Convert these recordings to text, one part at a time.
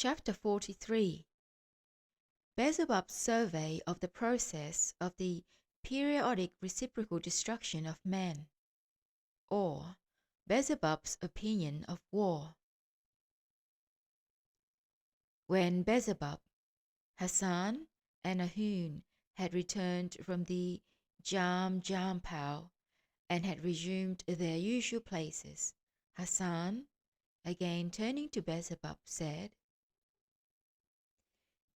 Chapter 43. Beelzebub's survey of the process of the periodic reciprocal destruction of man, or Beelzebub's opinion of war. When Beelzebub, Hassan, and Ahun had returned from the Djamdjampal and had resumed their usual places, Hassan, again turning to Beelzebub, said,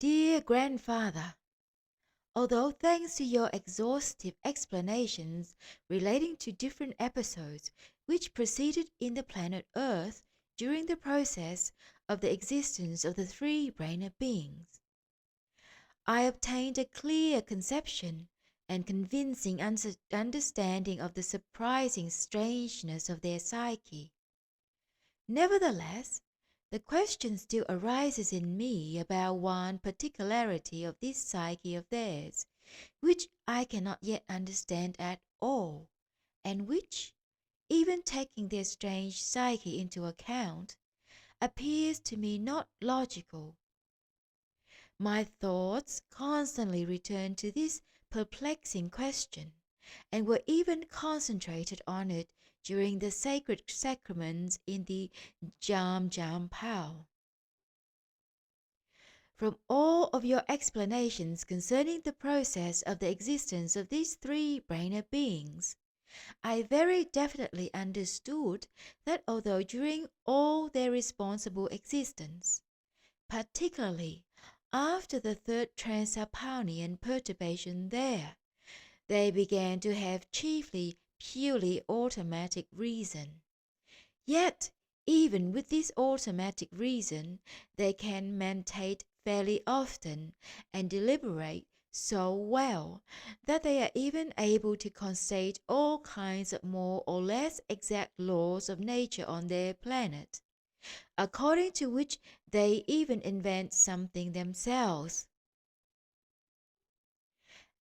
"Dear grandfather, although thanks to your exhaustive explanations relating to different episodes which proceeded in the planet Earth during the process of the existence of the three-brained beings, I obtained a clear conception and convincing understanding of the surprising strangeness of their psyche. Nevertheless, the question still arises in me about one particularity of this psyche of theirs, which I cannot yet understand at all, and which, even taking their strange psyche into account, appears to me not logical. My thoughts constantly returned to this perplexing question, and were even concentrated on it during the sacred sacraments in the Djamdjampal. From all of your explanations concerning the process of the existence of these three-brained beings, I very definitely understood that although during all their responsible existence, particularly after the third Transalpinian perturbation there, they began to have chiefly purely automatic reason. Yet, even with this automatic reason, they can mentate fairly often and deliberate so well that they are even able to constate all kinds of more or less exact laws of nature on their planet, according to which they even invent something themselves.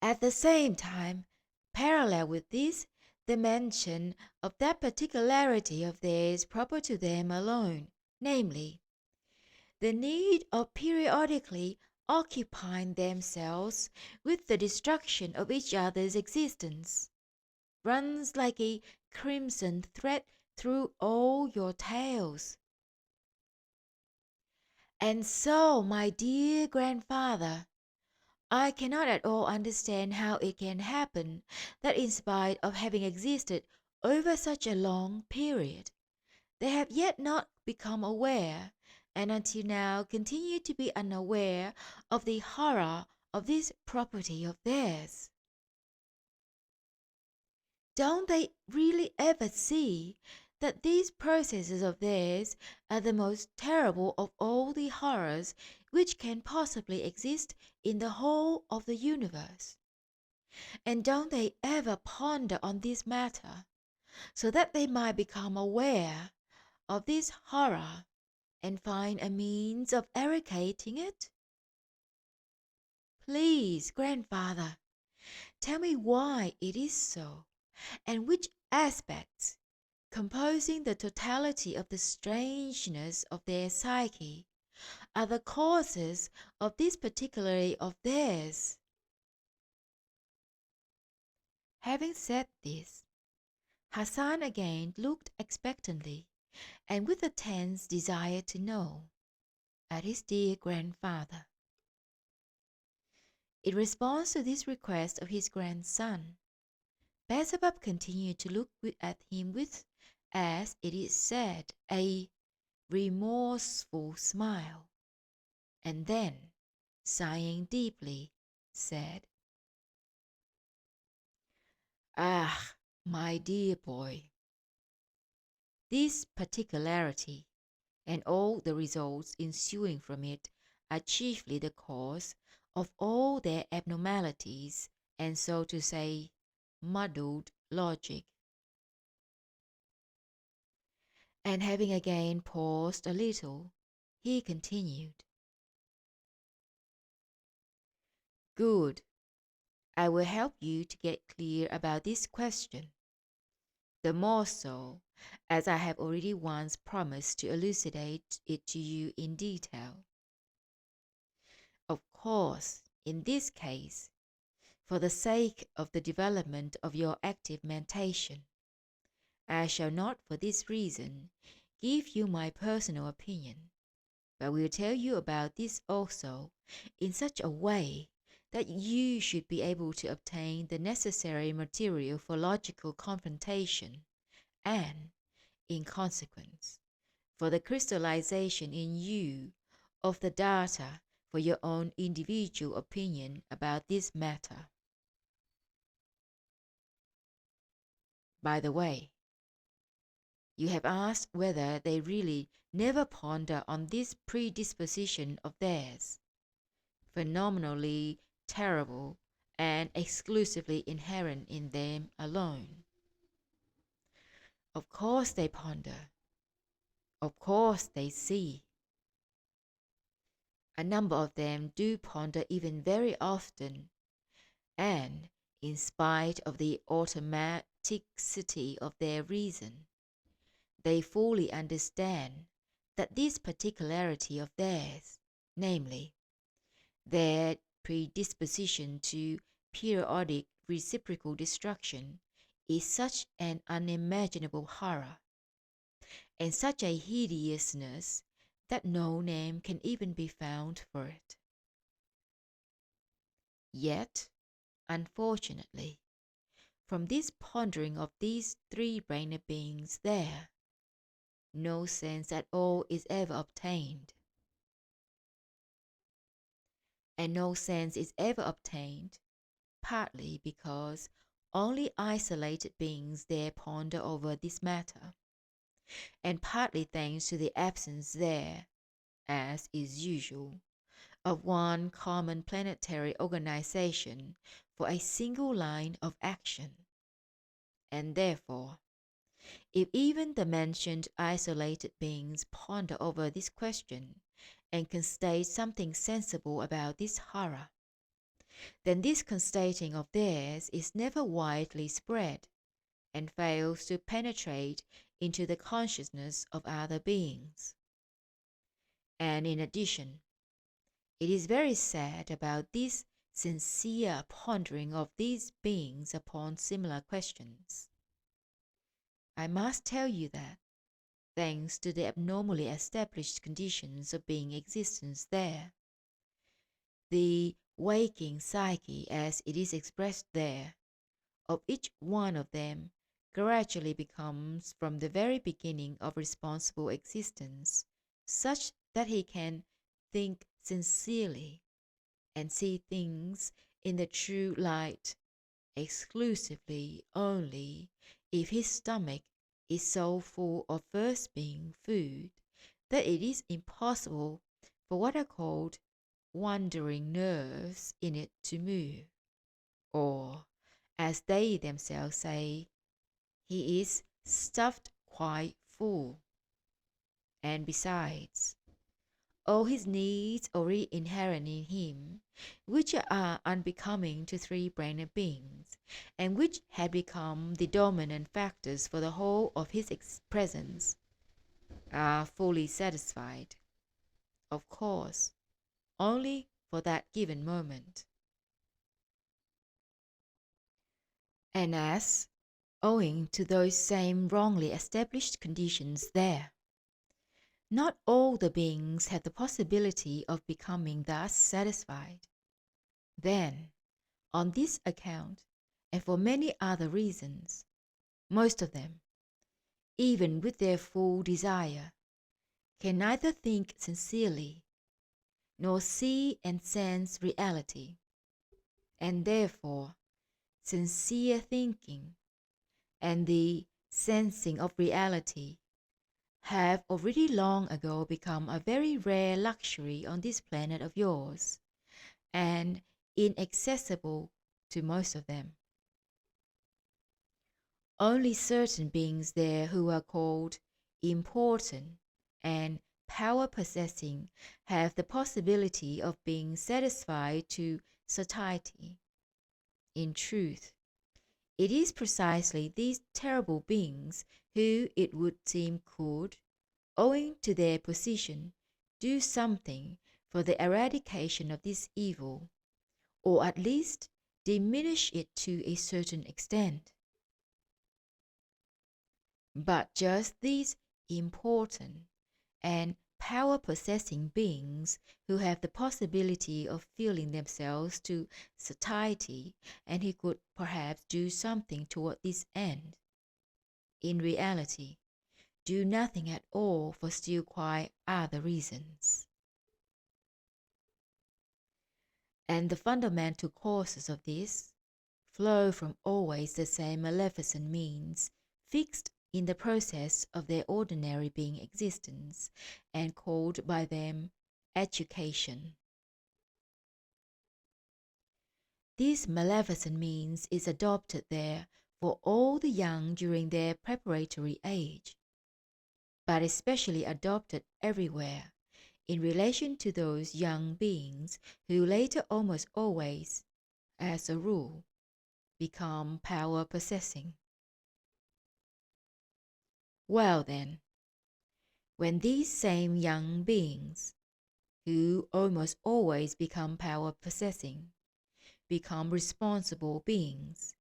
At the same time, parallel with this, the mention of that particularity of theirs proper to them alone, namely, the need of periodically occupying themselves with the destruction of each other's existence, runs like a crimson thread through all your tales. And so, my dear grandfather, I cannot at all understand how it can happen that in spite of having existed over such a long period, they have yet not become aware, and until now continue to be unaware of the horror of this property of theirs. Don't they really ever see that these processes of theirs are the most terrible of all the horrors which can possibly exist in the whole of the universe? And don't they ever ponder on this matter, so that they might become aware of this horror and find a means of eradicating it? Please, grandfather, tell me why it is so, and which aspects, composing the totality of the strangeness of their psyche, are the causes of this particularity of theirs." Having said this, Hassan again looked expectantly, and with a tense desire to know, at his dear grandfather. In response to this request of his grandson, Beelzebub continued to look at him with, as it is said, a remorseful smile, and then, sighing deeply, said, "Ah, my dear boy, this particularity and all the results ensuing from it are chiefly the cause of all their abnormalities and, so to say, muddled logic." And having again paused a little, he continued, "Good. I will help you to get clear about this question, the more so as I have already once promised to elucidate it to you in detail. Of course, in this case, for the sake of the development of your active mentation, I shall not for this reason give you my personal opinion, but will tell you about this also in such a way that you should be able to obtain the necessary material for logical confrontation and, in consequence, for the crystallization in you of the data for your own individual opinion about this matter. By the way, you have asked whether they really never ponder on this predisposition of theirs, phenomenally terrible and exclusively inherent in them alone. Of course they ponder. Of course they see. A number of them do ponder even very often, and in spite of the automaticity of their reason, they fully understand that this particularity of theirs, namely, their predisposition to periodic reciprocal destruction, is such an unimaginable horror, and such a hideousness that no name can even be found for it. Yet, unfortunately, from this pondering of these three-brained beings there, no sense at all is ever obtained. And no sense is ever obtained, partly because only isolated beings dare ponder over this matter, and partly thanks to the absence there, as is usual, of one common planetary organization for a single line of action. And therefore, if even the mentioned isolated beings ponder over this question and can state something sensible about this horror, then this constating of theirs is never widely spread and fails to penetrate into the consciousness of other beings. And in addition, it is very sad about this sincere pondering of these beings upon similar questions. I must tell you that, thanks to the abnormally established conditions of being existence there, the waking psyche, as it is expressed there, of each one of them gradually becomes from the very beginning of responsible existence such that he can think sincerely and see things in the true light exclusively only if his stomach is so full of first being food that it is impossible for what are called wandering nerves in it to move, or, as they themselves say, he is stuffed quite full. And besides, all his needs already inherent in him, which are unbecoming to three-brained beings, and which had become the dominant factors for the whole of his presence, are fully satisfied, of course, only for that given moment. And as, owing to those same wrongly established conditions there, not all the beings have the possibility of becoming thus satisfied, then, on this account, and for many other reasons, most of them, even with their full desire, can neither think sincerely, nor see and sense reality, and therefore sincere thinking and the sensing of reality have already long ago become a very rare luxury on this planet of yours, and inaccessible to most of them. Only certain beings there who are called important and power-possessing have the possibility of being satisfied to satiety. In truth, it is precisely these terrible beings who it would seem could, owing to their position, do something for the eradication of this evil, or at least diminish it to a certain extent. But just these important and power-possessing beings who have the possibility of feeling themselves to satiety and who could perhaps do something toward this end, in reality, do nothing at all for still quite other reasons. And the fundamental causes of this flow from always the same maleficent means fixed in the process of their ordinary being existence and called by them education. This maleficent means is adopted there for all the young during their preparatory age, but especially adopted everywhere in relation to those young beings who later almost always, as a rule, become power-possessing. Well then, when these same young beings, who almost always become power-possessing, become responsible beings,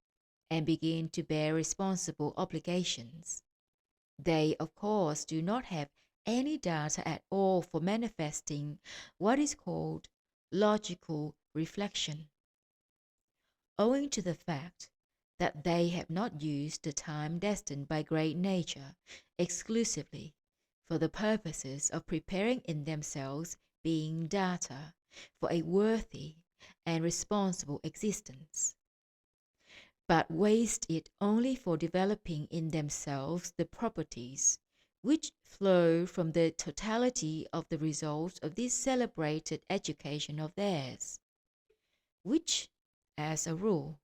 and begin to bear responsible obligations, they of course do not have any data at all for manifesting what is called logical reflection, owing to the fact that they have not used the time destined by great nature exclusively for the purposes of preparing in themselves being data for a worthy and responsible existence, but waste it only for developing in themselves the properties which flow from the totality of the results of this celebrated education of theirs, which, as a rule,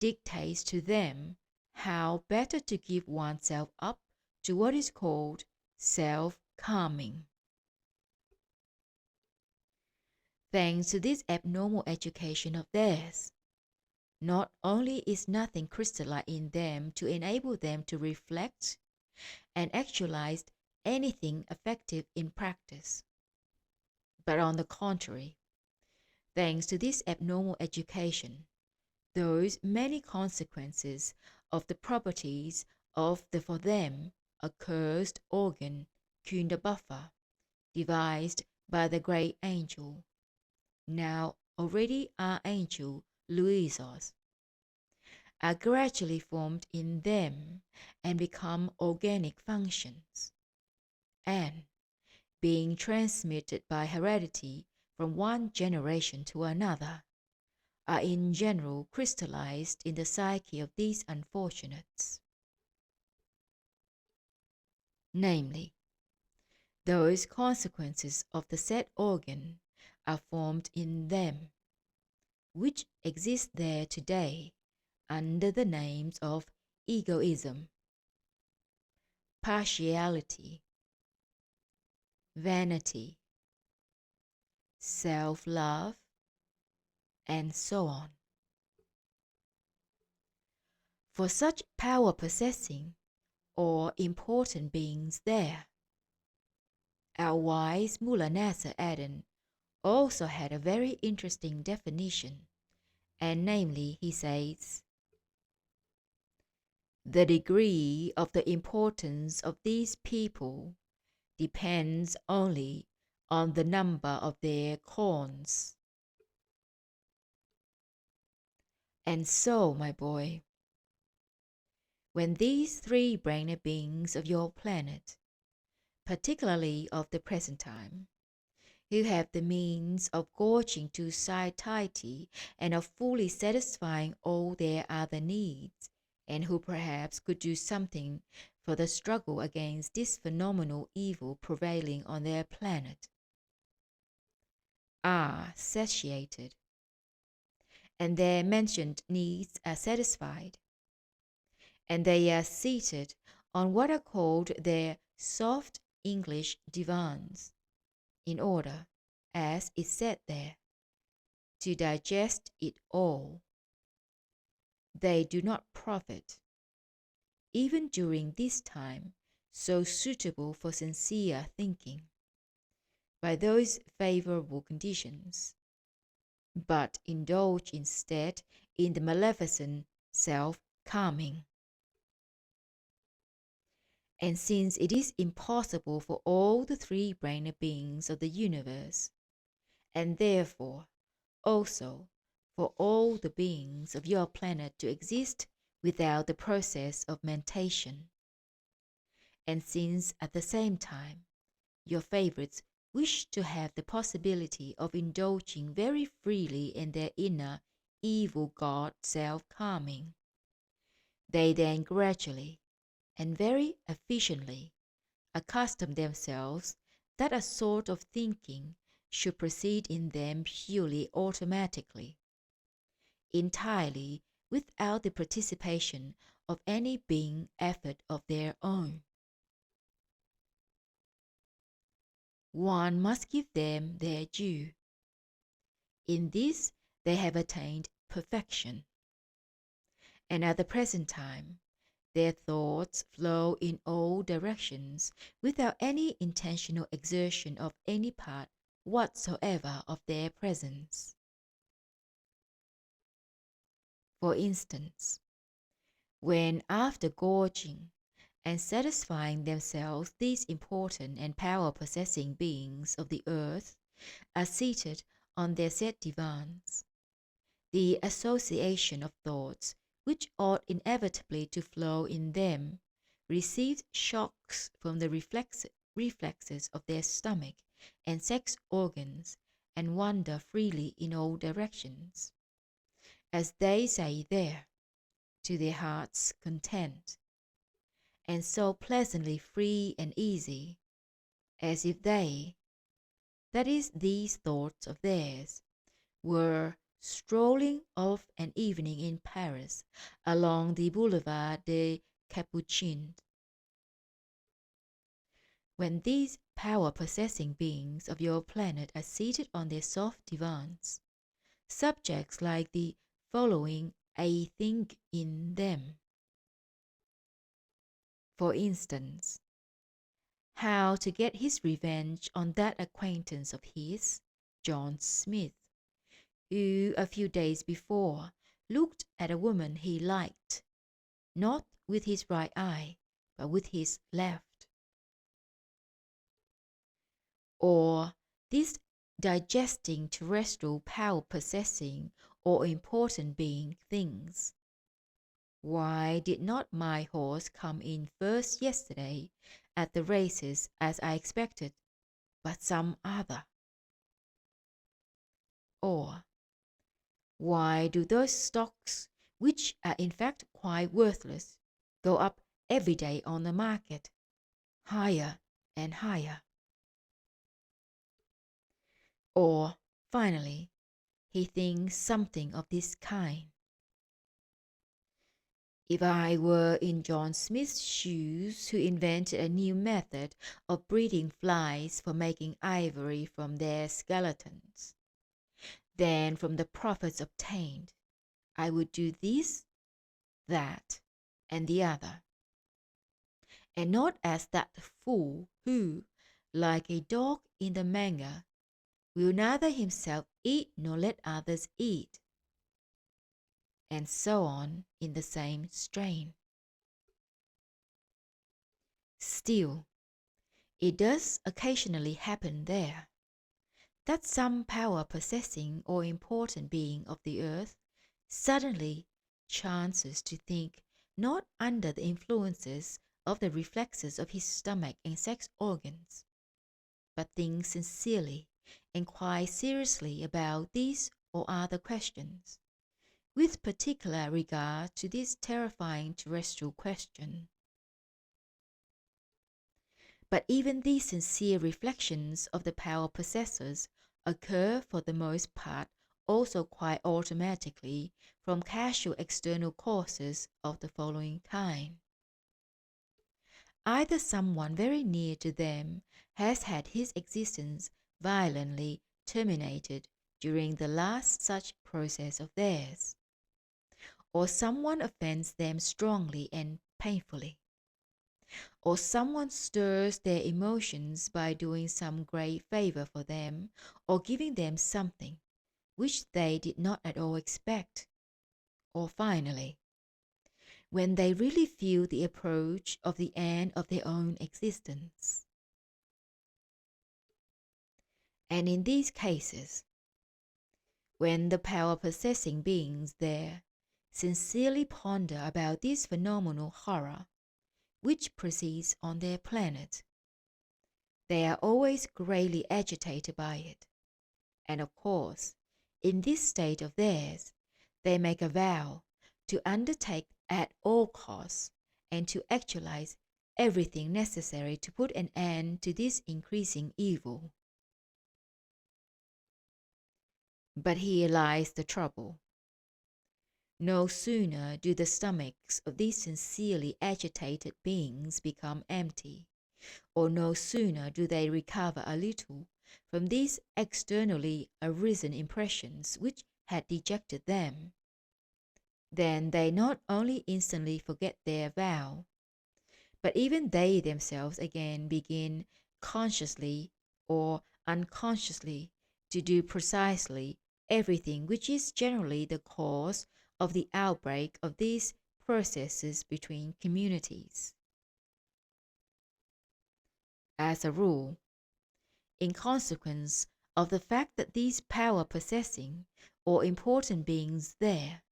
dictates to them how better to give oneself up to what is called self-calming. Thanks to this abnormal education of theirs, not only is nothing crystallized in them to enable them to reflect and actualize anything effective in practice, but on the contrary, thanks to this abnormal education, those many consequences of the properties of the for them accursed organ Kundabuffer, devised by the great angel, now already Archangel Louisos, are gradually formed in them and become organic functions, and, being transmitted by heredity from one generation to another, are in general crystallized in the psyche of these unfortunates. Namely, those consequences of the said organ are formed in them, which exist there today under the names of egoism, partiality, vanity, self-love, and so on. For such power-possessing or important beings there, our wise Mullah Nasser Aden also had a very interesting definition, and namely, he says, the degree of the importance of these people depends only on the number of their corns. And so, my boy, when these three-brained beings of your planet, particularly of the present time, who have the means of gorging to satiety and of fully satisfying all their other needs, and who perhaps could do something for the struggle against this phenomenal evil prevailing on their planet, are satiated, and their mentioned needs are satisfied, and they are seated on what are called their soft English divans, in order, as is said there, to digest it all. They do not profit, even during this time so suitable for sincere thinking, by those favorable conditions, but indulge instead in the maleficent self-calming. And since it is impossible for all the three-brained beings of the universe, and therefore also for all the beings of your planet to exist without the process of mentation, and since at the same time your favorites wish to have the possibility of indulging very freely in their inner evil god self-calming, they then gradually and very efficiently accustom themselves that a sort of thinking should proceed in them purely automatically, entirely without the participation of any being effort of their own. One must give them their due. In this they have attained perfection, and at the present time their thoughts flow in all directions without any intentional exertion of any part whatsoever of their presence. For instance, when after gorging and satisfying themselves these important and power-possessing beings of the earth are seated on their set divans, the association of thoughts which ought inevitably to flow in them receives shocks from the reflexes of their stomach and sex organs, and wander freely in all directions, as they say there, to their heart's content, and so pleasantly free and easy, as if they, that is, these thoughts of theirs, were strolling of an evening in Paris along the Boulevard des Capucines. When these power-possessing beings of your planet are seated on their soft divans, subjects like the following I think in them. For instance, how to get his revenge on that acquaintance of his, John Smith, who a few days before looked at a woman he liked, not with his right eye, but with his left. Or this digesting terrestrial power-possessing or important being thinks, why did not my horse come in first yesterday at the races as I expected, but some other? Or, why do those stocks, which are in fact quite worthless, go up every day on the market, higher and higher? Or, finally, he thinks something of this kind. If I were in John Smith's shoes, who invented a new method of breeding flies for making ivory from their skeletons, then from the profits obtained, I would do this, that, and the other, and not as that fool who, like a dog in the manger, will neither himself eat nor let others eat, and so on in the same strain. Still, it does occasionally happen there that some power-possessing or important being of the earth suddenly chances to think not under the influences of the reflexes of his stomach and sex organs, but thinks sincerely and quite seriously about these or other questions, with particular regard to this terrifying terrestrial question. But even these sincere reflections of the power possessors occur for the most part also quite automatically from casual external causes of the following kind. Either someone very near to them has had his existence violently terminated during the last such process of theirs, or someone offends them strongly and painfully, or someone stirs their emotions by doing some great favor for them or giving them something which they did not at all expect, or finally, when they really feel the approach of the end of their own existence. And in these cases, when the power-possessing beings there sincerely ponder about this phenomenal horror which proceeds on their planet, they are always greatly agitated by it, and of course, in this state of theirs, they make a vow to undertake at all costs and to actualize everything necessary to put an end to this increasing evil. But here lies the trouble. No sooner do the stomachs of these sincerely agitated beings become empty, or no sooner do they recover a little from these externally arisen impressions which had dejected them, then they not only instantly forget their vow, but even they themselves again begin consciously or unconsciously to do precisely everything which is generally the cause of the outbreak of these processes between communities. As a rule, in consequence of the fact that these power-possessing or important beings there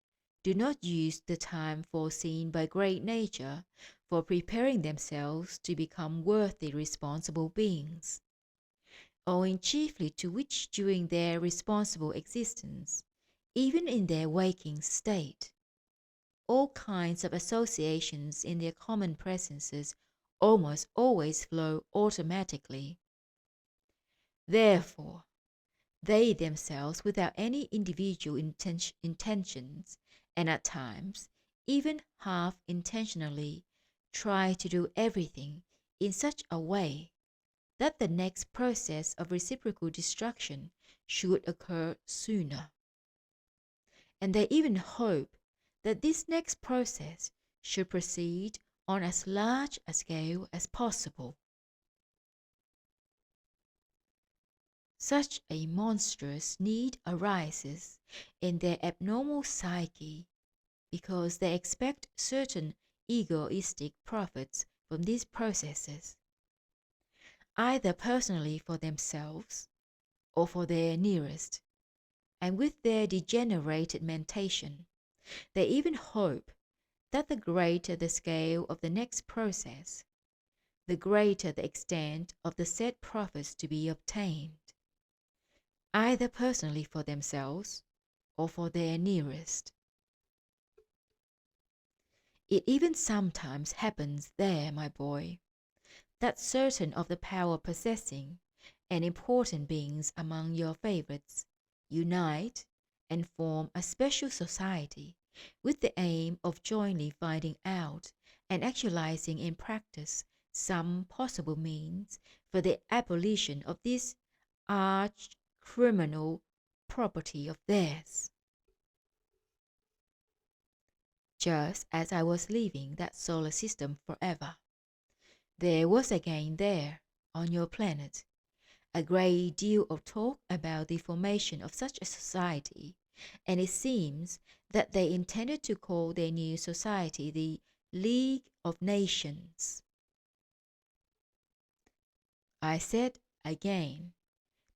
do not use the time foreseen by great nature for preparing themselves to become worthy responsible beings, owing chiefly to which during their responsible existence, even in their waking state, all kinds of associations in their common presences almost always flow automatically. Therefore, they themselves, without any individual intentions, and at times, even half-intentionally, try to do everything in such a way that the next process of reciprocal destruction should occur sooner. And they even hope that this next process should proceed on as large a scale as possible. Such a monstrous need arises in their abnormal psyche because they expect certain egoistic profits from these processes, either personally for themselves or for their nearest, and with their degenerated mentation, they even hope that the greater the scale of the next process, the greater the extent of the said profits to be obtained, either personally for themselves or for their nearest. It even sometimes happens there, my boy, that certain of the power-possessing and important beings among your favorites unite and form a special society with the aim of jointly finding out and actualizing in practice some possible means for the abolition of this arch-criminal property of theirs. Just as I was leaving that solar system forever, there was again there, on your planet, a great deal of talk about the formation of such a society, and it seems that they intended to call their new society the League of Nations. I said again,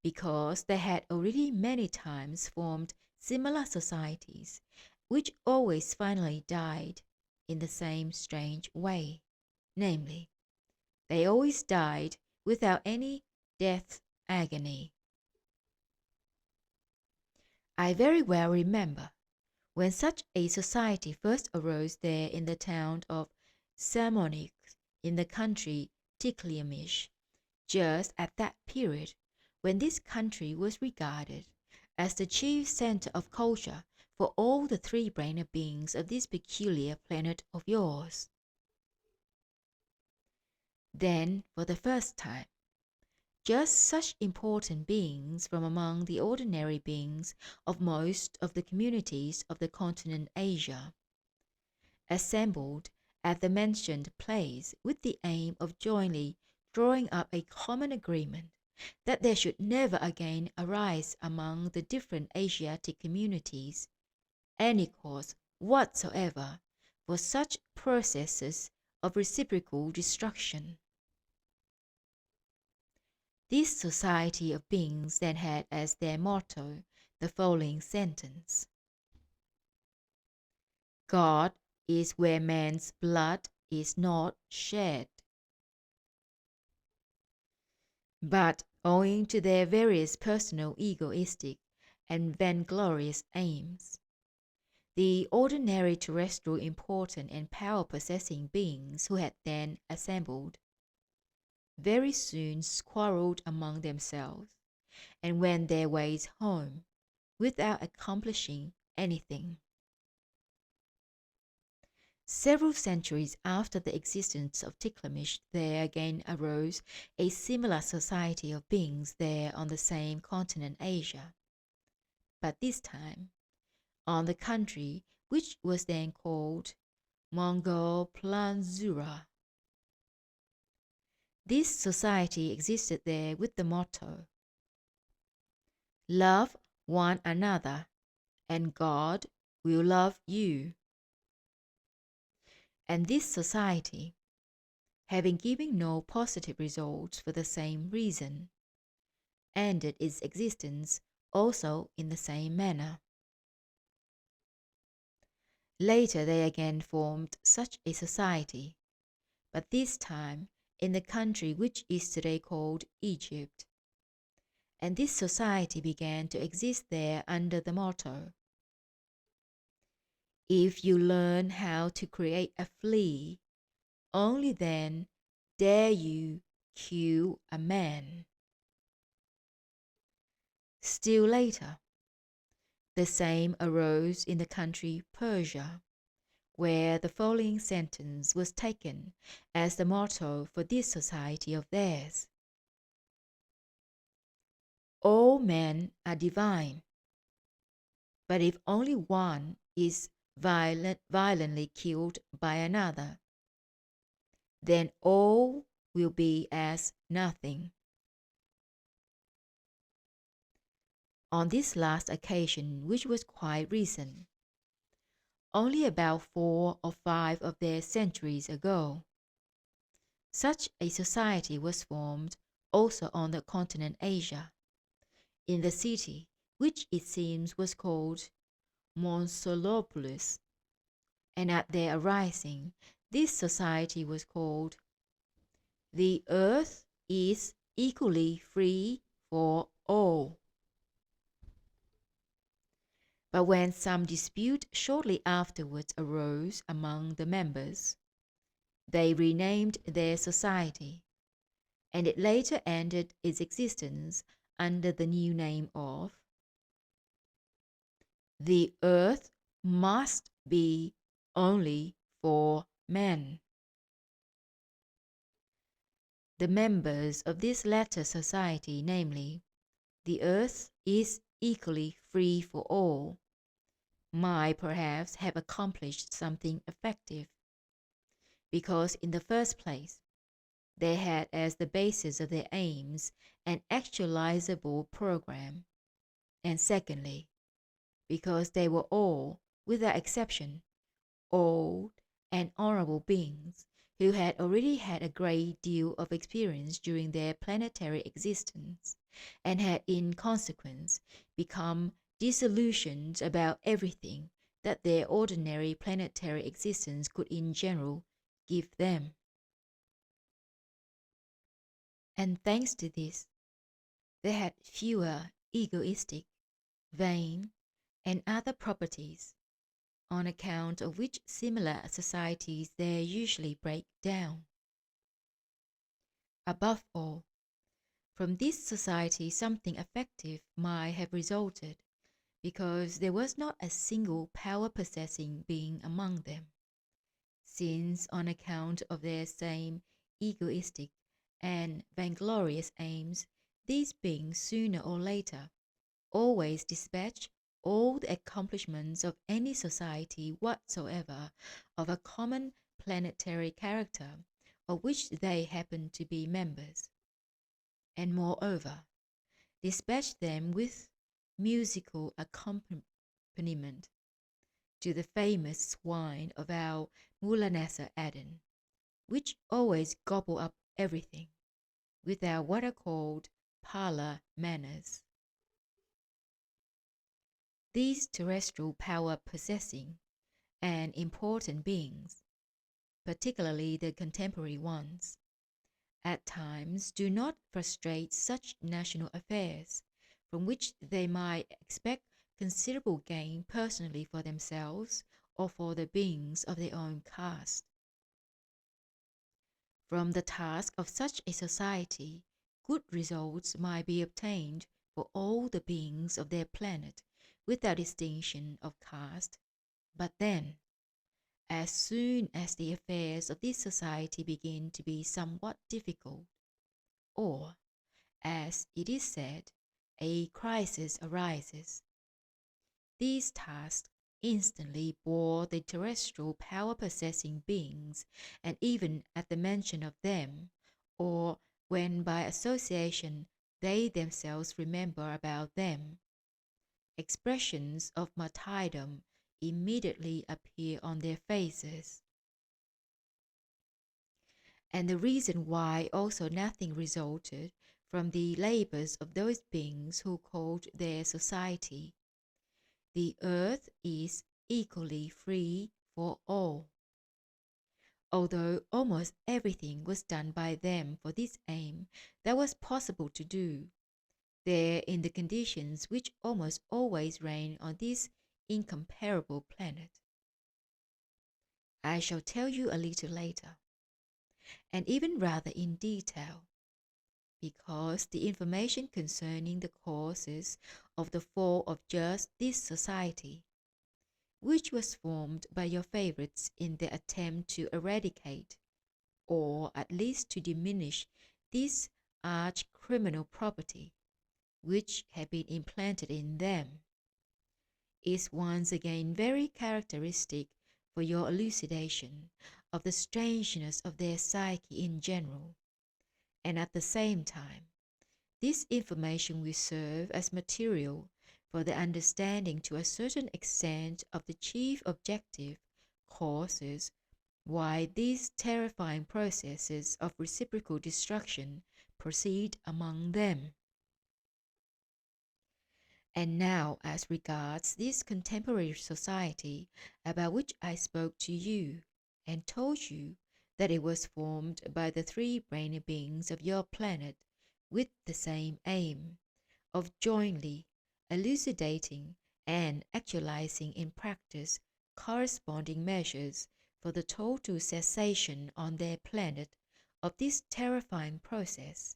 because they had already many times formed similar societies, which always finally died in the same strange way, namely, they always died without any death agony. I very well remember when such a society first arose there in the town of Semzekionally in the country Tikliamish, just at that period when this country was regarded as the chief center of culture for all the three-brained beings of this peculiar planet of yours. Then, for the first time, just such important beings from among the ordinary beings of most of the communities of the continent Asia assembled at the mentioned place with the aim of jointly drawing up a common agreement that there should never again arise among the different Asiatic communities any cause whatsoever for such processes of reciprocal destruction. This society of beings then had as their motto the following sentence: God is where man's blood is not shed. But owing to their various personal egoistic and vainglorious aims, the ordinary terrestrial important and power-possessing beings who had then assembled very soon quarrelled among themselves and went their ways home without accomplishing anything. Several centuries after the existence of Tikliamish, there again arose a similar society of beings there on the same continent Asia, but this time on the country which was then called Mongolplanzura. This society existed there with the motto, love one another, and God will love you. And this society, having given no positive results for the same reason, ended its existence also in the same manner. Later they again formed such a society, but this time in the country which is today called Egypt. And this society began to exist there under the motto, if you learn how to create a flea, only then dare you kill a man. Still later, the same arose in the country Persia, where the following sentence was taken as the motto for this society of theirs: all men are divine, but if only one is violently killed by another, then all will be as nothing. On this last occasion, which was quite recent, only about 4 or 5 of their centuries ago, such a society was formed also on the continent Asia, in the city which it seems was called Mosulopolis, and at their arising this society was called The Earth is Equally Free for All. But when some dispute shortly afterwards arose among the members, they renamed their society, and it later ended its existence under the new name of The Earth Must Be Only for Men. The members of this latter society, namely, The Earth is Equally Free for All, might perhaps have accomplished something effective, because in the first place, they had as the basis of their aims an actualizable program, and secondly, because they were all, without exception, old and honorable beings who had already had a great deal of experience during their planetary existence, and had in consequence become disillusioned about everything that their ordinary planetary existence could in general give them. And thanks to this, they had fewer egoistic, vain, and other properties, on account of which similar societies there usually break down. Above all, from this society something effective might have resulted, because there was not a single power-possessing being among them, since on account of their same egoistic and vainglorious aims, these beings sooner or later always dispatch all the accomplishments of any society whatsoever of a common planetary character of which they happen to be members, and moreover, dispatch them with musical accompaniment to the famous swine of our Mulanasa Aden, which always gobble up everything, without what are called parlour manners. These terrestrial power-possessing and important beings, particularly the contemporary ones, at times do not frustrate such national affairs from which they might expect considerable gain personally for themselves or for the beings of their own caste. From the task of such a society, good results might be obtained for all the beings of their planet without distinction of caste, but then, as soon as the affairs of this society begin to be somewhat difficult, or, as it is said, a crisis arises, these tasks instantly bore the terrestrial power-possessing beings, and even at the mention of them, or when by association they themselves remember about them, expressions of martyrdom immediately appear on their faces. And the reason why also nothing resulted from the labors of those beings who called their society, the earth is equally free for all. Although almost everything was done by them for this aim that was possible to do, there in the conditions which almost always reign on this incomparable planet. I shall tell you a little later, and even rather in detail, because the information concerning the causes of the fall of just this society, which was formed by your favorites in their attempt to eradicate, or at least to diminish, this arch-criminal property, which had been implanted in them, is once again very characteristic for your elucidation of the strangeness of their psyche in general, and at the same time, this information will serve as material for the understanding to a certain extent of the chief objective causes why these terrifying processes of reciprocal destruction proceed among them. And now, as regards this contemporary society about which I spoke to you and told you that it was formed by the three-brained beings of your planet with the same aim of jointly elucidating and actualizing in practice corresponding measures for the total cessation on their planet of this terrifying process,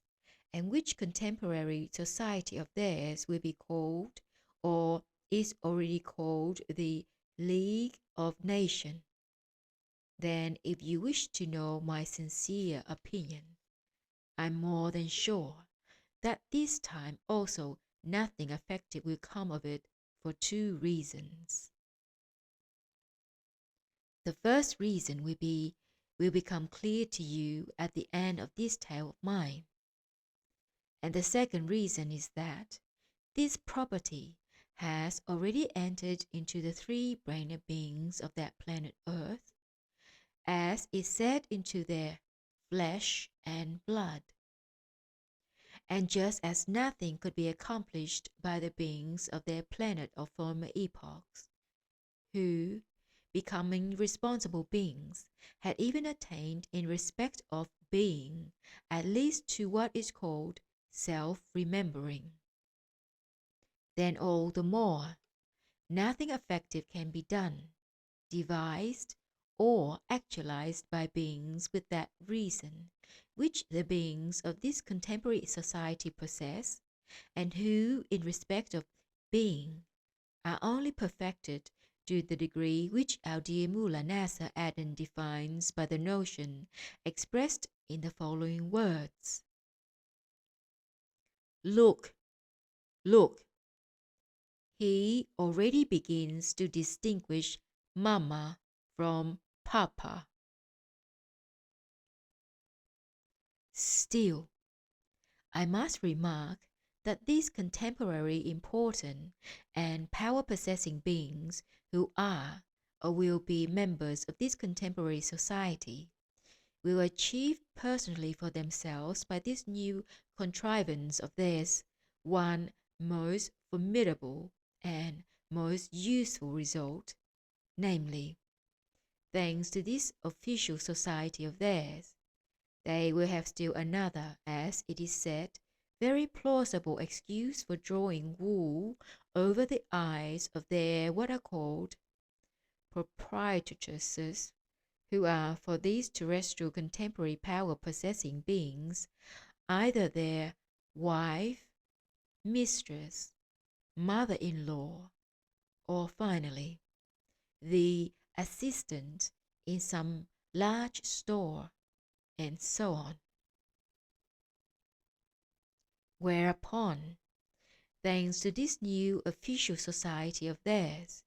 and which contemporary society of theirs will be called, or is already called, the League of Nations. Then, if you wish to know my sincere opinion, I'm more than sure that this time also nothing effective will come of it for two reasons. The first reason will become clear to you at the end of this tale of mine. And the second reason is that this property has already entered into the three-brained beings of that planet Earth, as is said into their flesh and blood. And just as nothing could be accomplished by the beings of their planet of former epochs, who, becoming responsible beings, had even attained in respect of being, at least to what is called self-remembering, then all the more, nothing effective can be done, devised, or actualized by beings with that reason which the beings of this contemporary society possess, and who, in respect of being, are only perfected to the degree which our dear Mulanasa Aden defines by the notion expressed in the following words. Look, look, he already begins to distinguish Mama from Papa. Still, I must remark that these contemporary important and power-possessing beings who are or will be members of this contemporary society will achieve personally for themselves by this new contrivance of theirs one most formidable and most useful result, namely, thanks to this official society of theirs, they will have still another, as it is said, very plausible excuse for drawing wool over the eyes of their what are called proprietresses, who are for these terrestrial contemporary power-possessing beings either their wife, mistress, mother-in-law, or finally, the assistant in some large store, and so on. Whereupon, thanks to this new official society of theirs,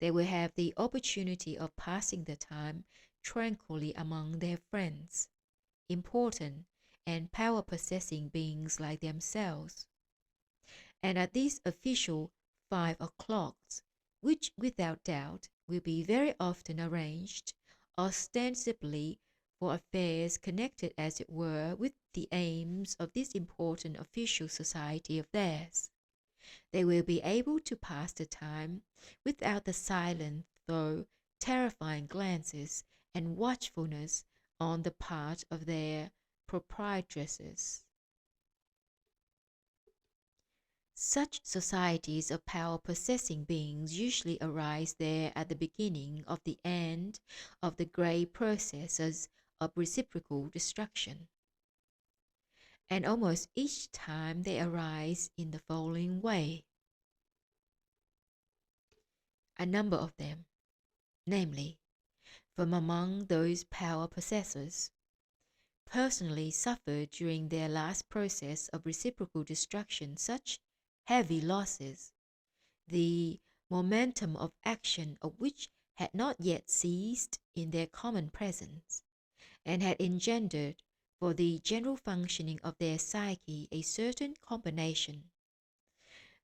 they will have the opportunity of passing the time tranquilly among their friends, important and power-possessing beings like themselves. And at these official 5 o'clocks, which without doubt will be very often arranged, ostensibly for affairs connected as it were with the aims of this important official society of theirs, they will be able to pass the time without the silent though terrifying glances and watchfulness on the part of their proprietresses. Such societies of power-possessing beings usually arise there at the beginning of the end of the great processes of reciprocal destruction. And almost each time they arise in the following way. A number of them, namely, from among those power possessors, personally suffered during their last process of reciprocal destruction such heavy losses, the momentum of action of which had not yet ceased in their common presence, and had engendered for the general functioning of their psyche a certain combination,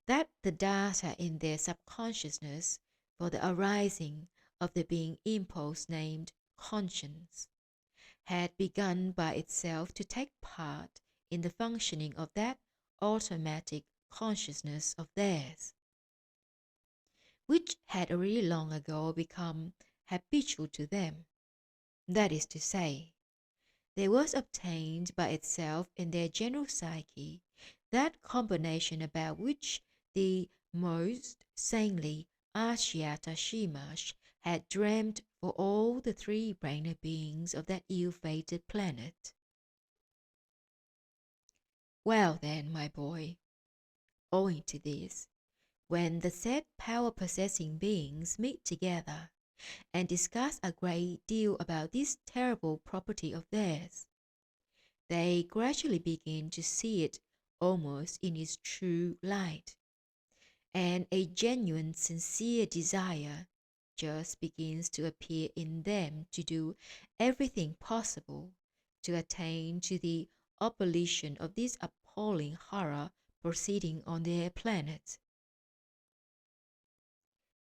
that the data in their subconsciousness for the arising of the being impulse named conscience had begun by itself to take part in the functioning of that automatic consciousness of theirs, which had already long ago become habitual to them. That is to say, there was obtained by itself in their general psyche that combination about which the most saintly Asiata Shiemash had dreamt for all the three-brained beings of that ill-fated planet. Well then, my boy, owing to this, when the said power-possessing beings meet together and discuss a great deal about this terrible property of theirs, they gradually begin to see it almost in its true light, and a genuine sincere desire just begins to appear in them to do everything possible to attain to the abolition of this appalling horror proceeding on their planet.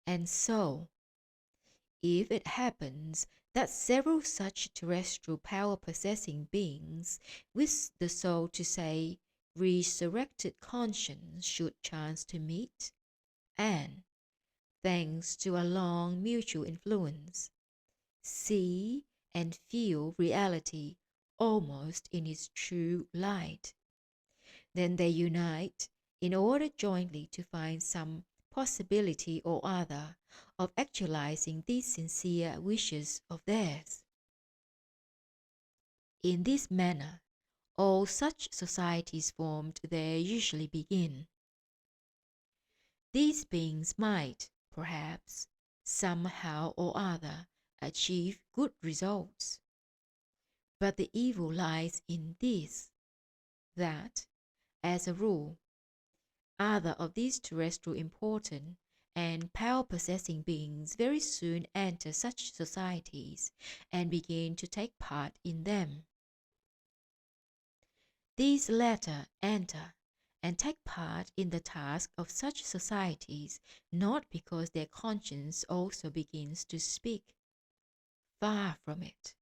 And so, if it happens that several such terrestrial power-possessing beings with the soul to say resurrected conscience should chance to meet, and, thanks to a long mutual influence, see and feel reality almost in its true light, then they unite in order jointly to find some possibility or other of actualizing these sincere wishes of theirs. In this manner, all such societies formed there usually begin. These beings might, perhaps, somehow or other, achieve good results. But the evil lies in this, that, as a rule, other of these terrestrial important and power-possessing beings very soon enter such societies and begin to take part in them. These latter enter and take part in the task of such societies not because their conscience also begins to speak. Far from it.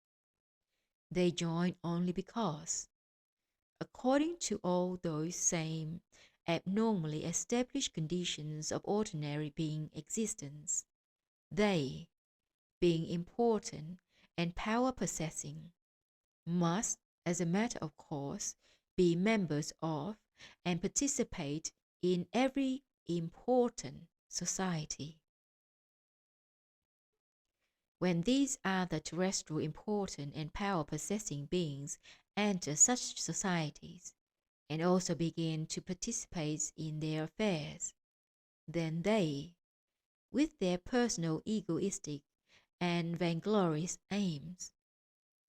They join only because, according to all those same abnormally established conditions of ordinary being existence, they, being important and power-possessing, must, as a matter of course, be members of and participate in every important society. When these other terrestrial important and power-possessing beings enter such societies, and also begin to participate in their affairs, then they, with their personal egoistic and vainglorious aims,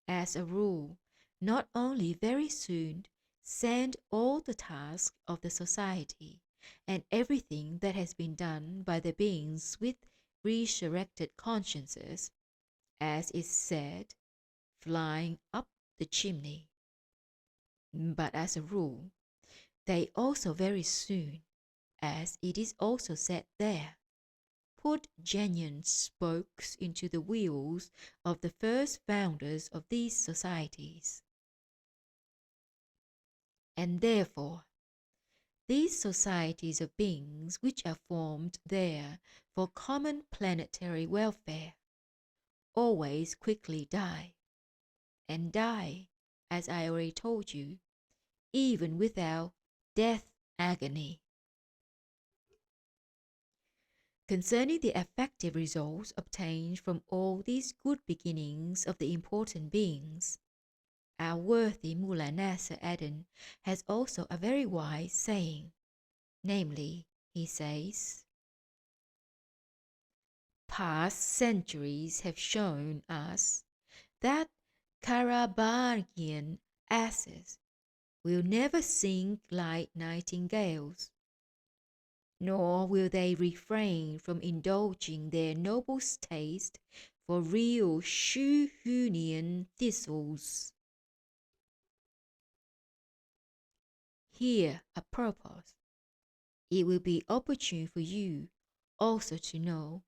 as a rule, not only very soon send all the tasks of the society and everything that has been done by the beings with resurrected consciences, as is said, flying up the chimney. But as a rule, they also very soon, as it is also said there, put genuine spokes into the wheels of the first founders of these societies. And therefore, these societies of beings which are formed there for common planetary welfare always quickly die, and die, as I already told you, even without death agony. Concerning the effective results obtained from all these good beginnings of the important beings, our worthy Mullah Nasser Aden has also a very wise saying, namely, he says, past centuries have shown us that Karabaghian asses will never sing like nightingales, nor will they refrain from indulging their noble taste for real Shooshoonian thistles. Here, apropos, it will be opportune for you also to know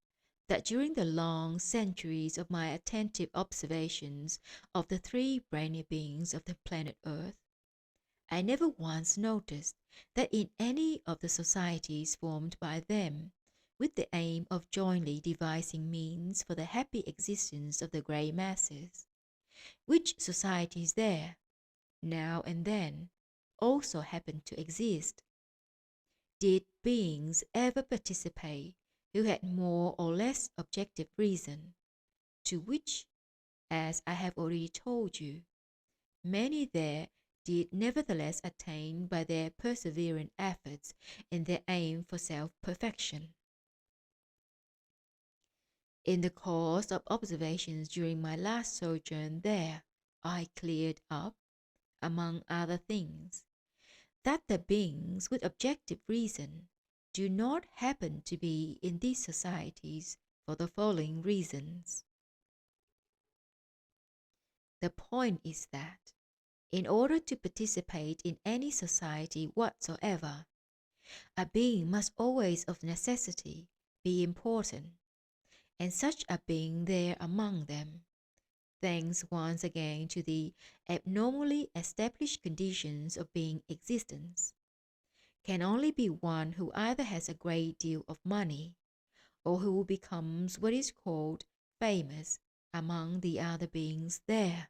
that during the long centuries of my attentive observations of the three brainy beings of the planet Earth, I never once noticed that in any of the societies formed by them, with the aim of jointly devising means for the happy existence of the grey masses, which societies there, now and then, also happen to exist, did beings ever participate who had more or less objective reason, to which, as I have already told you, many there did nevertheless attain by their persevering efforts in their aim for self-perfection. In the course of observations during my last sojourn there, I cleared up, among other things, that the beings with objective reason do not happen to be in these societies for the following reasons. The point is that, in order to participate in any society whatsoever, a being must always of necessity be important, and such a being there among them, thanks once again to the abnormally established conditions of being existence, can only be one who either has a great deal of money, or who becomes what is called famous among the other beings there.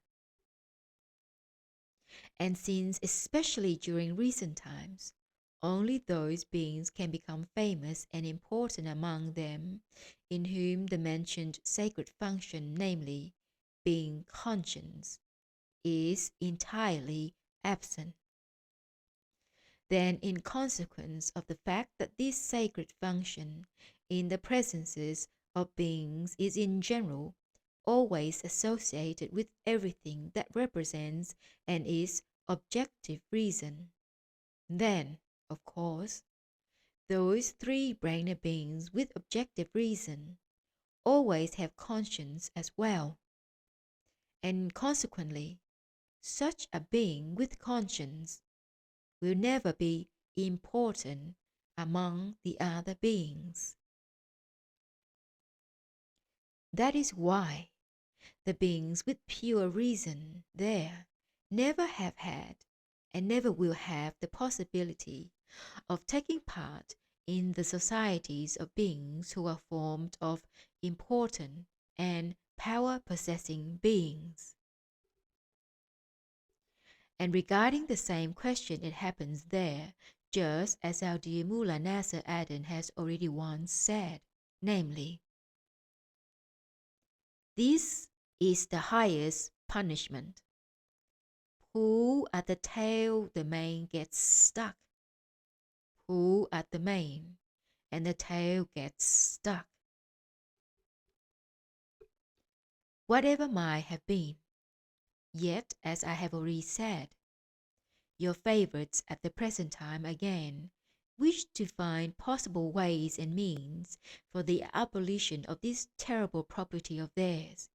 And since, especially during recent times, only those beings can become famous and important among them in whom the mentioned sacred function, namely, being conscience, is entirely absent, then in consequence of the fact that this sacred function in the presences of beings is in general always associated with everything that represents and is objective reason, then, of course, those three brainer beings with objective reason always have conscience as well, and consequently, such a being with conscience will never be important among the other beings. That is why the beings with pure reason there never have had and never will have the possibility of taking part in the societies of beings who are formed of important and power-possessing beings. And regarding the same question, it happens there, just as our dear Mullah Nasser Aden has already once said, namely, this is the highest punishment. Pull at the tail, the mane gets stuck. Pull at the mane, and the tail gets stuck. Whatever might have been, yet, as I have already said, your favorites at the present time again wish to find possible ways and means for the abolition of this terrible property of theirs,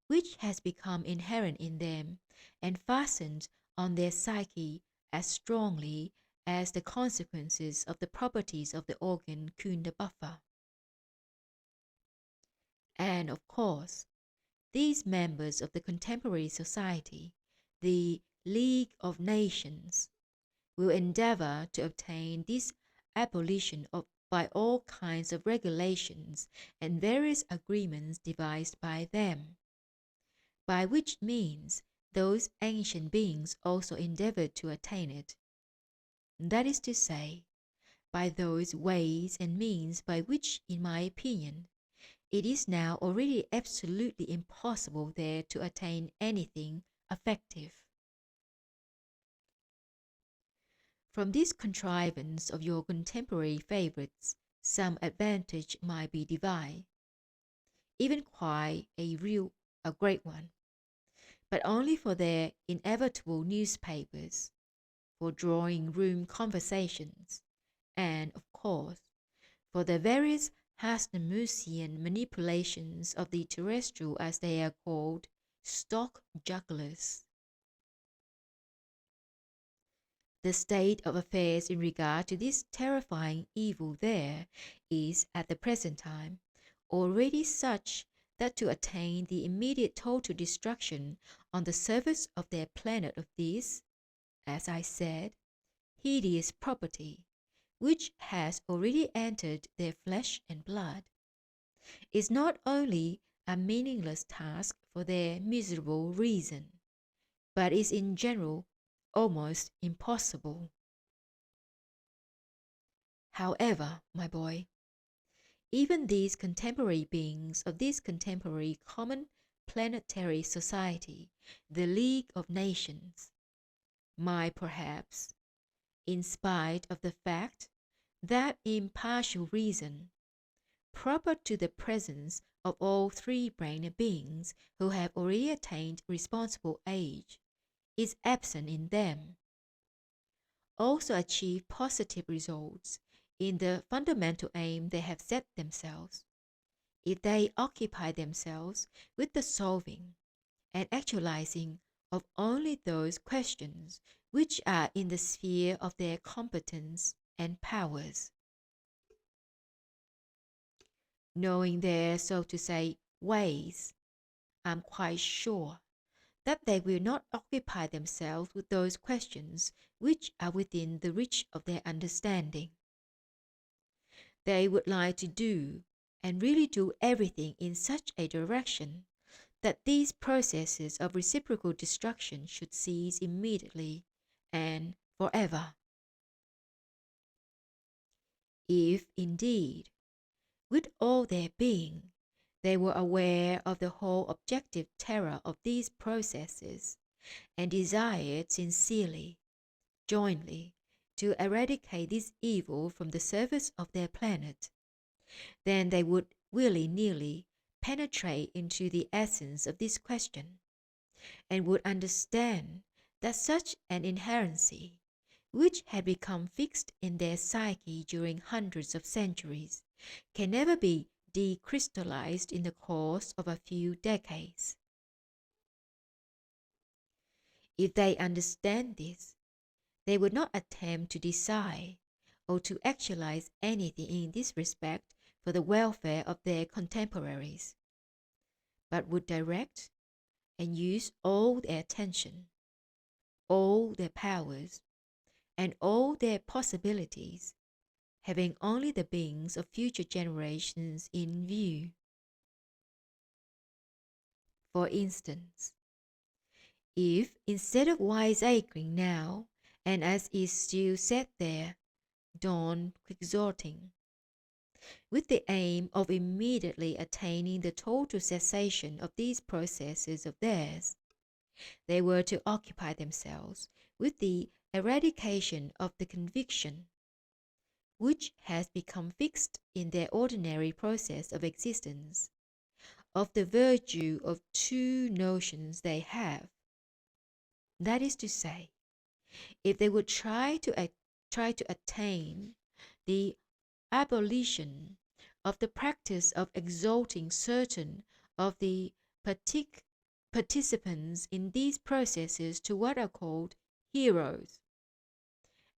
which has become inherent in them and fastened on their psyche as strongly as the consequences of the properties of the organ Kundabuffer. And of course, these members of the contemporary society, the League of Nations, will endeavor to obtain this abolition by all kinds of regulations and various agreements devised by them, by which means those ancient beings also endeavored to attain it. That is to say, by those ways and means by which, in my opinion, it is now already absolutely impossible there to attain anything effective. From this contrivance of your contemporary favorites, some advantage might be derived, even quite a great one, but only for their inevitable newspapers, for drawing-room conversations, and, of course, for the various Hasnamussian manipulations of the terrestrial, as they are called, stock jugglers. The state of affairs in regard to this terrifying evil there is, at the present time, already such that to attain the immediate total destruction on the surface of their planet of this, as I said, hideous property, which has already entered their flesh and blood, is not only a meaningless task for their miserable reason, but is in general almost impossible. However, my boy, even these contemporary beings of this contemporary common planetary society, the League of Nations, might perhaps, in spite of the fact that impartial reason, proper to the presence of all three-brained beings who have already attained responsible age, is absent in them, also achieve positive results in the fundamental aim they have set themselves, if they occupy themselves with the solving and actualizing of only those questions which are in the sphere of their competence and powers. Knowing their, so to say, ways, I am quite sure that they will not occupy themselves with those questions which are within the reach of their understanding. They would like to do, and really do everything in such a direction that these processes of reciprocal destruction should cease immediately and forever. If, indeed, with all their being, they were aware of the whole objective terror of these processes, and desired sincerely, jointly, to eradicate this evil from the surface of their planet, then they would willy-nilly penetrate into the essence of this question, and would understand that such an inherency, which had become fixed in their psyche during hundreds of centuries, can never be decrystallized in the course of a few decades. If they understand this, They would not attempt to decide or to actualize anything in this respect for the welfare of their contemporaries, but would direct and use all their attention, all their powers, and all their possibilities, having only the beings of future generations in view. For instance, if instead of wiseacring now, and as is still said there, dawn quixoting, with the aim of immediately attaining the total cessation of these processes of theirs, they were to occupy themselves with the eradication of the conviction, which has become fixed in their ordinary process of existence, of the virtue of two notions they have. That is to say, if they would try to attain the abolition of the practice of exalting certain of the participants in these processes to what are called heroes,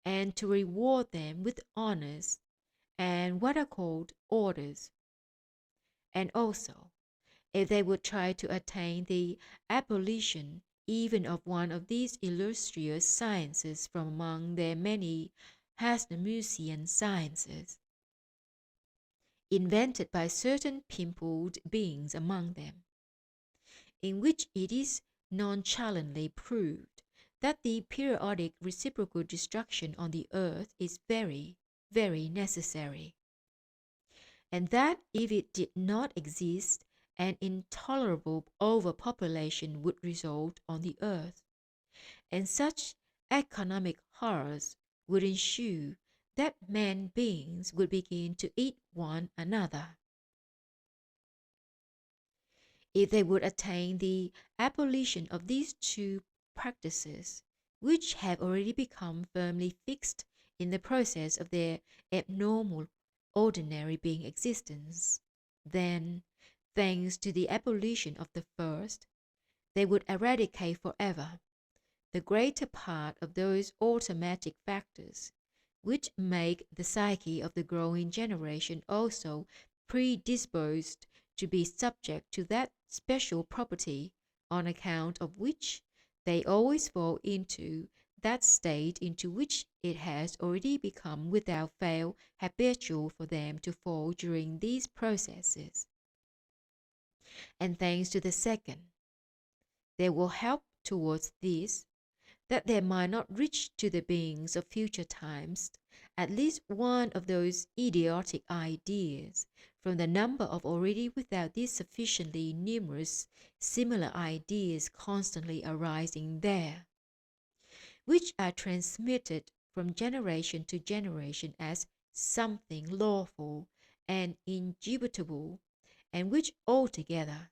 and to reward them with honors and what are called orders, and also if they would try to attain the abolition even of one of these illustrious sciences from among their many Hasnamussian sciences, invented by certain pimpled beings among them, in which it is nonchalantly proved that the periodic reciprocal destruction on the earth is very, very necessary, and that if it did not exist, an intolerable overpopulation would result on the earth, and such economic horrors would ensue that man beings would begin to eat one another. If they would attain the abolition of these two practices, which have already become firmly fixed in the process of their abnormal ordinary being existence, then, thanks to the abolition of the first, they would eradicate forever the greater part of those automatic factors which make the psyche of the growing generation also predisposed to be subject to that special property on account of which they always fall into that state into which it has already become without fail habitual for them to fall during these processes. And thanks to the second, they will help towards this, that there might not reach to the beings of future times at least one of those idiotic ideas from the number of already without this sufficiently numerous similar ideas constantly arising there, which are transmitted from generation to generation as something lawful and indubitable, and which altogether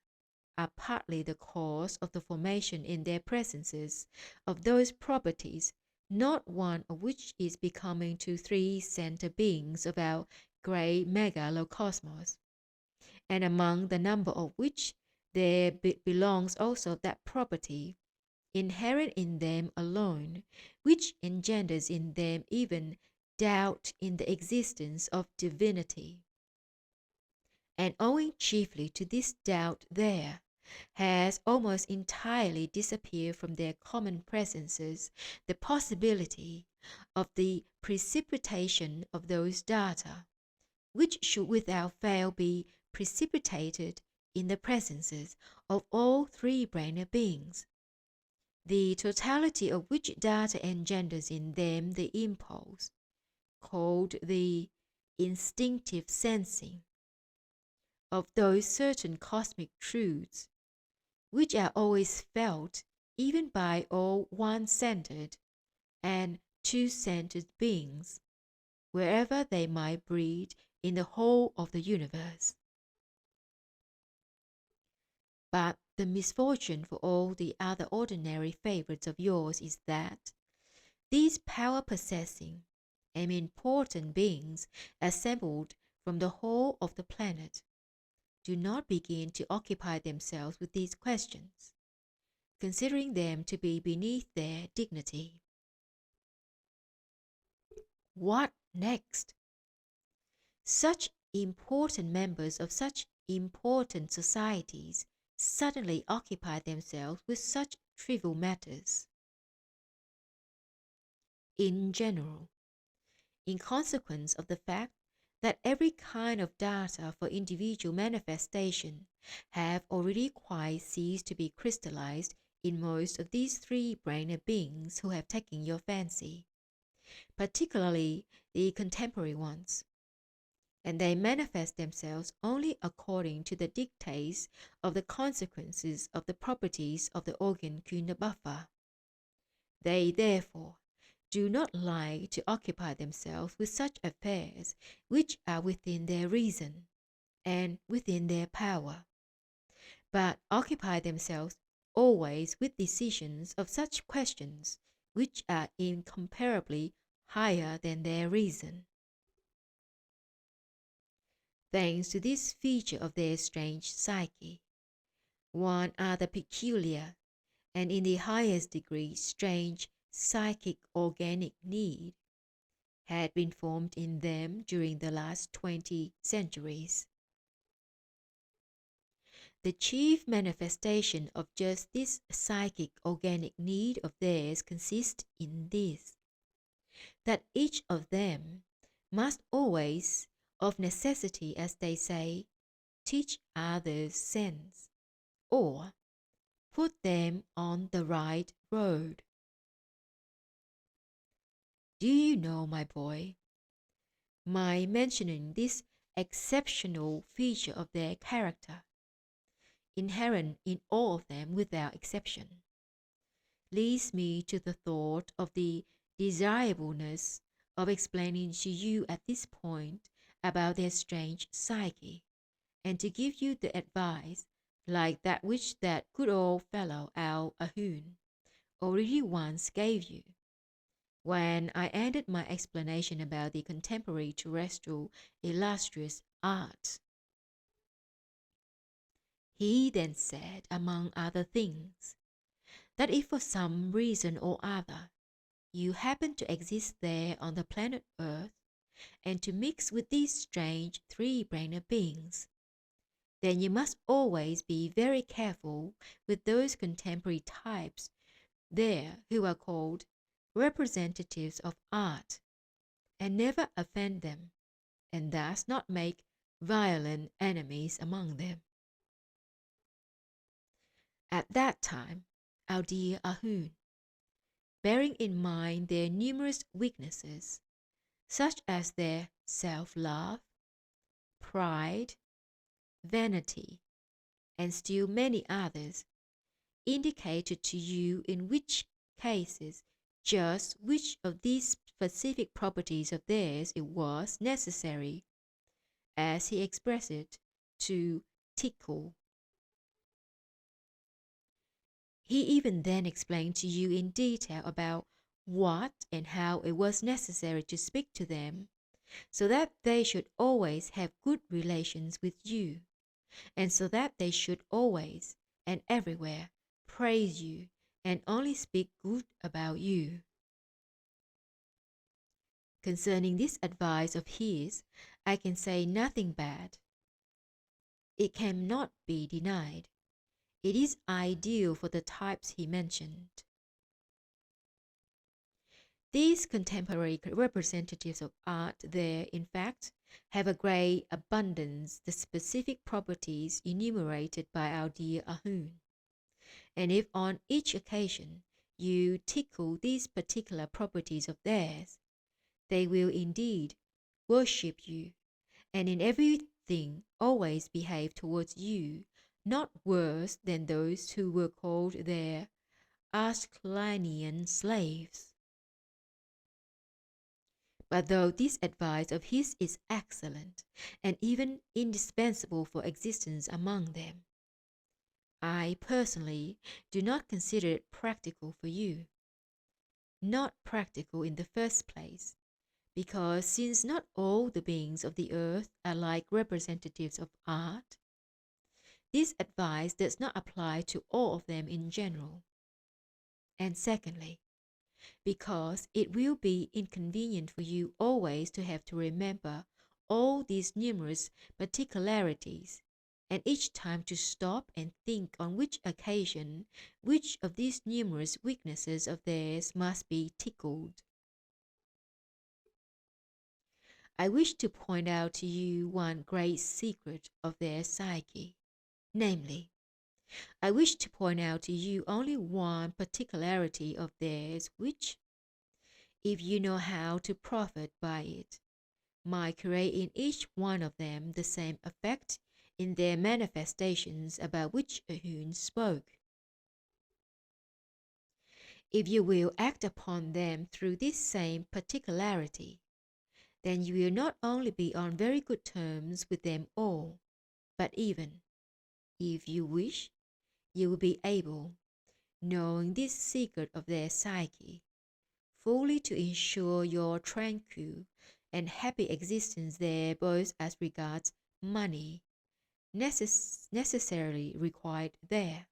are partly the cause of the formation in their presences of those properties, not one of which is becoming to three center beings of our great megalocosmos, and among the number of which there belongs also that property inherent in them alone, which engenders in them even doubt in the existence of divinity. And owing chiefly to this doubt there has almost entirely disappeared from their common presences the possibility of the precipitation of those data, which should without fail be precipitated in the presences of all three-brained beings, the totality of which data engenders in them the impulse, called the instinctive sensing, of those certain cosmic truths, which are always felt even by all one-centered and two-centered beings, wherever they might breed in the whole of the universe. But the misfortune for all the other ordinary favorites of yours is that these power-possessing and important beings assembled from the whole of the planet do not begin to occupy themselves with these questions, considering them to be beneath their dignity. What next? Such important members of such important societies suddenly occupy themselves with such trivial matters. In general, in consequence of the fact that every kind of data for individual manifestation have already quite ceased to be crystallized in most of these three-brained beings who have taken your fancy, particularly the contemporary ones, and they manifest themselves only according to the dictates of the consequences of the properties of the organ Kundabuffer. They therefore do not like to occupy themselves with such affairs which are within their reason and within their power, but occupy themselves always with decisions of such questions which are incomparably higher than their reason. Thanks to this feature of their strange psyche, one other peculiar and in the highest degree strange psychic organic need had been formed in them during the last 20 centuries. The chief manifestation of just this psychic organic need of theirs consists in this, that each of them must always, of necessity, as they say, teach others sense, or put them on the right road. Do you know, my boy, my mentioning this exceptional feature of their character, inherent in all of them without exception, leads me to the thought of the desirableness of explaining to you at this point about their strange psyche, and to give you the advice like that which that good old fellow Ahune already once gave you, when I ended my explanation about the contemporary terrestrial illustrious art. He then said, among other things, that if for some reason or other you happen to exist there on the planet Earth, and to mix with these strange three-brained beings, then you must always be very careful with those contemporary types there who are called representatives of art, and never offend them, and thus not make violent enemies among them. At that time, our dear Ahune, bearing in mind their numerous weaknesses, such as their self-love, pride, vanity, and still many others, indicated to you in which cases just which of these specific properties of theirs it was necessary, as he expressed it, to tickle. He even then explained to you in detail about what and how it was necessary to speak to them, so that they should always have good relations with you, and so that they should always and everywhere praise you and only speak good about you. Concerning this advice of his, I can say nothing bad. It cannot be denied. It is ideal for the types he mentioned. These contemporary representatives of art there, in fact, have a great abundance the specific properties enumerated by our dear Ahune. And if on each occasion you tickle these particular properties of theirs, they will indeed worship you, and in everything always behave towards you not worse than those who were called their Asklanian slaves. But though this advice of his is excellent, and even indispensable for existence among them, I personally do not consider it practical for you. Not practical in the first place, because since not all the beings of the earth are like representatives of art, this advice does not apply to all of them in general. And secondly, because it will be inconvenient for you always to have to remember all these numerous particularities, and each time to stop and think on which occasion which of these numerous weaknesses of theirs must be tickled. I wish to point out to you one great secret of their psyche, namely, I wish to point out to you only one particularity of theirs which, if you know how to profit by it, might create in each one of them the same effect in their manifestations about which Ahune spoke. If you will act upon them through this same particularity, then you will not only be on very good terms with them all, but even, if you wish, you will be able, knowing this secret of their psyche, fully to ensure your tranquil and happy existence there, both as regards money necessarily required there,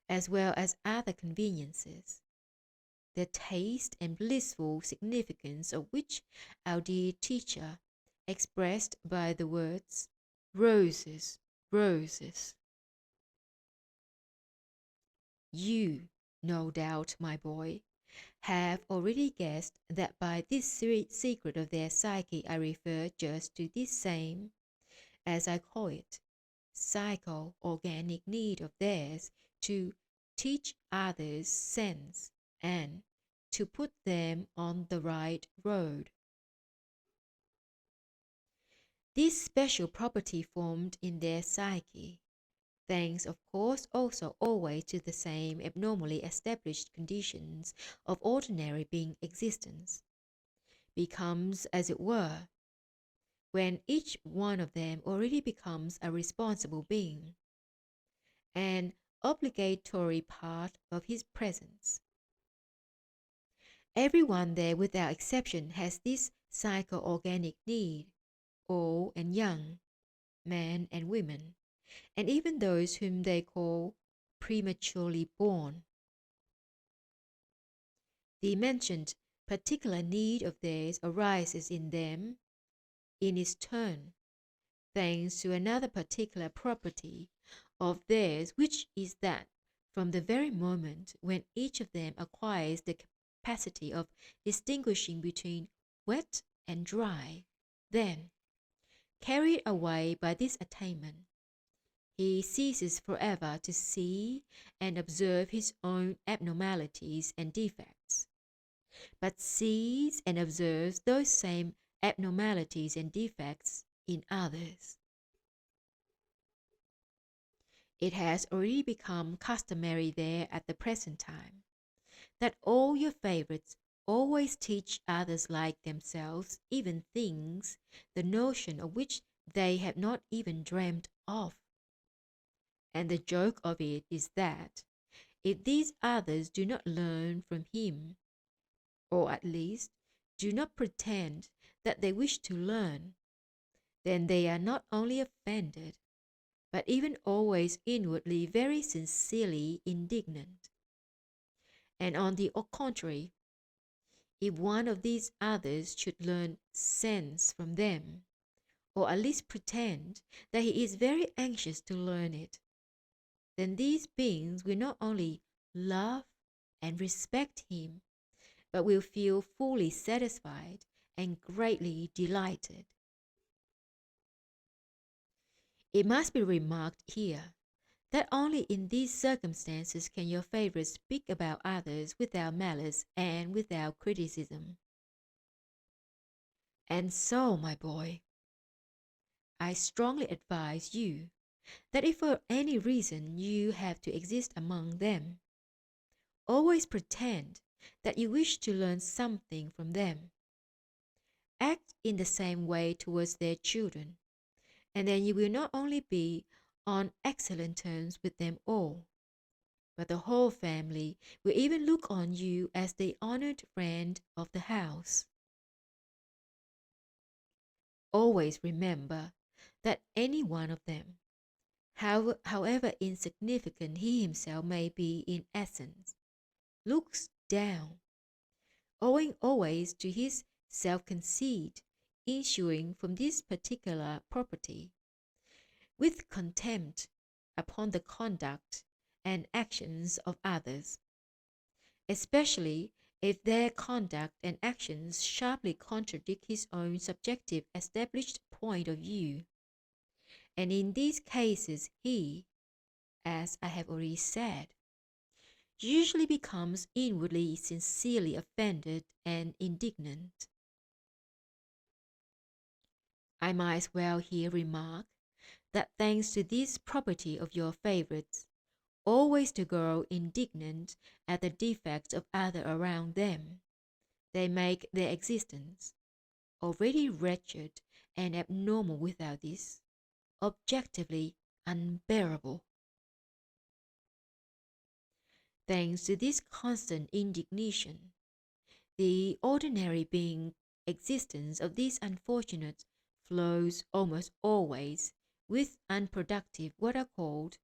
as well as other conveniences, the taste and blissful significance of which our dear teacher expressed by the words, "Roses, roses." You, no doubt, my boy, have already guessed that by this secret of their psyche I refer just to this same, as I call it, psycho-organic need of theirs to teach others sense and to put them on the right road. This special property formed in their psyche, thanks of course also always to the same abnormally established conditions of ordinary being existence, becomes, as it were, when each one of them already becomes a responsible being, an obligatory part of his presence. Everyone there without exception has this psycho-organic need, old and young, men and women, and even those whom they call prematurely born. The mentioned particular need of theirs arises in them, in its turn, thanks to another particular property of theirs, which is that from the very moment when each of them acquires the capacity of distinguishing between wet and dry, then, carried away by this attainment, he ceases forever to see and observe his own abnormalities and defects, but sees and observes those same abnormalities and defects in others. It has already become customary there at the present time that all your favorites always teach others like themselves even things the notion of which they have not even dreamed of. And the joke of it is that if these others do not learn from him, or at least do not pretend that they wish to learn, then they are not only offended, but even always inwardly very sincerely indignant. And on the contrary, if one of these others should learn sense from them, or at least pretend that he is very anxious to learn it, then these beings will not only love and respect him, but will feel fully satisfied and greatly delighted. It must be remarked here that only in these circumstances can your favorites speak about others without malice and without criticism. And so, my boy, I strongly advise you that if for any reason you have to exist among them, always pretend that you wish to learn something from them. Act in the same way towards their children, and then you will not only be on excellent terms with them all, but the whole family will even look on you as the honored friend of the house. Always remember that any one of them, however insignificant he himself may be in essence, looks down owing always to his self-conceit issuing from this particular property, with contempt upon the conduct and actions of others, especially if their conduct and actions sharply contradict his own subjective established point of view. And in these cases he, as I have already said, usually becomes inwardly sincerely offended and indignant. I might as well here remark that thanks to this property of your favorites, always to grow indignant at the defects of others around them, they make their existence, already wretched and abnormal without this, objectively unbearable. Thanks to this constant indignation, the ordinary being existence of these unfortunates flows almost always with unproductive what are called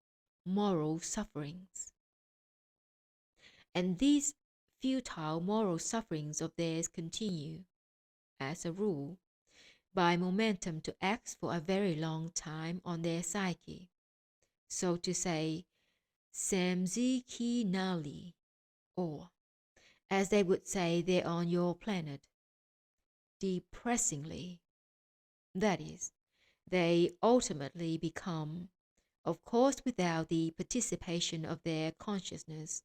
moral sufferings. And these futile moral sufferings of theirs continue, as a rule, by momentum to act for a very long time on their psyche, so to say, Semzekionally, or, as they would say there on your planet, depressingly. That is, they ultimately become, of course without the participation of their consciousness,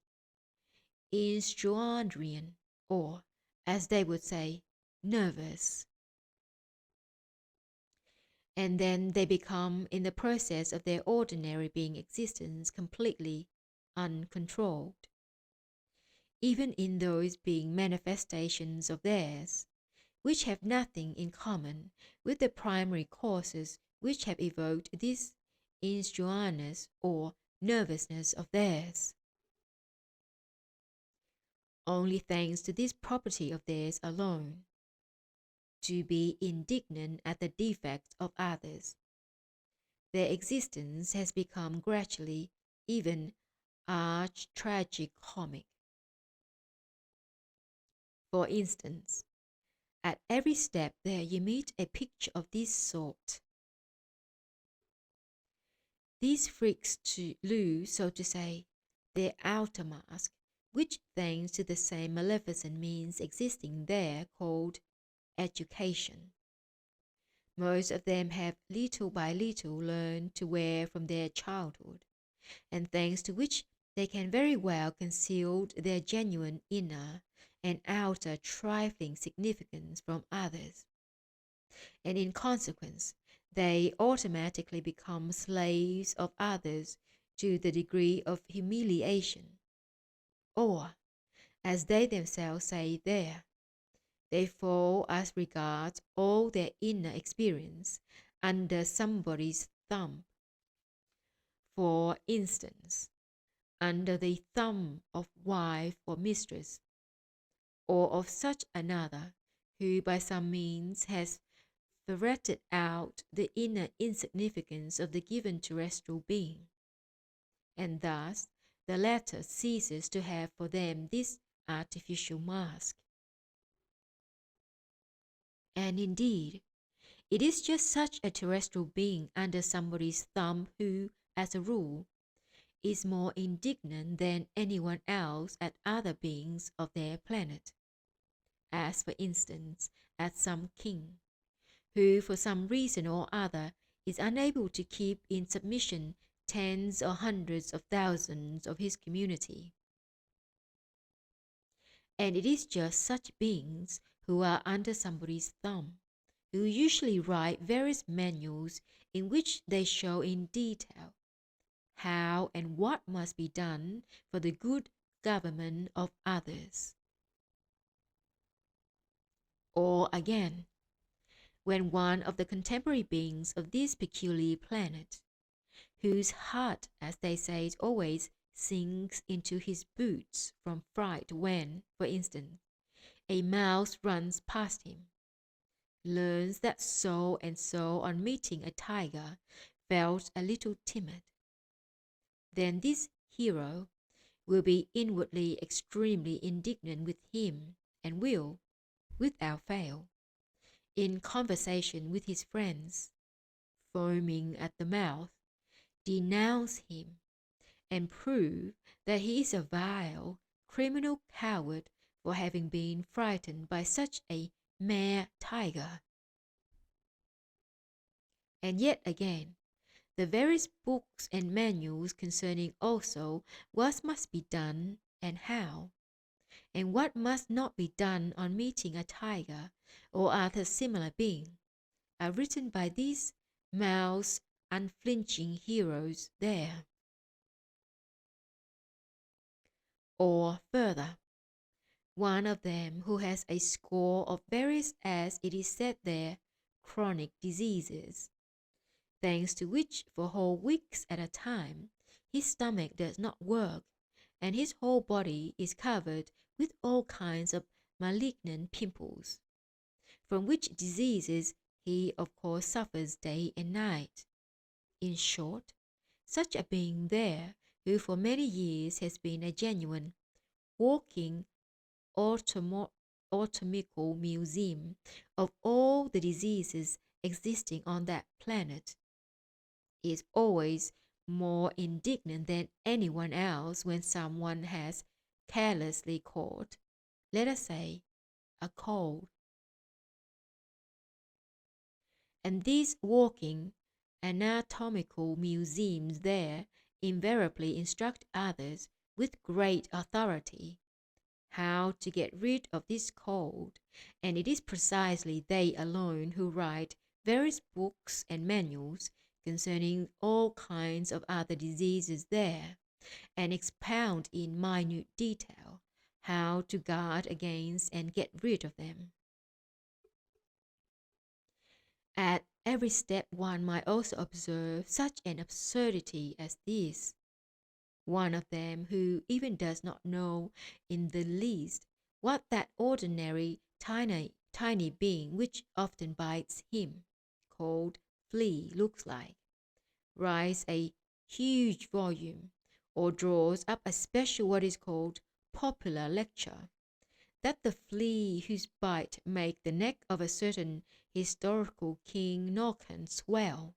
Instruarian, or, as they would say, nervous. And then they become, in the process of their ordinary being existence, completely uncontrolled. Even in those being manifestations of theirs, which have nothing in common with the primary causes which have evoked this instruarness or nervousness of theirs. Only thanks to this property of theirs alone, to be indignant at the defects of others, their existence has become gradually even arch-tragic-comic. For instance, at every step there you meet a picture of this sort. These freaks lose, so to say, their outer mask, which thanks to the same maleficent means existing there called education, most of them have little by little learned to wear from their childhood, and thanks to which they can very well conceal their genuine inner and outer trifling significance from others, and in consequence they automatically become slaves of others to the degree of humiliation, or, as they themselves say there, they fall as regards all their inner experience under somebody's thumb. For instance, under the thumb of wife or mistress, or of such another who by some means has ferreted out the inner insignificance of the given terrestrial being, and thus the latter ceases to have for them this artificial mask. And indeed, it is just such a terrestrial being under somebody's thumb who, as a rule, is more indignant than anyone else at other beings of their planet, as for instance at some king, who for some reason or other is unable to keep in submission tens or hundreds of thousands of his community. And it is just such beings who are under somebody's thumb, who usually write various manuals in which they show in detail how and what must be done for the good government of others. Or again, when one of the contemporary beings of this peculiar planet, whose heart, as they say, always sinks into his boots from fright when, for instance, a mouse runs past him, learns that so and so on meeting a tiger felt a little timid, then this hero will be inwardly extremely indignant with him and will, without fail, in conversation with his friends, foaming at the mouth, denounce him and prove that he is a vile, criminal coward for having been frightened by such a mere tiger. And yet again, the various books and manuals concerning also what must be done and how, and what must not be done on meeting a tiger or other similar being, are written by these most unflinching heroes there. Or further, one of them who has a score of various, as it is said there, chronic diseases, thanks to which for whole weeks at a time his stomach does not work, and his whole body is covered with all kinds of malignant pimples, from which diseases he of course suffers day and night. In short, such a being there, who for many years has been a genuine walking anatomical museum of all the diseases existing on that planet, is always more indignant than anyone else when someone has carelessly caught, let us say, a cold. And these walking anatomical museums there invariably instruct others with great authority how to get rid of this cold, and it is precisely they alone who write various books and manuals concerning all kinds of other diseases there, and expound in minute detail how to guard against and get rid of them. At every step one might also observe such an absurdity as this. One of them who even does not know in the least what that ordinary tiny being which often bites him, called flea, looks like, writes a huge volume, or draws up a special what is called popular lecture, that the flea whose bite make the neck of a certain historical king Norcan swell,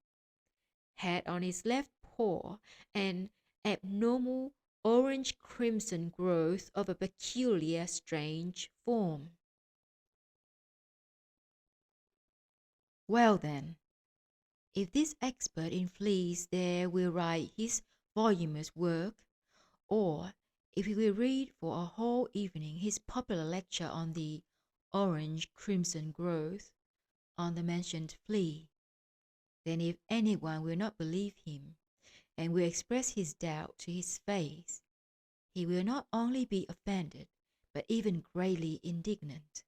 had on his left paw an abnormal orange-crimson growth of a peculiar strange form. Well then, if this expert in fleas there will write his voluminous work, or if he will read for a whole evening his popular lecture on the orange-crimson growth on the mentioned flea, then if anyone will not believe him, and will express his doubt to his face, he will not only be offended, but even greatly indignant.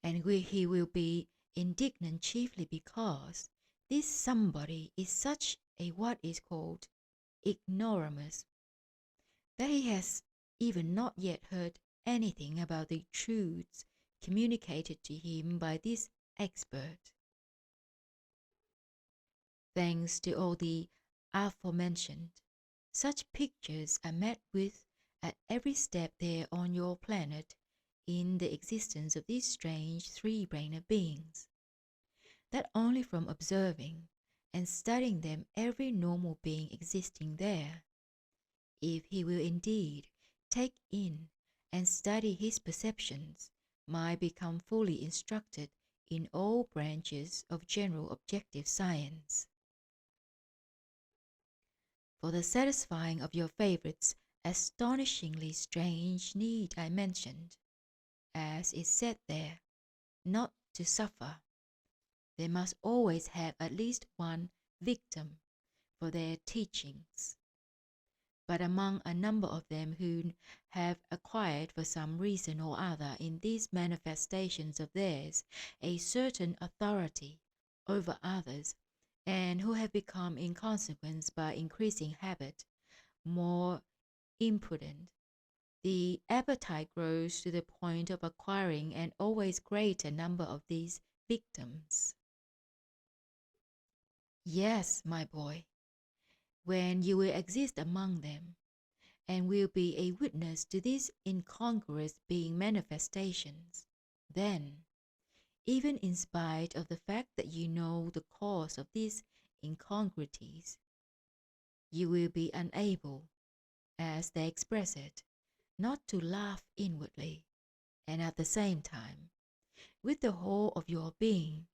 And he will be indignant chiefly because this somebody is such a what is called ignoramus, that he has even not yet heard anything about the truths communicated to him by this expert. Thanks to all the aforementioned, such pictures are met with at every step there on your planet in the existence of these strange three-brained beings, that only from observing and studying them every normal being existing there, if he will indeed take in and study his perceptions, might become fully instructed in all branches of general objective science. For the satisfying of your favourites astonishingly strange need I mentioned, as is said there, not to suffer, they must always have at least one victim for their teachings. But among a number of them who have acquired for some reason or other in these manifestations of theirs a certain authority over others, and who have become in consequence by increasing habit more impudent, the appetite grows to the point of acquiring an always greater number of these victims. Yes, my boy, when you will exist among them, and will be a witness to these incongruous being manifestations, then, even in spite of the fact that you know the cause of these incongruities, you will be unable, as they express it, not to laugh inwardly, and at the same time, with the whole of your being,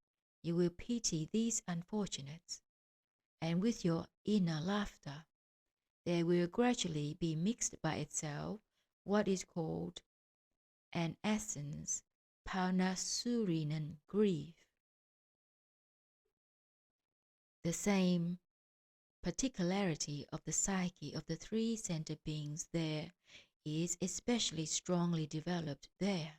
you will pity these unfortunates, and with your inner laughter, there will gradually be mixed by itself what is called an essence Shooshoonian grief. The same particularity of the psyche of the three center beings there is especially strongly developed there,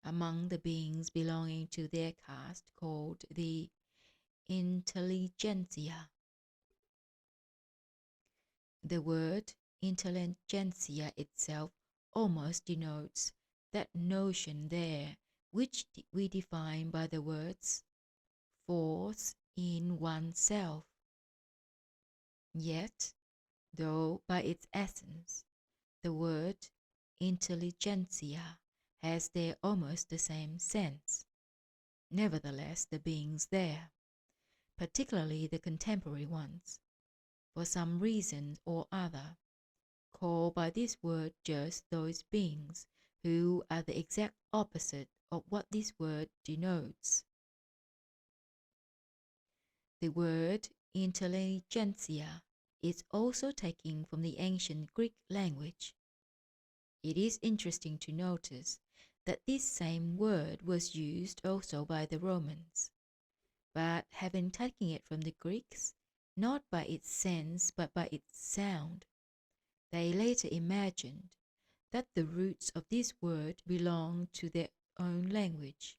among the beings belonging to their caste called the intelligentsia. The word intelligentsia itself almost denotes that notion there which we define by the words force in oneself. Yet, though by its essence, the word intelligentsia has there almost the same sense, nevertheless the beings there, particularly the contemporary ones, for some reason or other, call by this word just those beings who are the exact opposite of what this word denotes. The word intelligentsia is also taken from the ancient Greek language. It is interesting to notice that this same word was used also by the Romans, but having taken it from the Greeks, not by its sense but by its sound, they later imagined that the roots of this word belonged to their own language.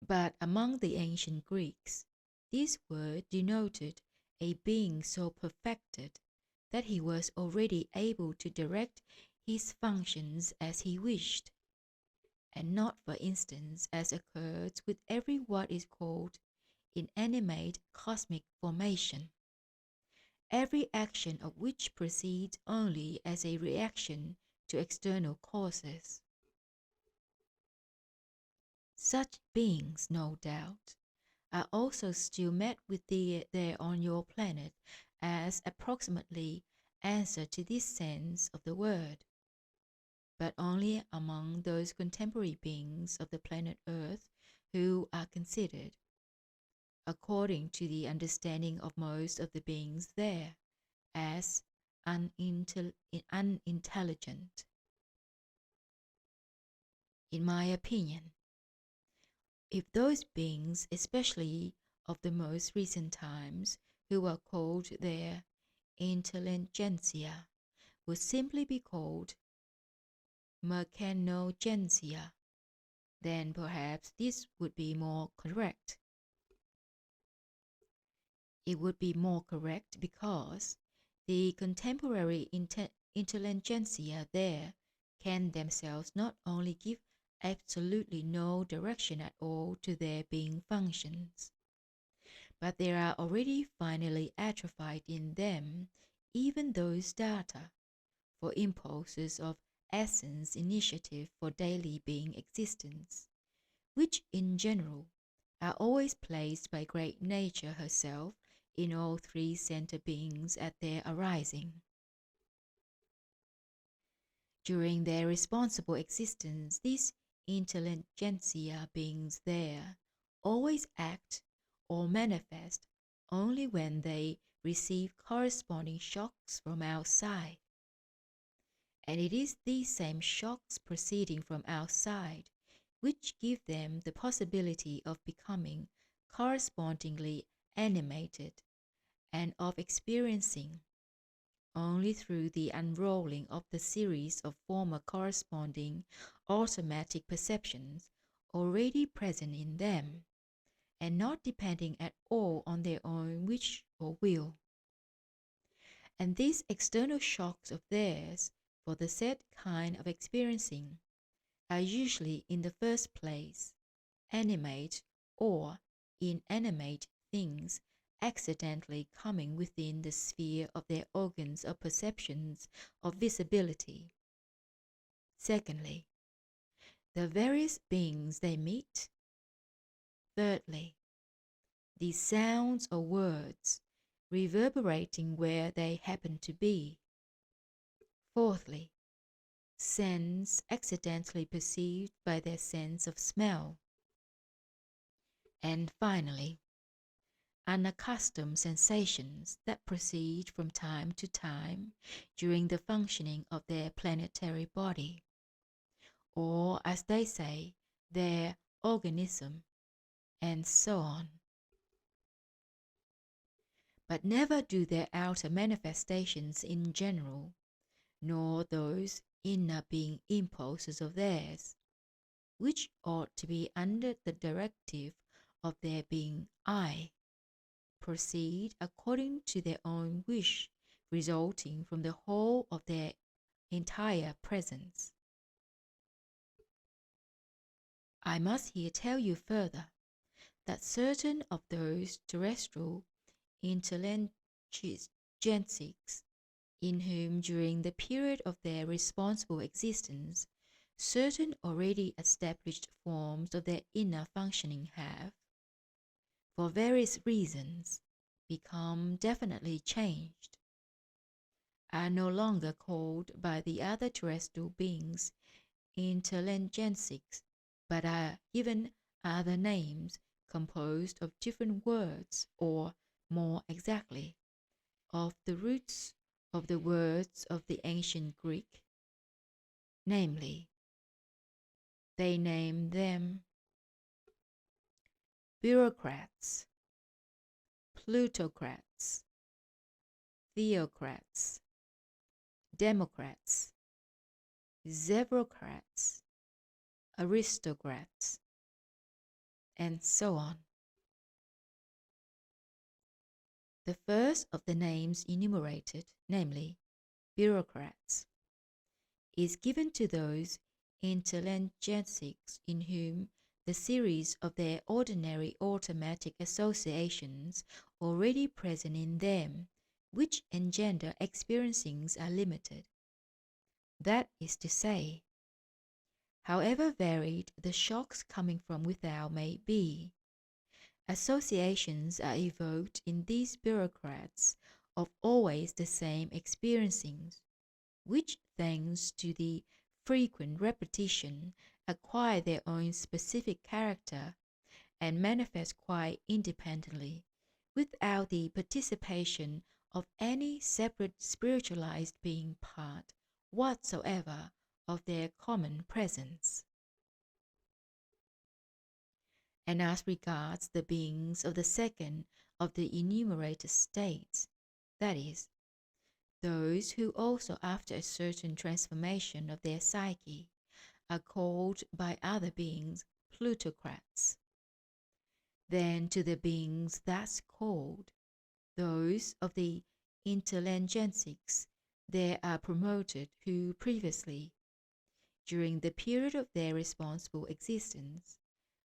But among the ancient Greeks, this word denoted a being so perfected that he was already able to direct his functions as he wished, and not, for instance, as occurs with every what is called inanimate cosmic formation, every action of which proceeds only as a reaction to external causes. Such beings, no doubt, are also still met with there on your planet as approximately answer to this sense of the word, but only among those contemporary beings of the planet Earth who are considered, according to the understanding of most of the beings there, as unintelligent. In my opinion, if those beings, especially of the most recent times, who are called their intelligentsia, would simply be called mechanogentsia, then perhaps this would be more correct. It would be more correct because the contemporary intelligentsia there can themselves not only give absolutely no direction at all to their being functions, but there are already finally atrophied in them even those data for impulses of essence initiative for daily being existence, which in general are always placed by great nature herself in all three center beings at their arising. During their responsible existence, these intelligentsia beings there always act or manifest only when they receive corresponding shocks from outside. And it is these same shocks proceeding from outside which give them the possibility of becoming correspondingly animated and of experiencing, only through the unrolling of the series of former corresponding automatic perceptions already present in them, and not depending at all on their own wish or will. And these external shocks of theirs for the said kind of experiencing are usually in the first place animate or inanimate things accidentally coming within the sphere of their organs of perceptions of visibility. Secondly, the various beings they meet. Thirdly, the sounds or words reverberating where they happen to be. Fourthly, scents accidentally perceived by their sense of smell. And finally, unaccustomed sensations that proceed from time to time during the functioning of their planetary body, or as they say, their organism, and so on. But never do their outer manifestations in general, nor those inner being impulses of theirs, which ought to be under the directive of their being I, proceed according to their own wish, resulting from the whole of their entire presence. I must here tell you further that certain of those terrestrial intelligencies in whom during the period of their responsible existence certain already established forms of their inner functioning have, for various reasons, become definitely changed, are no longer called by the other terrestrial beings intelligencies, but are given other names composed of different words, or, more exactly, of the roots of the words of the ancient Greek, namely, they name them bureaucrats, plutocrats, theocrats, democrats, zebrocrats, aristocrats, and so on. The first of the names enumerated, namely bureaucrats, is given to those intelligencies in whom the series of their ordinary automatic associations already present in them, which engender experiencings, are limited. That is to say, however varied the shocks coming from without may be, associations are evoked in these bureaucrats of always the same experiencings, which, thanks to the frequent repetition, acquire their own specific character and manifest quite independently, without the participation of any separate spiritualized being part whatsoever of their common presence. And as regards the beings of the second of the enumerated states, that is, those who also after a certain transformation of their psyche are called by other beings plutocrats, then to the beings thus called, those of the intelligencies, there are promoted who previously, during the period of their responsible existence,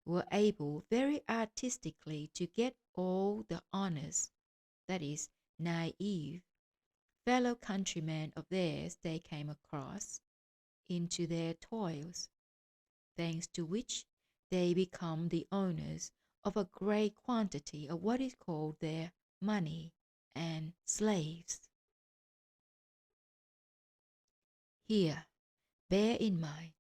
were able very artistically to get all the honors, that is, naive, fellow countrymen of theirs they came across, into their toils, thanks to which they become the owners of a great quantity of what is called their money and slaves. Here, bear in mind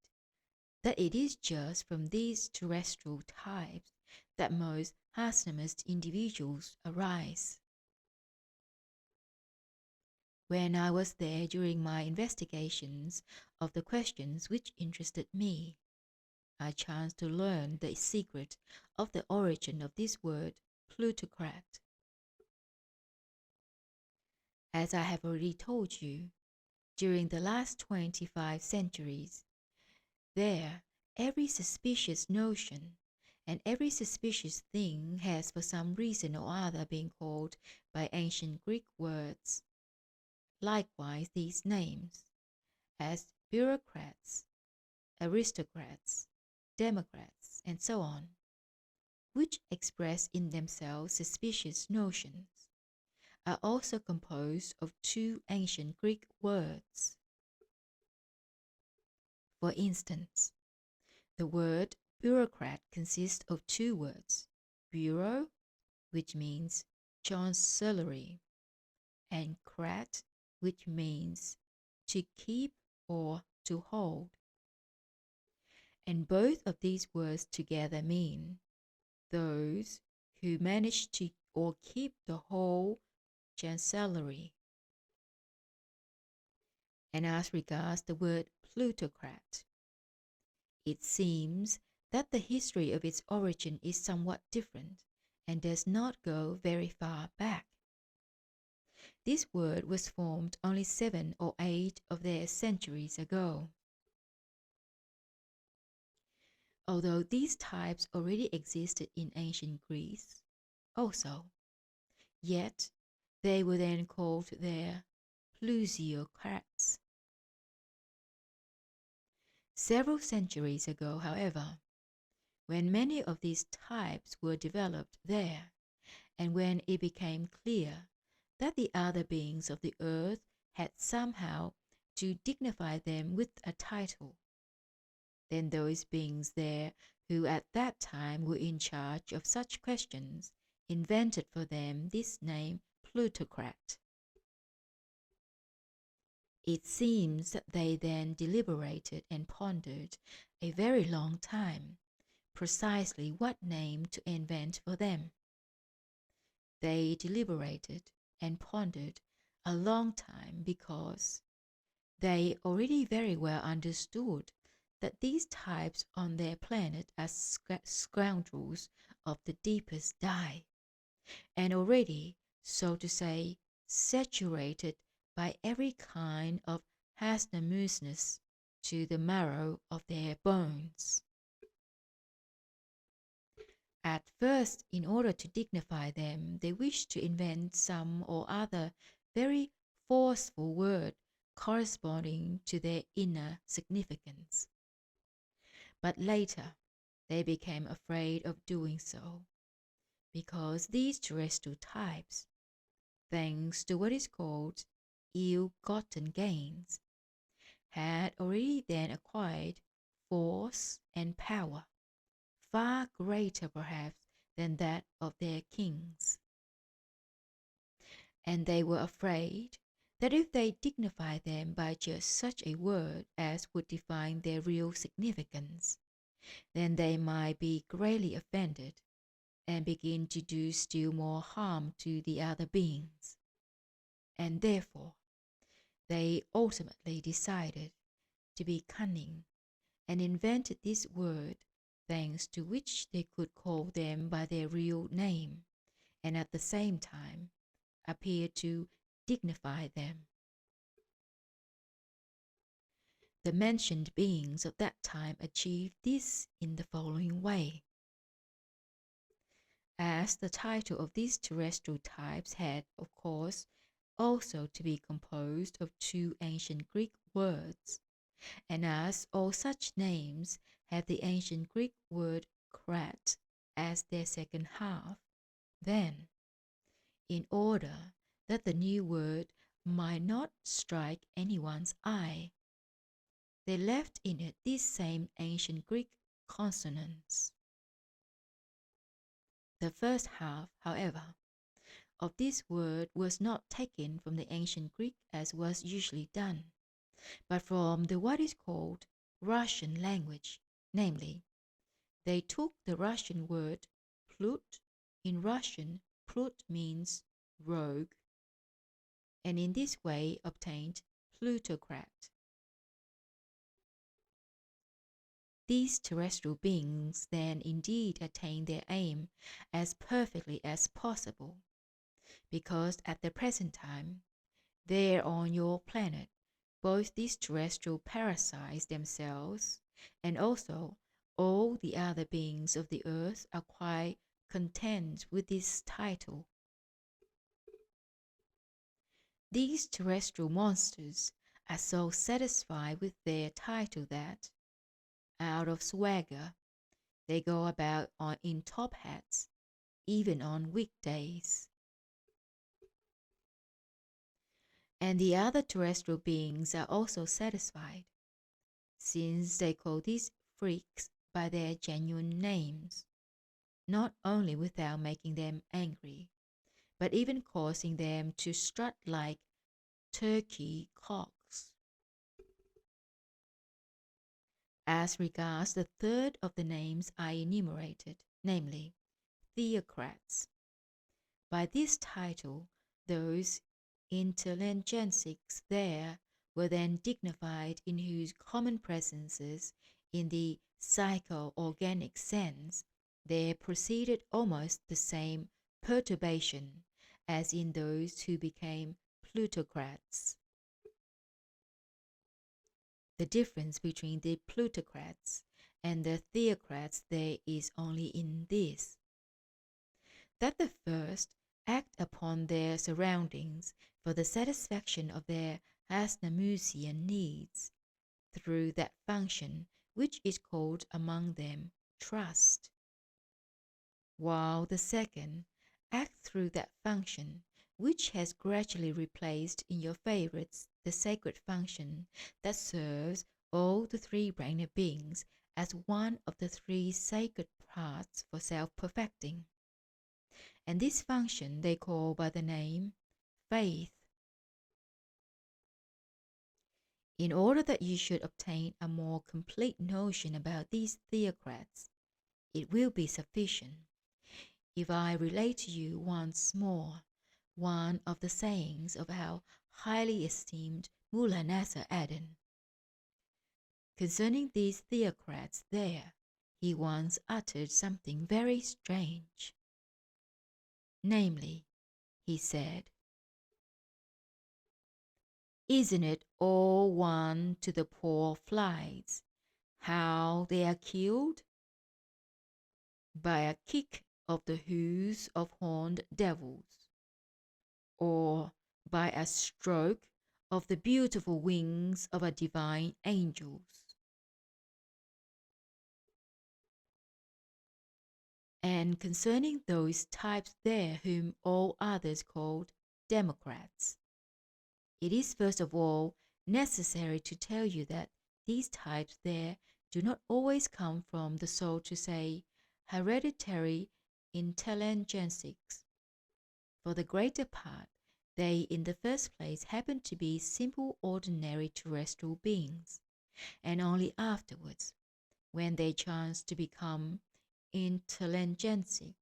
that it is just from these terrestrial types that most Hasnamussian individuals arise. When I was there during my investigations of the questions which interested me, I chanced to learn the secret of the origin of this word plutocrat. As I have already told you, during the last 25 centuries, there every suspicious notion and every suspicious thing has for some reason or other been called by ancient Greek words. Likewise these names, as bureaucrats, aristocrats, democrats, and so on, which express in themselves suspicious notions, are also composed of two ancient Greek words. For instance, the word bureaucrat consists of two words, bureau, which means chancellery, and krat, which means to keep or to hold. And both of these words together mean those who manage to or keep the whole chancellery. And as regards the word plutocrat, it seems that the history of its origin is somewhat different and does not go very far back. This word was formed only 7 or 8 of their centuries ago. Although these types already existed in ancient Greece also, yet they were then called their plesiocrats. Several centuries ago, however, when many of these types were developed there, and when it became clear that the other beings of the earth had somehow to dignify them with a title, then those beings there who at that time were in charge of such questions invented for them this name plutocrat. It seems that they then deliberated and pondered a very long time precisely what name to invent for them. They deliberated and pondered a long time because they already very well understood that these types on their planet are scoundrels of the deepest dye, and already, so to say, saturated by every kind of Hasnamussianness to the marrow of their bones. At first, in order to dignify them, they wished to invent some or other very forceful word corresponding to their inner significance. But later, they became afraid of doing so, because these terrestrial types, thanks to what is called ill-gotten gains, had already then acquired force and power, far greater perhaps than that of their kings. And they were afraid that if they dignified them by just such a word as would define their real significance, then they might be greatly offended and begin to do still more harm to the other beings. And therefore, they ultimately decided to be cunning and invented this word, thanks to which they could call them by their real name and at the same time appear to dignify them. The mentioned beings of that time achieved this in the following way. As the title of these terrestrial types had, of course, also to be composed of two ancient Greek words, and as all such names had the ancient Greek word krat as their second half, then, in order that the new word might not strike anyone's eye, they left in it these same ancient Greek consonants. The first half, however, of this word was not taken from the ancient Greek as was usually done, but from the what is called Russian language, namely, they took the Russian word plut. In Russian, plut means rogue, and in this way obtained plutocrat. These terrestrial beings then indeed attained their aim as perfectly as possible, because at the present time, there on your planet, both these terrestrial parasites themselves and also all the other beings of the earth are quite content with this title. These terrestrial monsters are so satisfied with their title that, out of swagger, They go about in top hats, even on weekdays. And the other terrestrial beings are also satisfied, since they call these freaks by their genuine names, not only without making them angry, but even causing them to strut like turkey cocks. As regards the third of the names I enumerated, namely theocrats, by this title those intelligentsics there were then dignified in whose common presences, in the psycho-organic sense, there proceeded almost the same perturbation as in those who became plutocrats. The difference between the plutocrats and the theocrats there is only in this, that the first act upon their surroundings for the satisfaction of their Hasnamussian needs, through that function which is called among them trust, while the second act through that function which has gradually replaced in your favorites the sacred function that serves all the three-brained beings as one of the three sacred parts for self-perfecting. And this function they call by the name faith. In order that you should obtain a more complete notion about these theocrats, it will be sufficient if I relate to you once more one of the sayings of our highly esteemed Mullah Nasser Aden. Concerning these theocrats there, he once uttered something very strange. Namely, he said, "Isn't it all one to the poor flies how they are killed? By a kick of the hoofs of horned devils, or by a stroke of the beautiful wings of a divine angels." And concerning those types there whom all others called democrats, it is first of all necessary to tell you that these types there do not always come from the so to say hereditary intelligentsics. For the greater part, they in the first place happen to be simple ordinary terrestrial beings, and only afterwards, when they chance to become intelligentsics,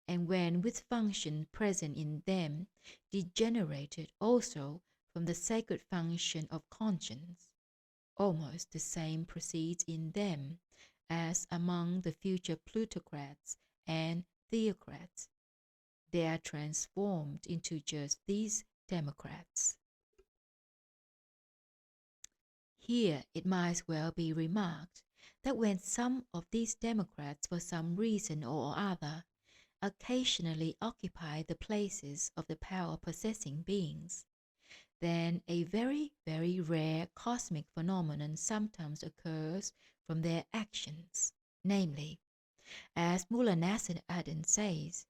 and when with function present in them degenerated also from the sacred function of conscience, almost the same proceeds in them as among the future plutocrats and theocrats. They are transformed into just these democrats. Here it might well be remarked that when some of these democrats, for some reason or other, occasionally occupy the places of the power-possessing beings, then a very, very rare cosmic phenomenon sometimes occurs from their actions, namely, as Mullah Nasser Aden says,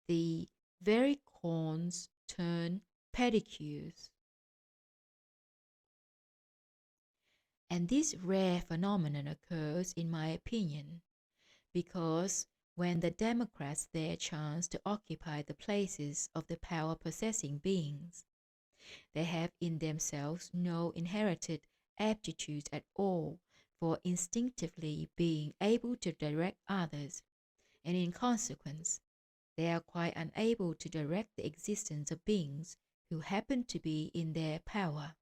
the very corns turn pedicures. And this rare phenomenon occurs, in my opinion, because when the democrats there chance to occupy the places of the power-possessing beings, they have in themselves no inherited aptitudes at all for instinctively being able to direct others, and in consequence, they are quite unable to direct the existence of beings who happen to be in their power.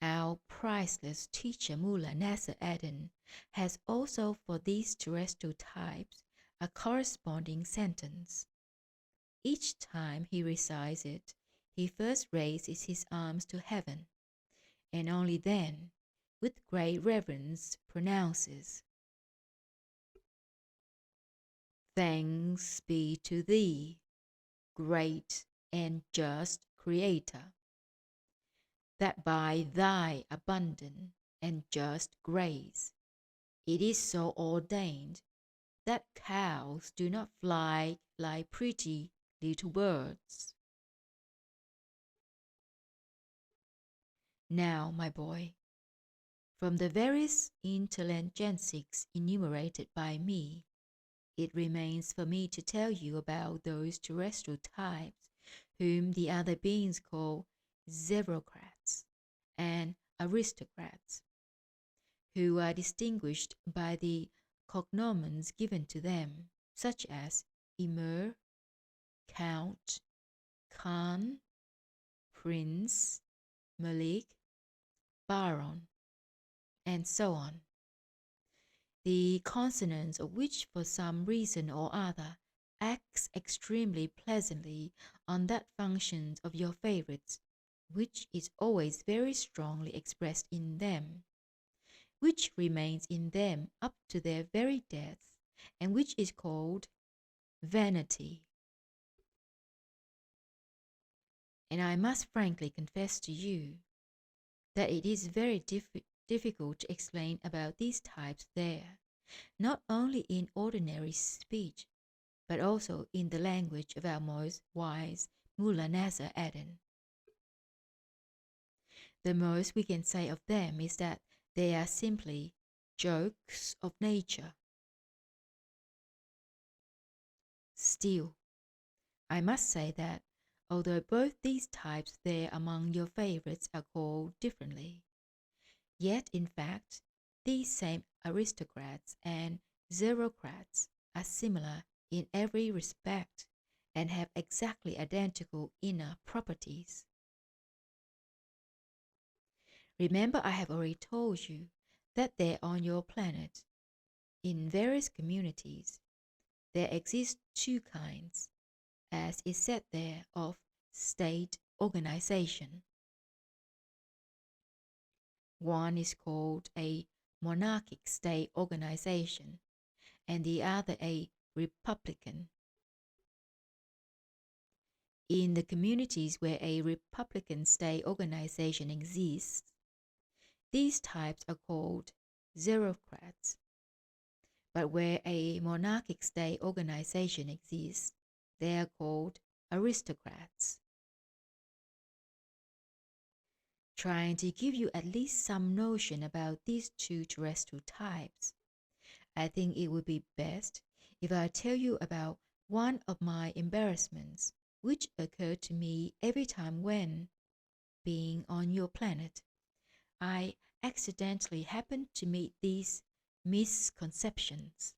Our priceless teacher Mullah Nasser Aden has also for these terrestrial types a corresponding sentence. Each time he recites it, he first raises his arms to heaven, and only then, with great reverence, pronounces, "Thanks be to thee, great and just Creator, that by thy abundant and just graze. It is so ordained that cows do not fly like pretty little birds. Now, my boy, from the various intelligencies enumerated by me, it remains for me to tell you about those terrestrial types whom the other beings call xerocrats and aristocrats, who are distinguished by the cognomens given to them, such as Emir, Count, Khan, Prince, Malik, Baron, and so on, the consonants of which for some reason or other acts extremely pleasantly on that function of your favorites which is always very strongly expressed in them, which remains in them up to their very death, and which is called vanity. And I must frankly confess to you that it is very difficult to explain about these types there, not only in ordinary speech, but also in the language of our most wise Mullah Nasser Aden. The most we can say of them is that they are simply jokes of nature. Still, I must say that although both these types there among your favorites are called differently, yet in fact these same aristocrats and xerocrats are similar in every respect and have exactly identical inner properties. Remember, I have already told you that there on your planet, in various communities, there exist two kinds, as is said there, of state organization. One is called a monarchic state organization, and the other a republican. In the communities where a republican state organization exists, these types are called xerocrats. But where a monarchic state organization exists, they are called aristocrats. Trying to give you at least some notion about these two terrestrial types, I think it would be best if I tell you about one of my embarrassments which occurred to me every time when, being on your planet, I accidentally happened to meet these misconceptions.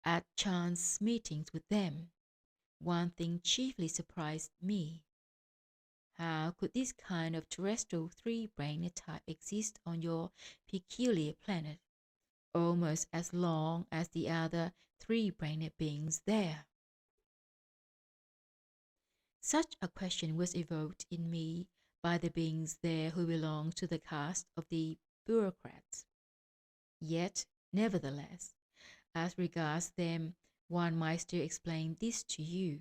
At chance meetings with them, one thing chiefly surprised me. How could this kind of terrestrial three-brained type exist on your peculiar planet, almost as long as the other three-brained beings there? Such a question was evoked in me by the beings there who belong to the caste of the bureaucrats. Yet, nevertheless, as regards them, one might still explain this to you,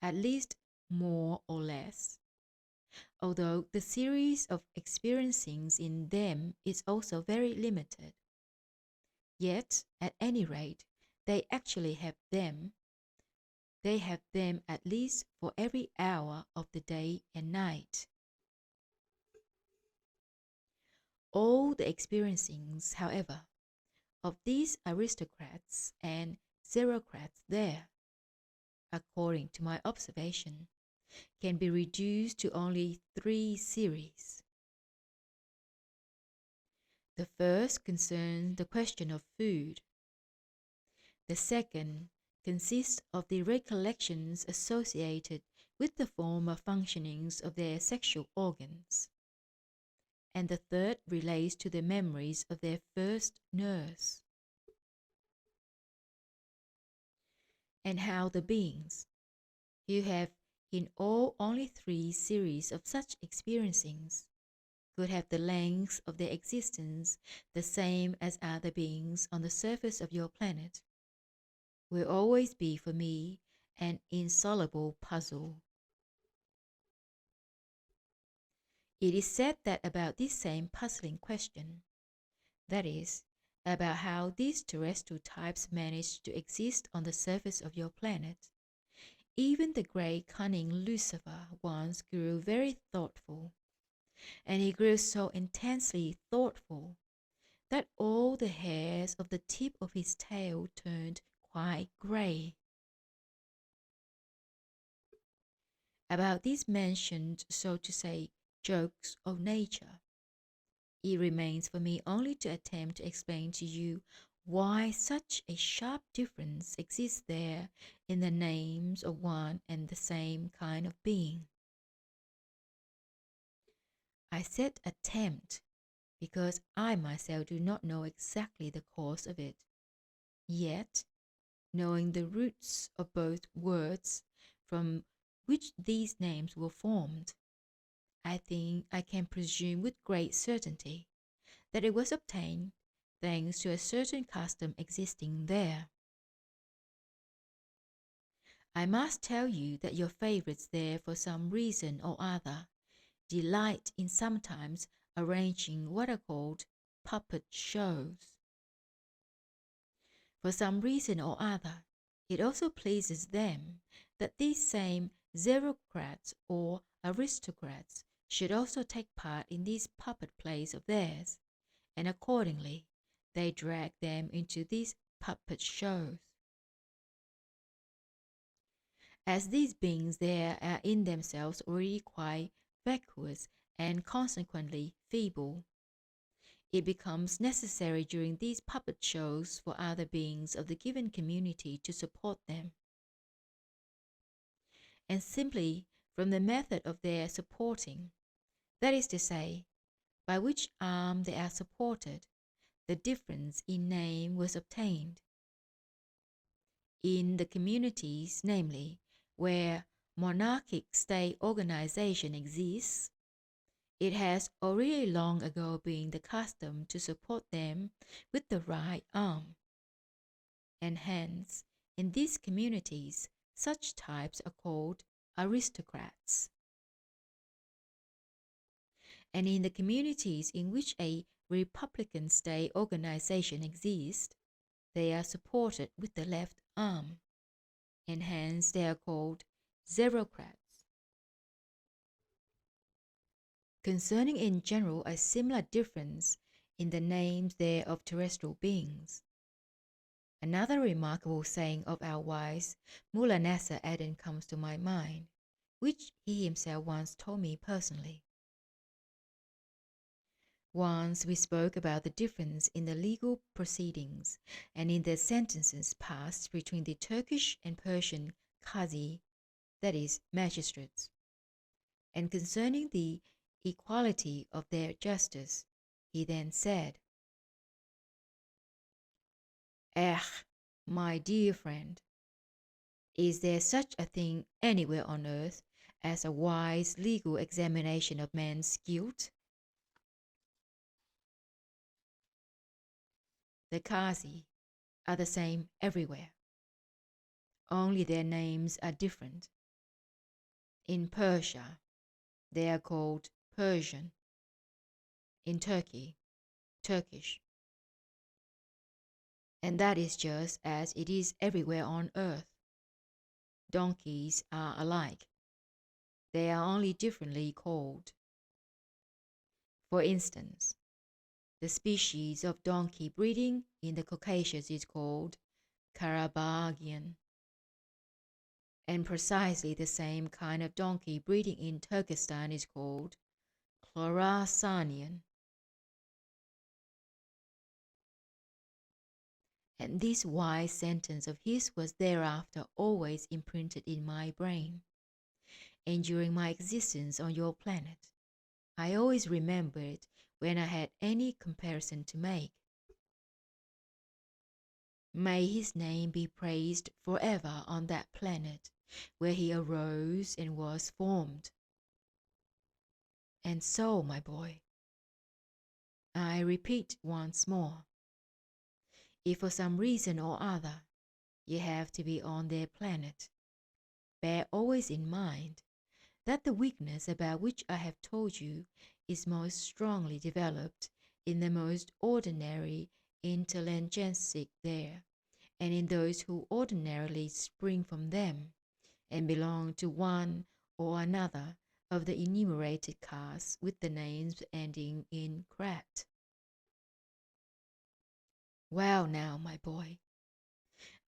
at least more or less, although the series of experiencings in them is also very limited. Yet, at any rate, they actually have them. They have them at least for every hour of the day and night. All the experiencings, however, of these aristocrats and xerocrats there, according to my observation, can be reduced to only 3 series. The first concerns the question of food. The second consists of the recollections associated with the former functionings of their sexual organs. And the third relates to the memories of their first nurse. And how the beings, who have in all only 3 series of such experiencings, could have the length of their existence the same as other beings on the surface of your planet, will always be for me an insoluble puzzle. It is said that about this same puzzling question, that is, about how these terrestrial types manage to exist on the surface of your planet, even the great cunning Lucifer once grew very thoughtful, and he grew so intensely thoughtful that all the hairs of the tip of his tail turned quite grey. About these mentioned, so to say, jokes of nature, it remains for me only to attempt to explain to you why such a sharp difference exists there in the names of one and the same kind of being. I said attempt because I myself do not know exactly the cause of it. Yet, knowing the roots of both words from which these names were formed, I think I can presume with great certainty that it was obtained thanks to a certain custom existing there. I must tell you that your favorites there, for some reason or other, delight in sometimes arranging what are called puppet shows. For some reason or other, it also pleases them that these same xerocrats or aristocrats should also take part in these puppet plays of theirs, and accordingly they drag them into these puppet shows. As these beings there are in themselves already quite vacuous and consequently feeble, it becomes necessary during these puppet shows for other beings of the given community to support them. And simply from the method of their supporting, that is to say, by which arm they are supported, the difference in name was obtained. In the communities, namely, where monarchic state organization exists, it has already long ago been the custom to support them with the right arm. And hence, in these communities, such types are called aristocrats. And in the communities in which a republican state organization exists, they are supported with the left arm, and hence they are called xerocrats. Concerning in general a similar difference in the names there of terrestrial beings, another remarkable saying of our wise Mullah Nasser Aden comes to my mind, which he himself once told me personally. Once we spoke about the difference in the legal proceedings and in the sentences passed between the Turkish and Persian qazi, that is, magistrates, and concerning the equality of their justice, he then said, my dear friend, is there such a thing anywhere on earth as a wise legal examination of man's guilt? The qazi are the same everywhere, only their names are different. In Persia, they are called Persian. In Turkey, Turkish. And that is just as it is everywhere on earth. Donkeys are alike. They are only differently called. For instance, the species of donkey breeding in the Caucasus is called Karabaghian, and precisely the same kind of donkey breeding in Turkestan is called Khorassanian. And this wise sentence of his was thereafter always imprinted in my brain, and during my existence on your planet, I always remember it when I had any comparison to make. May his name be praised forever on that planet where he arose and was formed. And so, my boy, I repeat once more, if for some reason or other you have to be on their planet, bear always in mind that the weakness about which I have told you is most strongly developed in the most ordinary intelligentsic there, and in those who ordinarily spring from them, and belong to one or another of the enumerated castes with the names ending in "krat." Well now, my boy,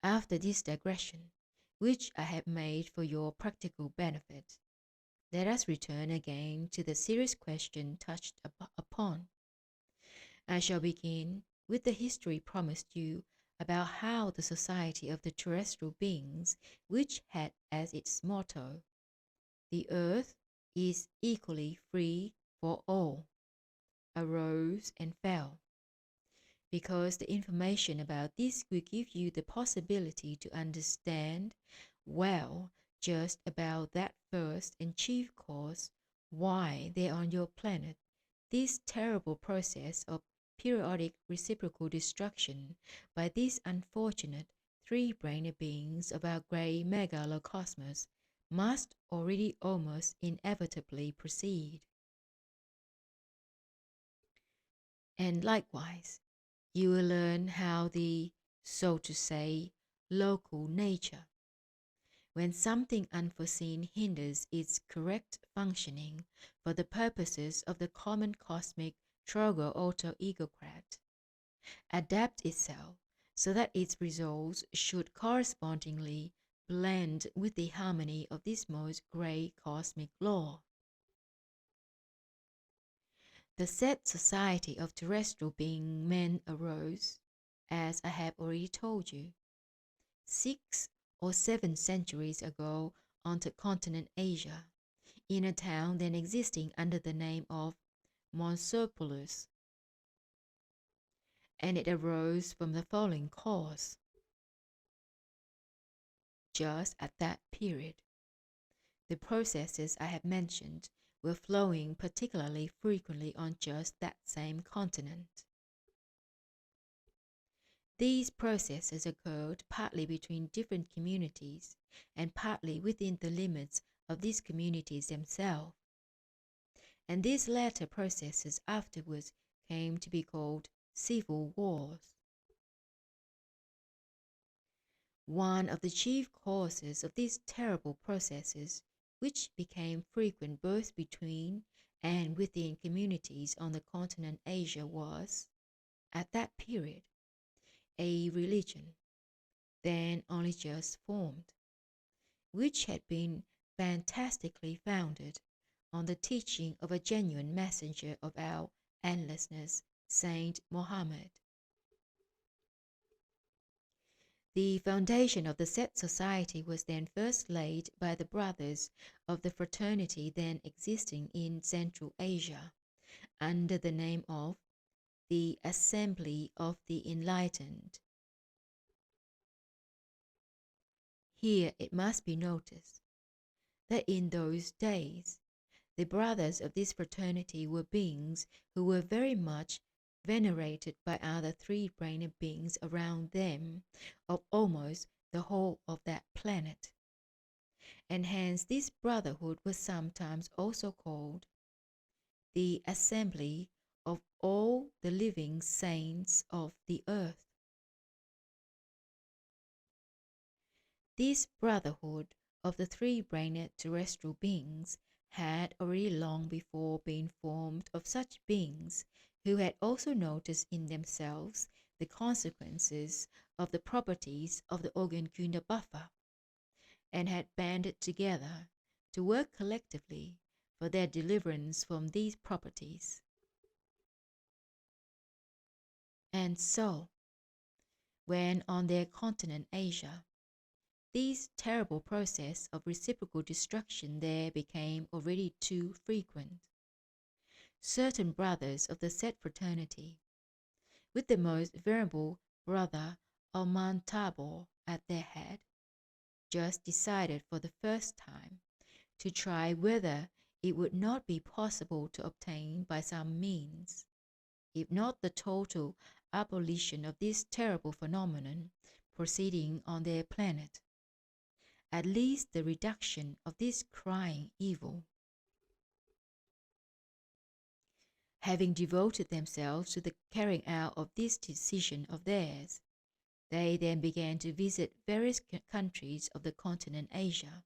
after this digression, which I have made for your practical benefit, let us return again to the serious question touched upon. I shall begin with the history promised you about how the society of the terrestrial beings, which had as its motto, "The earth is equally free for all," arose and fell, because the information about this will give you the possibility to understand well just about that first and chief cause why there on your planet this terrible process of periodic reciprocal destruction by these unfortunate three-brained beings of our grey megalocosmos must already almost inevitably proceed. And likewise, you will learn how the, so to say, local nature, when something unforeseen hinders its correct functioning for the purposes of the common cosmic Trogoautoegocrat, adapt itself so that its results should correspondingly blend with the harmony of this most great cosmic law. The said society of terrestrial being men arose, as I have already told you, 6 or 7 centuries ago on the continent Asia, in a town then existing under the name of Mosulopolis, and it arose from the following cause. Just at that period, the processes I have mentioned were flowing particularly frequently on just that same continent. These processes occurred partly between different communities and partly within the limits of these communities themselves, and these latter processes afterwards came to be called civil wars. One of the chief causes of these terrible processes, which became frequent both between and within communities on the continent Asia, was, at that period, a religion, then only just formed, which had been fantastically founded on the teaching of a genuine messenger of our endlessness, Saint Mohammed. The foundation of the said society was then first laid by the brothers of the fraternity then existing in Central Asia, under the name of the Assembly of the Enlightened. Here it must be noticed that in those days the brothers of this fraternity were beings who were very much venerated by other three-brained beings around them of almost the whole of that planet, and hence this brotherhood was sometimes also called the Assembly of all the living saints of the earth. This brotherhood of the three-brained terrestrial beings had already long before been formed of such beings who had also noticed in themselves the consequences of the properties of the organ Kundabuffer, and had banded together to work collectively for their deliverance from these properties. And so, when on their continent Asia, this terrible process of reciprocal destruction there became already too frequent, certain brothers of the said fraternity, with the most venerable brother Olmantaboor at their head, just decided for the first time to try whether it would not be possible to obtain by some means, if not the total abolition of this terrible phenomenon proceeding on their planet, at least the reduction of this crying evil. Having devoted themselves to the carrying out of this decision of theirs, they then began to visit various countries of the continent Asia,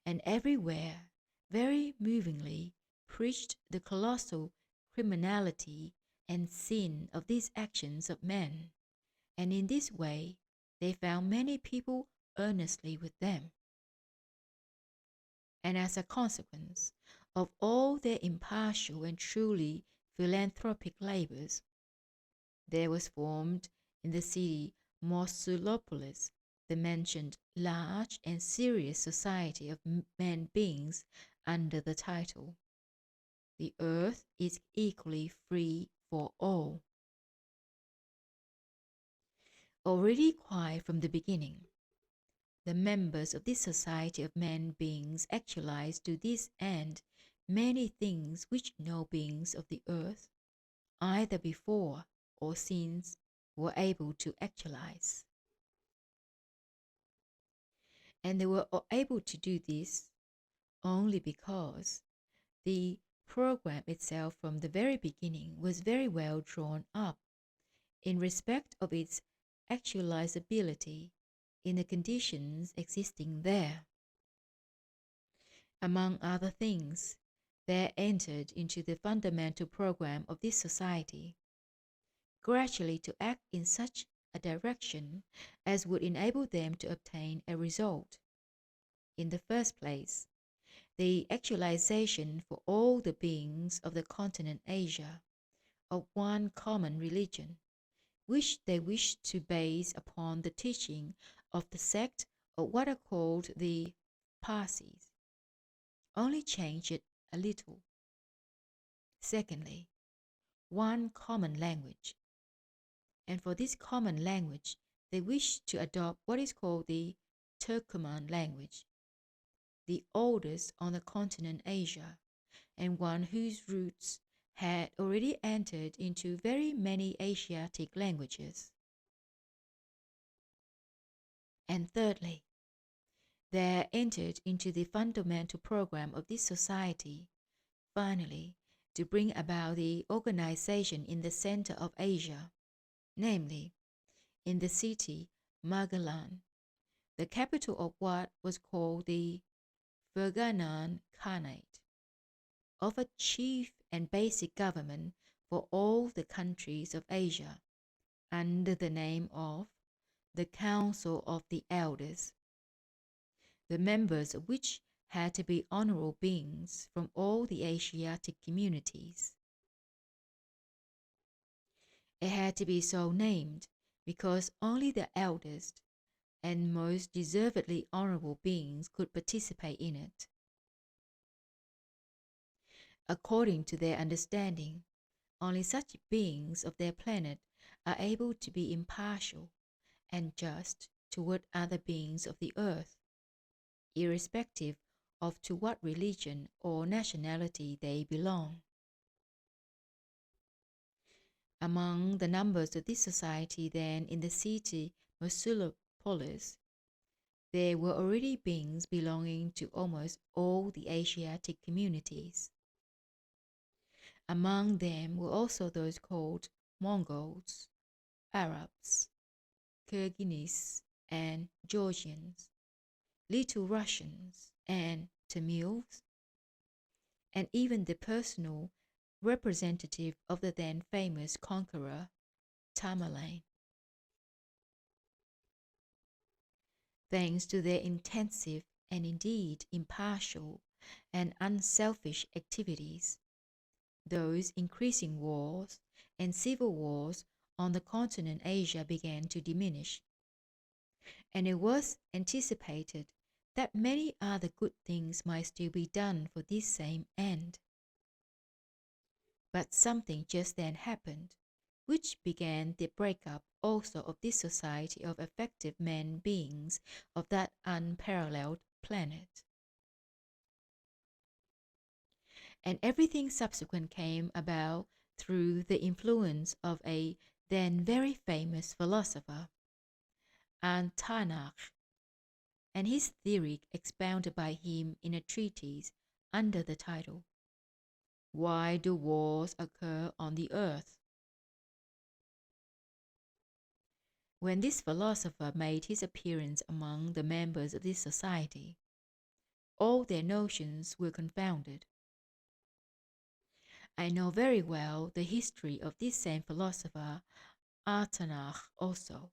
and everywhere, very movingly, preached the colossal criminality and sin of these actions of men, and in this way they found many people earnestly with them. And as a consequence of all their impartial and truly philanthropic labors, there was formed in the city Mosulopolis the mentioned large and serious society of men beings under the title, "The earth is equally free for all." Already quite from the beginning, the members of this society of men beings actualized to this end many things which no beings of the earth, either before or since, were able to actualize. And they were able to do this only because the program itself from the very beginning was very well drawn up in respect of its actualizability in the conditions existing there. Among other things, there entered into the fundamental program of this society, gradually to act in such a direction as would enable them to obtain a result. In the first place, the actualization for all the beings of the continent Asia of one common religion, which they wished to base upon the teaching of the sect of what are called the Parsis, only change it a little. Secondly, one common language, and for this common language they wished to adopt what is called the Turkoman language, the oldest on the continent Asia, and one whose roots had already entered into very many Asiatic languages. And thirdly, there entered into the fundamental program of this society, finally, to bring about the organization in the center of Asia, namely, in the city Magellan, the capital of what was called the Ferganan Khanate, of a chief and basic government for all the countries of Asia, under the name of the Council of the Elders, the members of which had to be honorable beings from all the Asiatic communities. It had to be so named because only the eldest and most deservedly honorable beings could participate in it. According to their understanding, only such beings of their planet are able to be impartial and just toward other beings of the earth, irrespective of to what religion or nationality they belong. Among the numbers of this society then in the city Mosulopolis, there were already beings belonging to almost all the Asiatic communities. Among them were also those called Mongols, Arabs, Kyrgyz and Georgians, Little Russians and Tamils, and even the personal representative of the then famous conqueror, Tamerlane. Thanks to their intensive and indeed impartial and unselfish activities, those increasing wars and civil wars on the continent Asia began to diminish, and it was anticipated that many other good things might still be done for this same end. But something just then happened, which began the breakup also of this society of effective men beings of that unparalleled planet. And everything subsequent came about through the influence of a then very famous philosopher, Atarnakh, and his theory expounded by him in a treatise under the title Why do wars occur on the earth? When this philosopher made his appearance among the members of this society, all their notions were confounded. I know very well the history of this same philosopher, Atarnakh, also,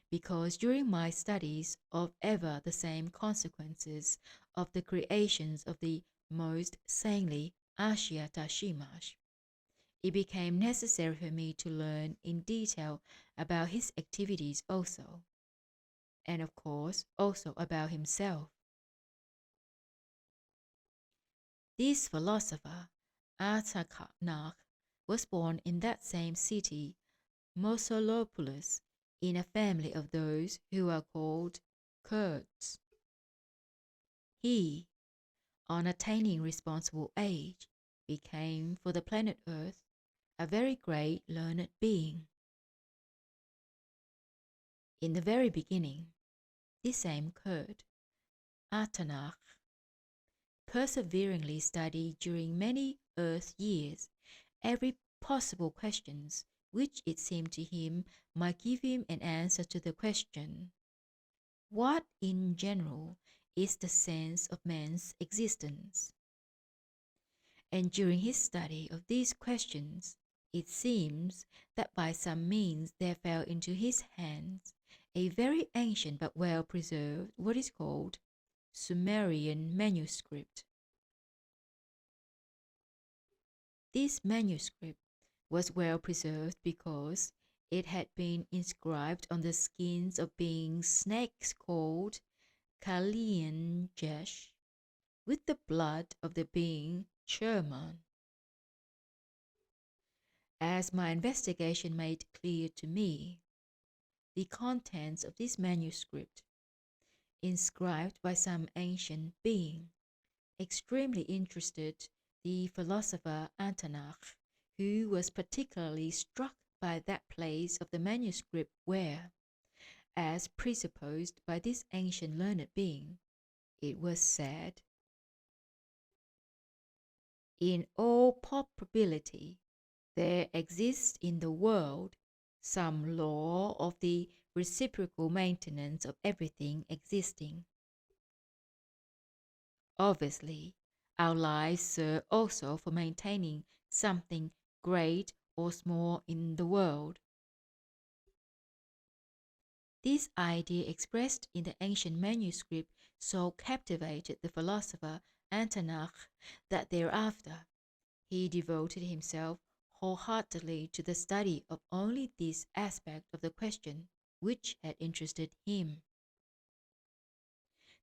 because during my studies of ever the same consequences of the creations of the most saintly Asiata Shiemash, it became necessary for me to learn in detail about his activities also, and of course also about himself. This philosopher, Atarnakh, was born in that same city, Mosulopolis, in a family of those who are called Kurds. He, on attaining responsible age, became for the planet Earth a very great learned being. In the very beginning, this same Kurd, Atarnakh, perseveringly studied during many earth years every possible questions which it seemed to him might give him an answer to the question, what in general is the sense of man's existence? And during his study of these questions, it seems that by some means there fell into his hands a very ancient but well preserved what is called Sumerian manuscript. This manuscript was well preserved because it had been inscribed on the skins of beings snakes called Tikliamish, with the blood of the being German. As my investigation made clear to me, the contents of this manuscript, inscribed by some ancient being, extremely interested the philosopher Atarnakh, who was particularly struck by that place of the manuscript where, as presupposed by this ancient learned being, it was said, in all probability, there exists in the world some law of the reciprocal maintenance of everything existing. Obviously, our lives serve also for maintaining something great or small in the world. This idea expressed in the ancient manuscript so captivated the philosopher Atarnakh that thereafter he devoted himself wholeheartedly to the study of only this aspect of the question which had interested him.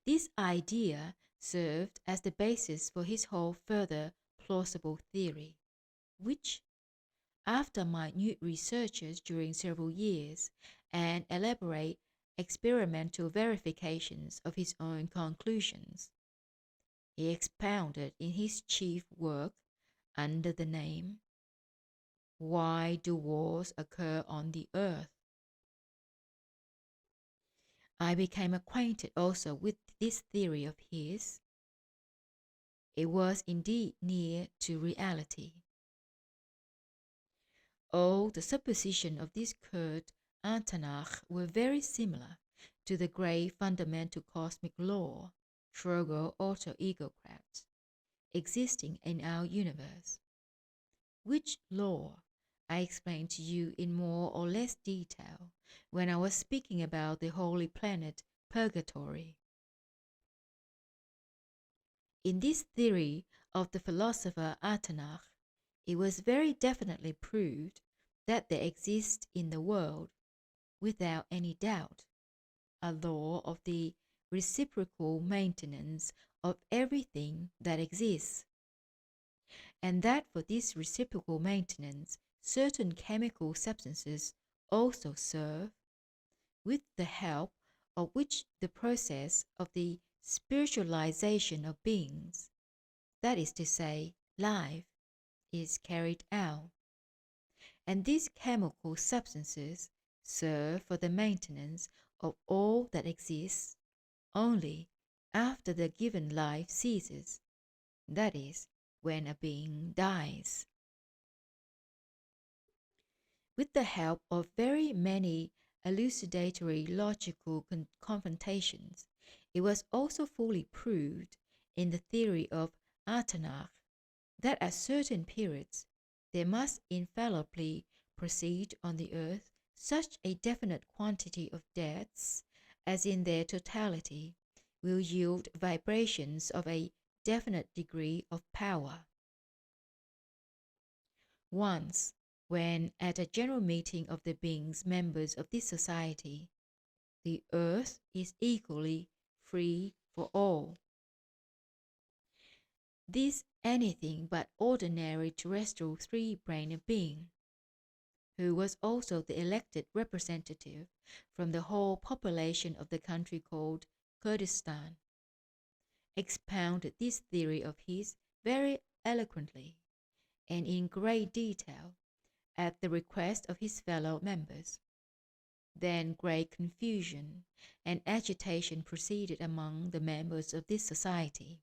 This idea served as the basis for his whole further plausible theory, which, after minute researches during several years and elaborate experimental verifications of his own conclusions, he expounded in his chief work under the name, Why do Wars Occur on the Earth? I became acquainted also with this theory of his. It was indeed near to reality. All the suppositions of this Kurd Atarnakh were very similar to the great fundamental cosmic law, Trogoautoegocrat, existing in our universe, which law I explained to you in more or less detail when I was speaking about the holy planet Purgatory. In this theory of the philosopher Atarnakh, it was very definitely proved that there exists in the world, without any doubt, a law of the reciprocal maintenance of everything that exists, and that for this reciprocal maintenance certain chemical substances also serve, with the help of which the process of the spiritualization of beings, that is to say, life, is carried out. And these chemical substances serve for the maintenance of all that exists only after the given life ceases, that is, when a being dies. With the help of very many elucidatory logical confrontations, it was also fully proved in the theory of Atarnakh that at certain periods there must infallibly proceed on the earth such a definite quantity of deaths as in their totality will yield vibrations of a definite degree of power. Once, when at a general meeting of the beings members of this society, the earth is equally free for all. This anything but ordinary terrestrial three-brained being, who was also the elected representative from the whole population of the country called Kurdistan, expounded this theory of his very eloquently and in great detail at the request of his fellow members. Then great confusion and agitation proceeded among the members of this society.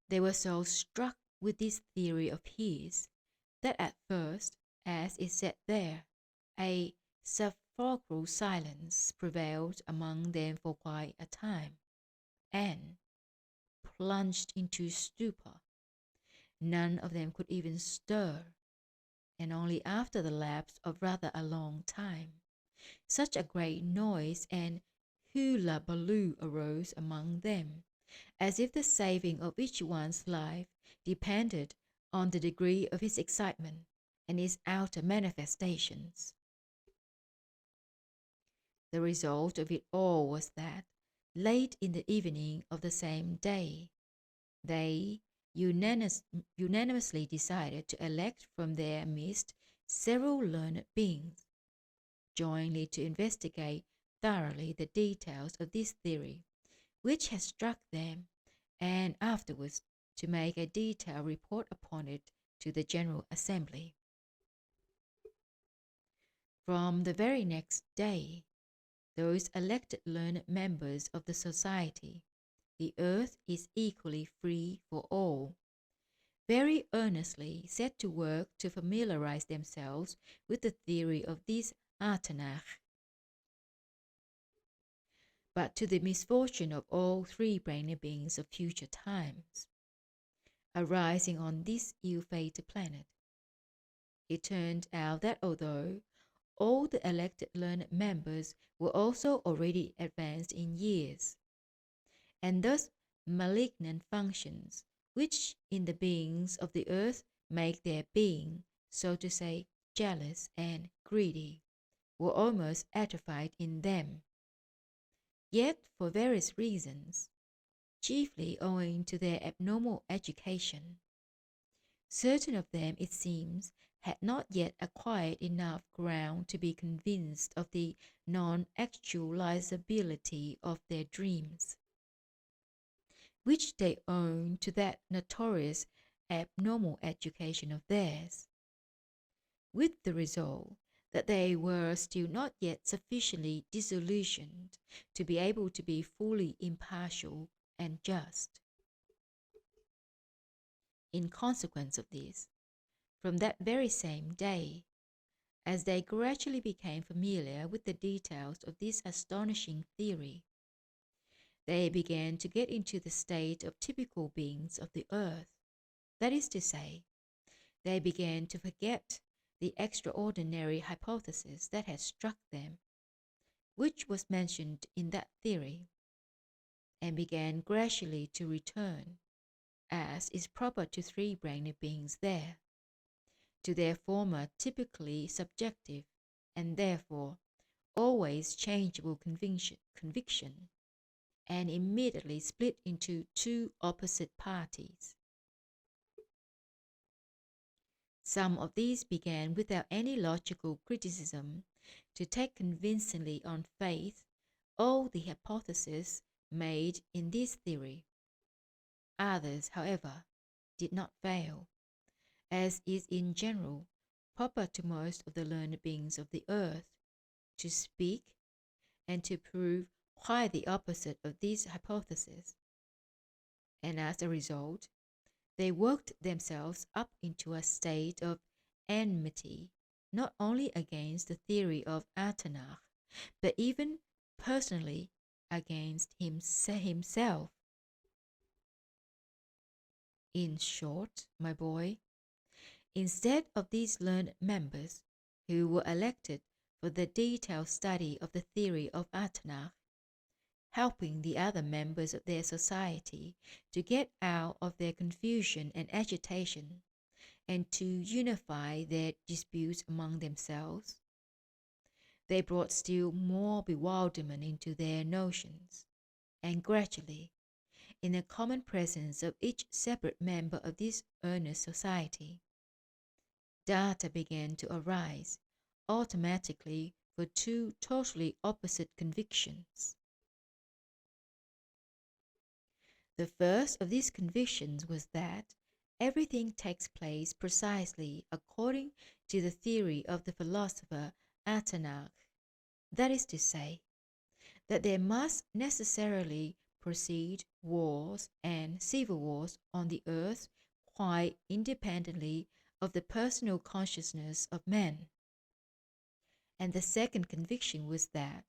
They were so struck with this theory of his that at first, as is said there, a sepulchral silence prevailed among them for quite a time, and, plunged into stupor, none of them could even stir, and only after the lapse of rather a long time, such a great noise and hullabaloo arose among them, as if the saving of each one's life depended on the degree of his excitement and his outer manifestations. The result of it all was that, late in the evening of the same day, they unanimously decided to elect from their midst several learned beings, jointly to investigate thoroughly the details of this theory, which had struck them, and afterwards to make a detailed report upon it to the General Assembly. From the very next day, those elected learned members of the society, the earth is equally free for all, very earnestly set to work to familiarize themselves with the theory of this Atarnakh. But to the misfortune of all three-brained beings of future times, arising on this ill-fated planet, it turned out that although all the elected learned members were also already advanced in years, and thus malignant functions, which in the beings of the earth make their being, so to say, jealous and greedy, were almost atrophied in them. Yet for various reasons, chiefly owing to their abnormal education, certain of them, it seems, had not yet acquired enough ground to be convinced of the non-actualizability of their dreams, which they own to that notorious abnormal education of theirs, with the result that they were still not yet sufficiently disillusioned to be able to be fully impartial and just. In consequence of this, from that very same day, as they gradually became familiar with the details of this astonishing theory, they began to get into the state of typical beings of the earth. That is to say, they began to forget the extraordinary hypothesis that had struck them, which was mentioned in that theory, and began gradually to return, as is proper to three-brained beings there, to their former typically subjective and therefore always changeable conviction, and immediately split into two opposite parties. Some of these began without any logical criticism to take convincingly on faith all the hypotheses made in this theory. Others, however, did not fail, as is in general proper to most of the learned beings of the earth, to speak and to prove quite the opposite of these hypotheses, and as a result, they worked themselves up into a state of enmity, not only against the theory of Atarnakh, but even personally against himself. In short, my boy, instead of these learned members who were elected for the detailed study of the theory of Atarnakh, helping the other members of their society to get out of their confusion and agitation, and to unify their disputes among themselves, they brought still more bewilderment into their notions, and gradually, in the common presence of each separate member of this earnest society, data began to arise automatically for two totally opposite convictions. The first of these convictions was that everything takes place precisely according to the theory of the philosopher Atarnakh, that is to say, that there must necessarily proceed wars and civil wars on the earth quite independently of the personal consciousness of men. And the second conviction was that,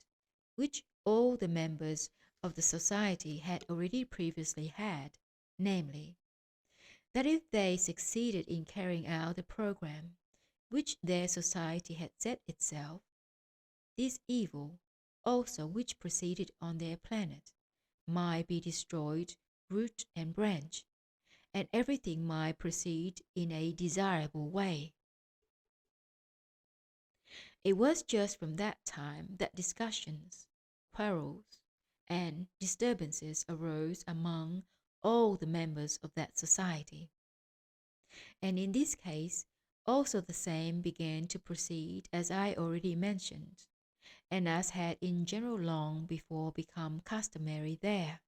which all the members of the society had already previously had, namely, that if they succeeded in carrying out the program which their society had set itself, this evil also which proceeded on their planet might be destroyed root and branch, and everything might proceed in a desirable way. It was just from that time that discussions, quarrels, and disturbances arose among all the members of that society. And in this case, also the same began to proceed as I already mentioned, and as had in general long before become customary there.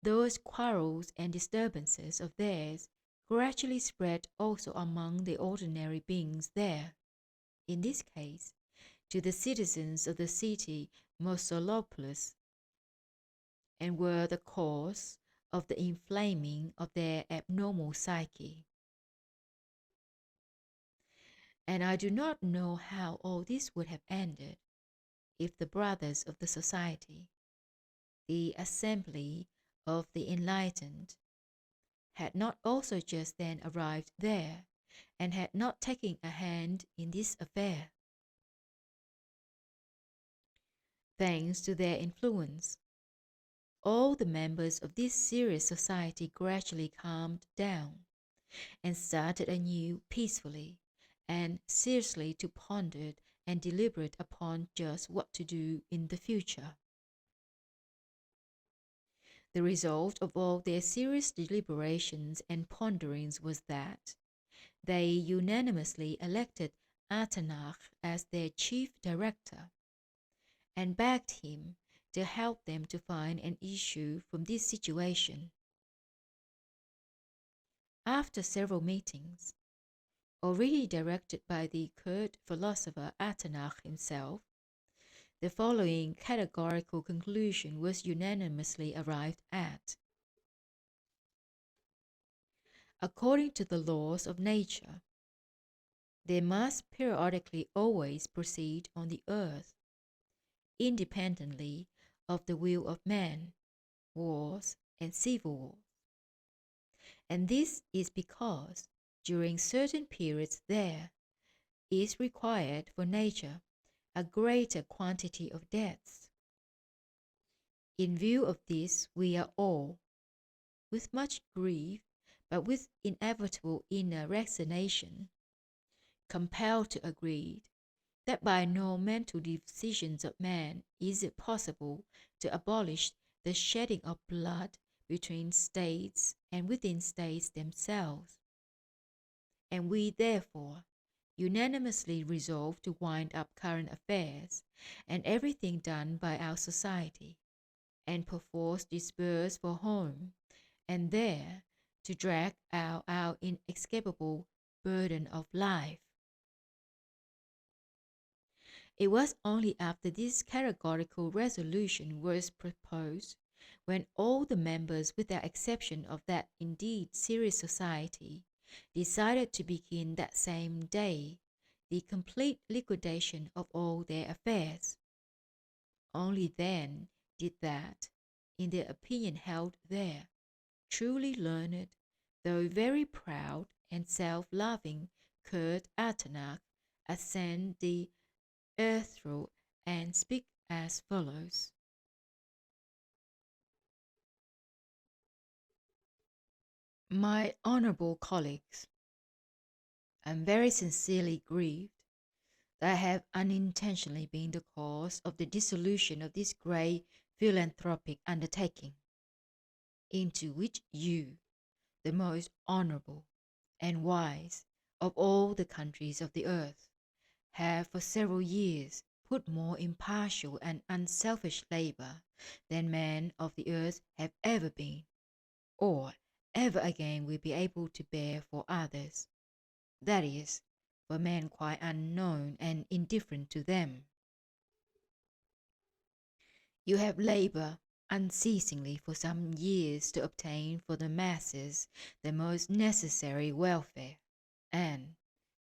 Those quarrels and disturbances of theirs gradually spread also among the ordinary beings there, in this case, to the citizens of the city Mosulopolis, and were the cause of the inflaming of their abnormal psyche. And I do not know how all this would have ended if the brothers of the society, the assembly of the enlightened, had not also just then arrived there, and had not taken a hand in this affair. Thanks to their influence, all the members of this serious society gradually calmed down, and started anew peacefully and seriously to ponder and deliberate upon just what to do in the future. The result of all their serious deliberations and ponderings was that they unanimously elected Atarnakh as their chief director, and begged him to help them to find an issue from this situation. After several meetings, already directed by the Kurd philosopher Atarnakh himself, the following categorical conclusion was unanimously arrived at. According to the laws of nature, there must periodically always proceed on the earth, independently of the will of man, wars and civil wars. And this is because during certain periods there is required for nature a greater quantity of deaths. In view of this, we are all, with much grief, but with inevitable inner resignation, compelled to agree that by no mental decisions of man is it possible to abolish the shedding of blood between states and within states themselves. And we therefore unanimously resolve to wind up current affairs and everything done by our society, and perforce disperse for home, and there to drag out our inescapable burden of life. It was only after this categorical resolution was proposed, when all the members, without exception of that indeed serious society, decided to begin that same day the complete liquidation of all their affairs. Only then did that, in the opinion held there, truly learned, though very proud and self-loving Kurd Atarnakh ascend the earth and speak as follows. My honourable colleagues, I am very sincerely grieved that I have unintentionally been the cause of the dissolution of this great philanthropic undertaking, into which you, the most honourable and wise of all the countries of the earth, have for several years put more impartial and unselfish labour than men of the earth have ever been, or ever again will be able to bear for others, that is, for men quite unknown and indifferent to them. You have laboured unceasingly for some years to obtain for the masses the most necessary welfare, and,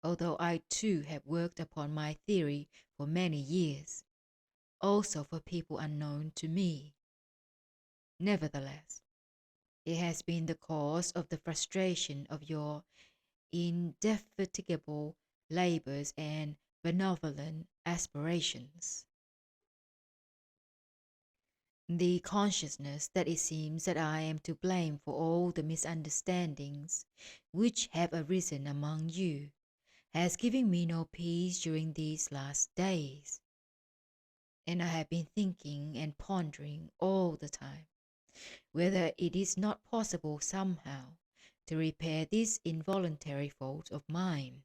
although I too have worked upon my theory for many years, also for people unknown to me, nevertheless, it has been the cause of the frustration of your indefatigable labours and benevolent aspirations. The consciousness that it seems that I am to blame for all the misunderstandings which have arisen among you has given me no peace during these last days, and I have been thinking and pondering all the time whether it is not possible somehow to repair this involuntary fault of mine.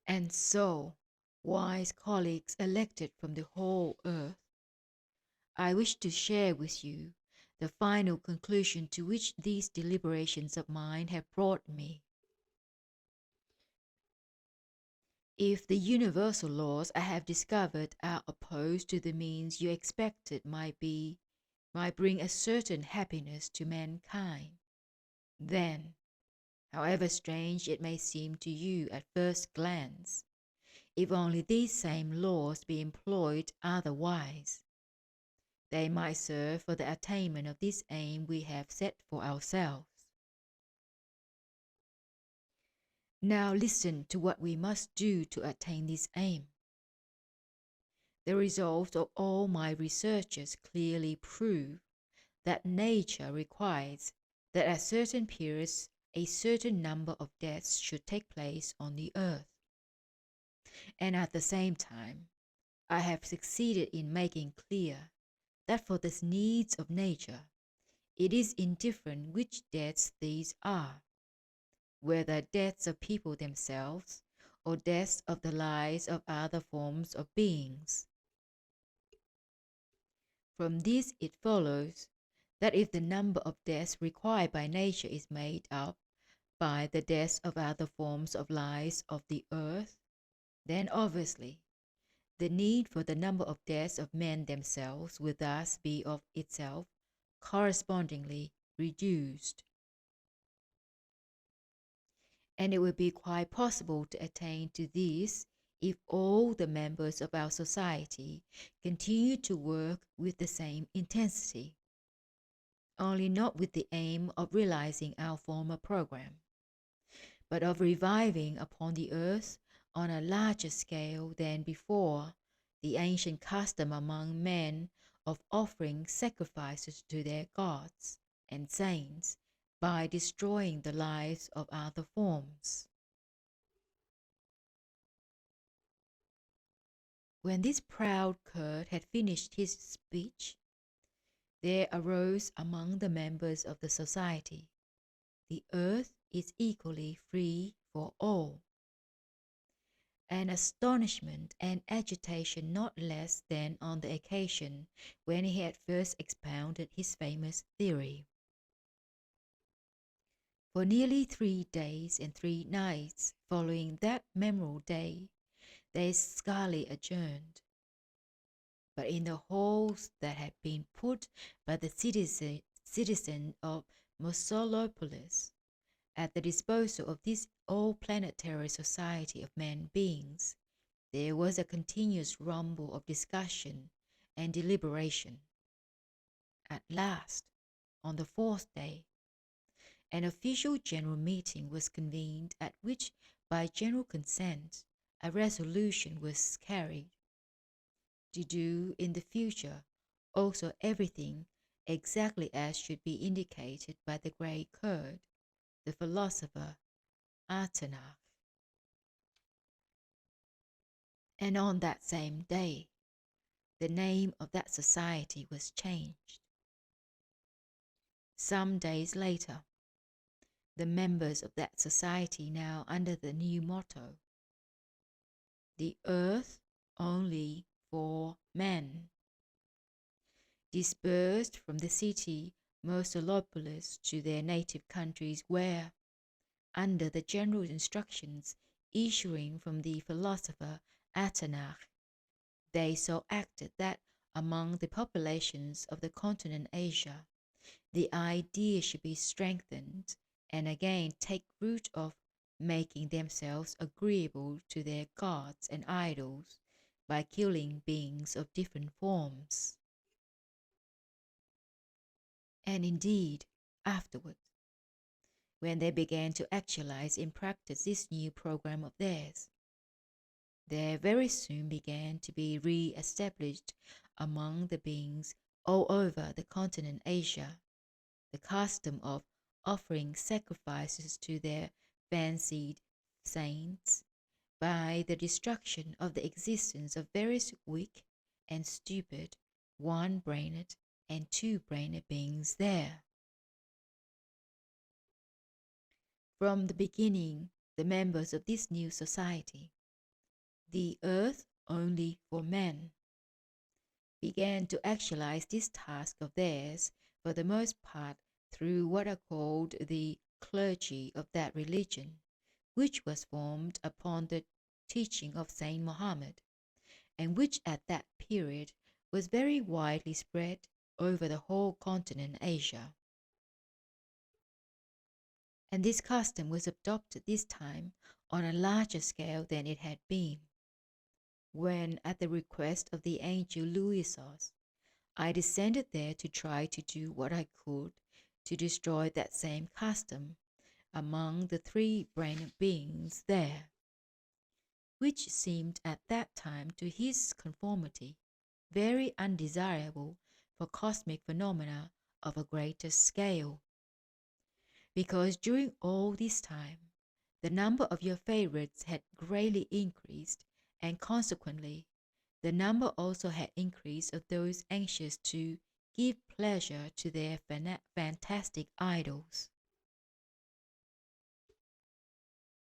And so, wise colleagues elected from the whole earth, I wish to share with you the final conclusion to which these deliberations of mine have brought me. If the universal laws I have discovered are opposed to the means you expected might bring a certain happiness to mankind, then, however strange it may seem to you at first glance, if only these same laws be employed otherwise, they might serve for the attainment of this aim we have set for ourselves. Now listen to what we must do to attain this aim. The results of all my researches clearly prove that nature requires that at certain periods a certain number of deaths should take place on the earth. And at the same time, I have succeeded in making clear that for the needs of nature, it is indifferent which deaths these are, whether deaths of people themselves or deaths of the lives of other forms of beings. From this it follows that if the number of deaths required by nature is made up by the deaths of other forms of lives of the earth, then obviously the need for the number of deaths of men themselves will thus be of itself correspondingly reduced. And it will be quite possible to attain to this if all the members of our society continue to work with the same intensity, only not with the aim of realizing our former program, but of reviving upon the earth on a larger scale than before the ancient custom among men of offering sacrifices to their gods and saints by destroying the lives of other forms. When this proud Kurd had finished his speech, there arose among the members of the society, "The earth is equally free for all," an astonishment and agitation not less than on the occasion when he had first expounded his famous theory. For nearly 3 days and 3 nights following that memorable day, they scarcely adjourned. but in the holes that had been put by the citizen of Mosulopolis at the disposal of this all-planetary society of man-beings, there was a continuous rumble of discussion and deliberation. At last, on the fourth day, an official general meeting was convened at which, by general consent, a resolution was carried to do in the future also everything exactly as should be indicated by the great Kurd, the philosopher Atarnakh. And on that same day, the name of that society was changed. Some days later, the members of that society, now under the new motto, "The earth only for men," dispersed from the city Mosulopolis to their native countries, where, under the general instructions issuing from the philosopher Atarnakh, they so acted that among the populations of the continent Asia, the idea should be strengthened and again take root of making themselves agreeable to their gods and idols by killing beings of different forms. And indeed, afterwards, when they began to actualize in practice this new program of theirs, there very soon began to be re-established among the beings all over the continent Asia the custom of offering sacrifices to their fancied saints by the destruction of the existence of various weak and stupid one-brained and two-brained beings there. From the beginning, the members of this new society, the earth only for men, began to actualize this task of theirs for the most part through what are called the clergy of that religion, which was formed upon the teaching of Saint Mohammed, and which at that period was very widely spread over the whole continent Asia. And this custom was adopted this time on a larger scale than it had been, when, at the request of the angel Louisos, I descended there to try to do what I could to destroy that same custom among the three-brained beings there, which seemed at that time to his conformity very undesirable for cosmic phenomena of a greater scale. Because during all this time, the number of your favorites had greatly increased, and consequently, the number also had increased of those anxious to give pleasure to their fantastic idols.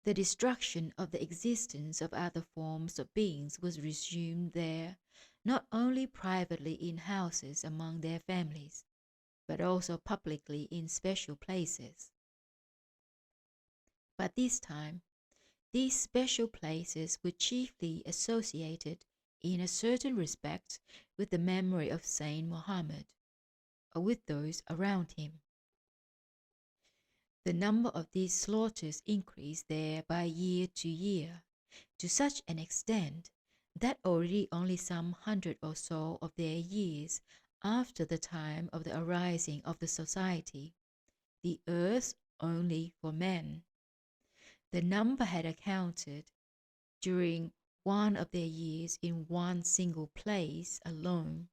The destruction of the existence of other forms of beings was resumed there, not only privately in houses among their families, but also publicly in special places. But this time, these special places were chiefly associated in a certain respect with the memory of Saint Mohammed, or with those around him. The number of these slaughters increased there by year to year, to such an extent that already only some 100 or so of their years after the time of the arising of the society, the earth only for men, the number had accounted, during one of their years in one single place alone,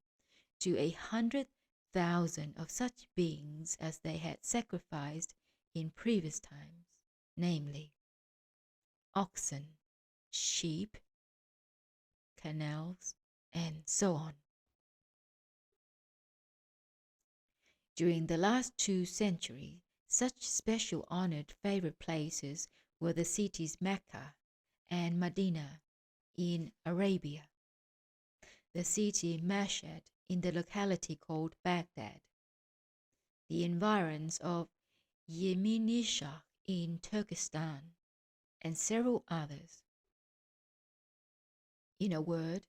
to 100,000 of such beings as they had sacrificed in previous times, namely, oxen, sheep, camels, and so on. During the last 2 centuries, such special honored favorite places were the cities Mecca and Medina in Arabia, the city Mashhad in the locality called Baghdad, the environs of Yemenishah in Turkestan, and several others. In a word,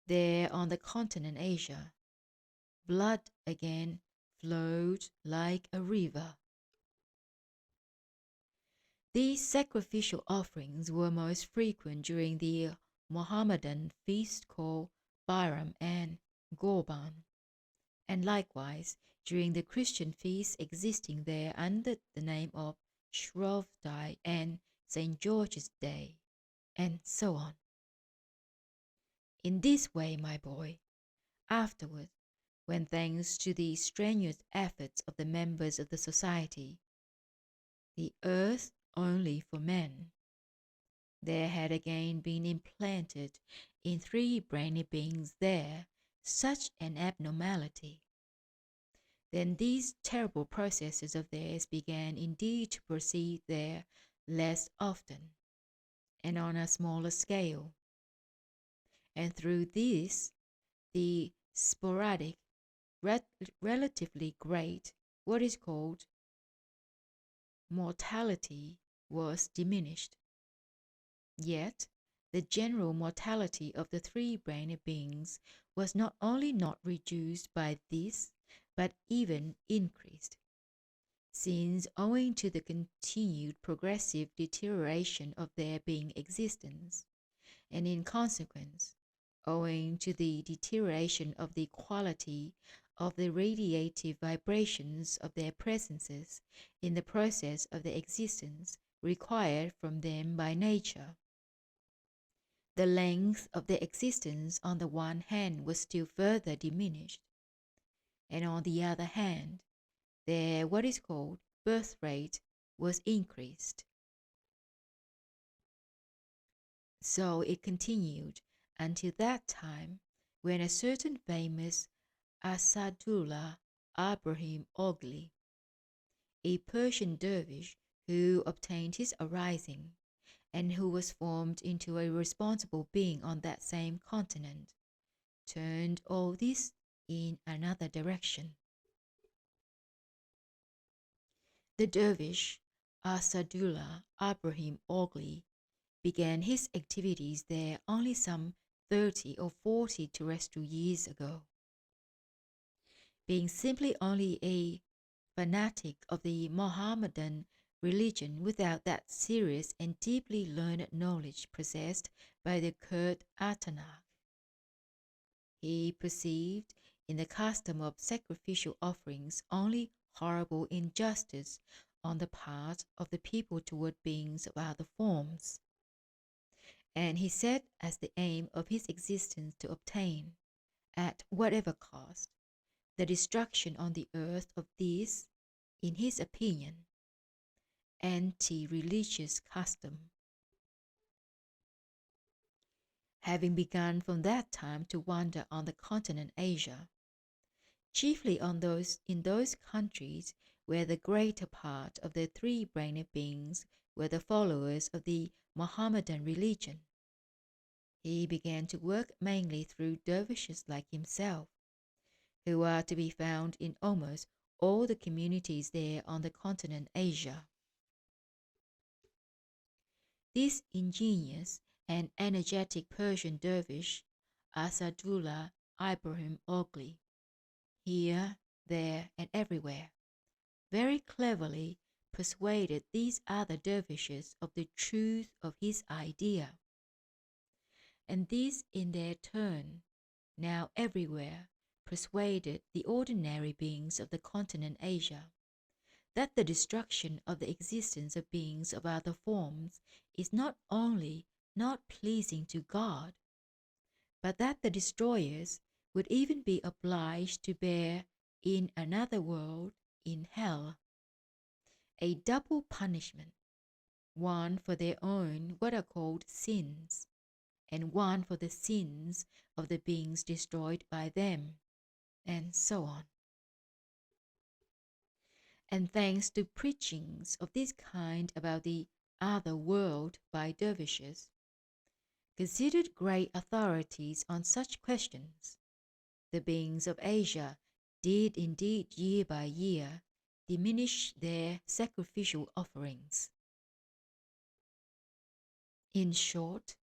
There on the continent Asia, blood again flowed like a river. These sacrificial offerings were most frequent during the Mohammedan feast called Bairam and Qurban, and likewise during the Christian feasts existing there under the name of Shrove Day and St. George's Day, and so on. In this way, my boy, afterward, when thanks to the strenuous efforts of the members of the society, the earth only for men, there had again been implanted in three brainy beings there such an abnormality, then these terrible processes of theirs began indeed to proceed there less often and on a smaller scale, and through this the sporadic, relatively great, what is called mortality was diminished. Yet the general mortality of the three brainy beings was not only not reduced by this, but even increased, since owing to the continued progressive deterioration of their being existence, and in consequence, owing to the deterioration of the quality of the radiative vibrations of their presences in the process of the existence required from them by nature, the length of their existence on the one hand was still further diminished, and on the other hand, their what is called birth rate was increased. So it continued until that time when a certain famous Assadulla Ibrahim Ogly, a Persian dervish who obtained his arising and who was formed into a responsible being on that same continent, turned all this in another direction. The dervish Assadulla Ibrahim Ogly began his activities there only some 30 or 40 terrestrial years ago. Being simply only a fanatic of the Mohammedan religion without that serious and deeply learned knowledge possessed by the Kurd Atarnakh, he perceived in the custom of sacrificial offerings only horrible injustice on the part of the people toward beings of other forms, and he set as the aim of his existence to obtain, at whatever cost, the destruction on the earth of this, in his opinion, anti-religious custom. Having begun from that time to wander on the continent Asia, chiefly in those countries where the greater part of the three brainy beings were the followers of the Mohammedan religion, he began to work mainly through dervishes like himself, who are to be found in almost all the communities there on the continent Asia. This ingenious and energetic Persian dervish, Assadulla Ibrahim Ogly, here, there, and everywhere, very cleverly persuaded these other dervishes of the truth of his idea, and these in their turn, now everywhere, persuaded the ordinary beings of the continent Asia that the destruction of the existence of beings of other forms is not only not pleasing to God, but that the destroyers would even be obliged to bear in another world, in hell, a double punishment, one for their own what are called sins, and one for the sins of the beings destroyed by them, and so on. And thanks to preachings of this kind about the other world by dervishes, considered great authorities on such questions, the beings of Asia did indeed year by year diminish their sacrificial offerings. In short,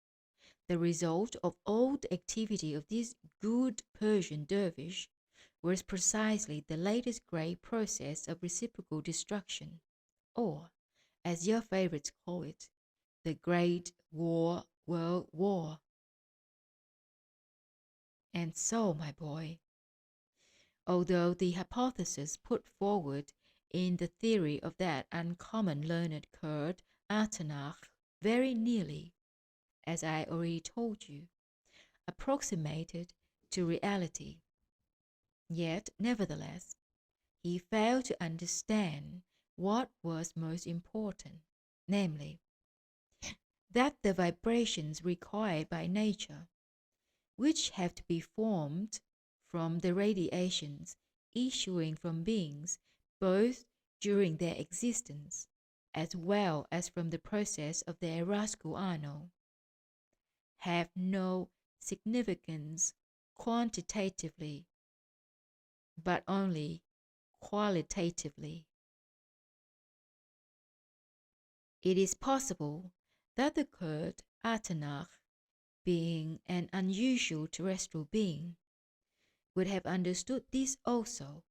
The result of all the activity of this good Persian dervish was precisely the latest great process of reciprocal destruction, or, as your favorites call it, the Great World War. And so, my boy, although the hypothesis put forward in the theory of that uncommon learned Kurd Atarnakh very nearly, as I already told you, approximated to reality, yet, nevertheless, he failed to understand what was most important, namely, that the vibrations required by nature, which have to be formed from the radiations issuing from beings both during their existence as well as from the process of their rascal anno, have no significance quantitatively, but only qualitatively. It is possible that the Kurd Atarnakh, being an unusual terrestrial being, would have understood this also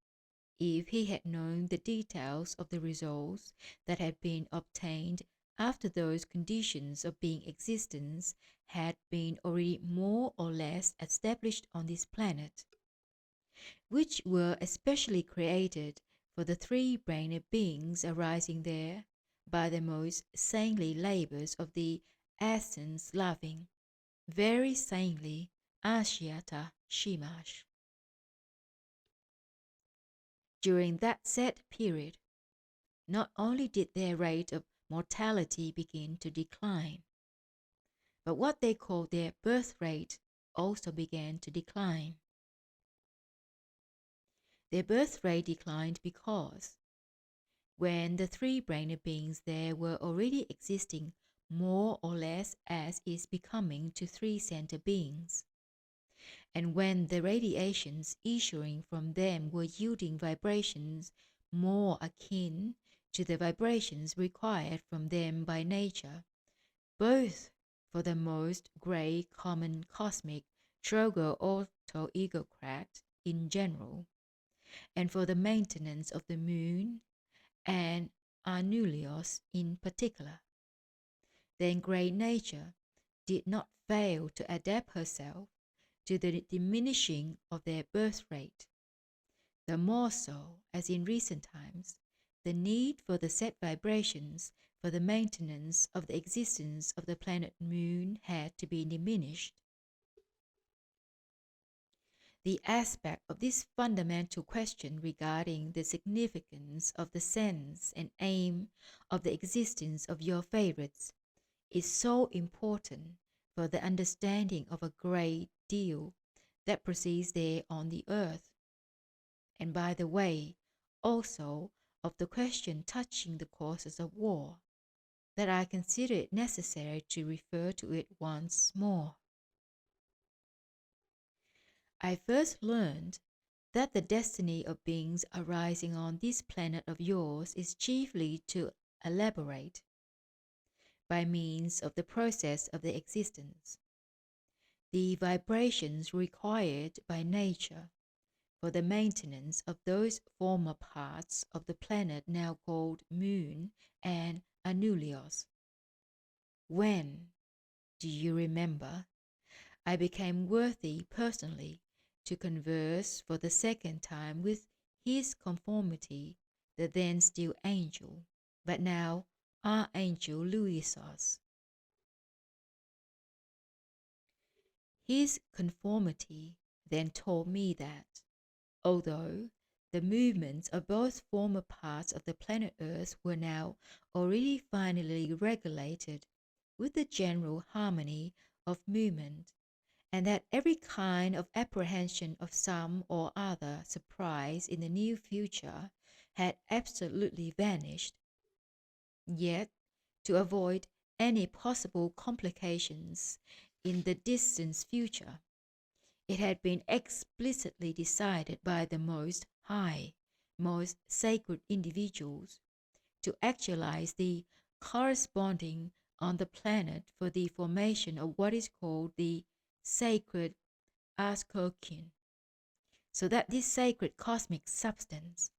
if he had known the details of the results that had been obtained after those conditions of being existence had been already more or less established on this planet, which were especially created for the three-brained beings arising there by the most saintly labors of the essence-loving, very saintly Asiata Shiemash. During that set period, not only did their rate of mortality begin to decline, but what they called their birth rate also began to decline. Their birth rate declined because, when the three-brained beings there were already existing more or less as is becoming to three-center beings, and when the radiations issuing from them were yielding vibrations more akin to the vibrations required from them by nature, both for the most great common cosmic Trogoautoegocrat in general, and for the maintenance of the moon and Amarloos in particular, then great nature did not fail to adapt herself to the diminishing of their birth rate, the more so as in recent times the need for the set vibrations for the maintenance of the existence of the planet Moon had to be diminished. The aspect of this fundamental question regarding the significance of the sense and aim of the existence of your favorites is so important for the understanding of a great deal that proceeds there on the earth, and by the way, also of the question touching the causes of war, that I consider it necessary to refer to it once more. I first learned that the destiny of beings arising on this planet of yours is chiefly to elaborate, by means of the process of their existence, the vibrations required by nature for the maintenance of those former parts of the planet now called Moon and Amarloos. When, do you remember, I became worthy personally to converse for the second time with his conformity, the then still angel, but now Archangel Louisos. His conformity then told me that, although the movements of both former parts of the planet Earth were now already finally regulated with the general harmony of movement, and that every kind of apprehension of some or other surprise in the near future had absolutely vanished, yet to avoid any possible complications in the distant future, it had been explicitly decided by the most high, most sacred individuals to actualize the corresponding on the planet for the formation of what is called the sacred Askokin, so that this sacred cosmic substance,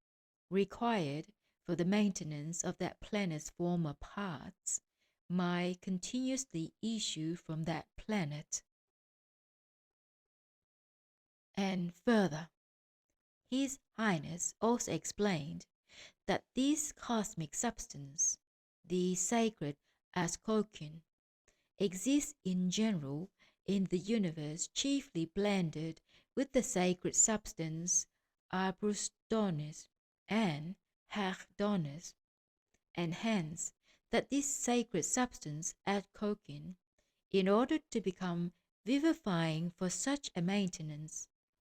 required for the maintenance of that planet's former parts, might continuously issue from that planet. And further, His Highness also explained that this cosmic substance, the sacred Askokin, exists in general in the universe, chiefly blended with the sacred substance Abrustdonis and Helkdonis, and hence that this sacred substance Askokin, in order to become vivifying for such a maintenance,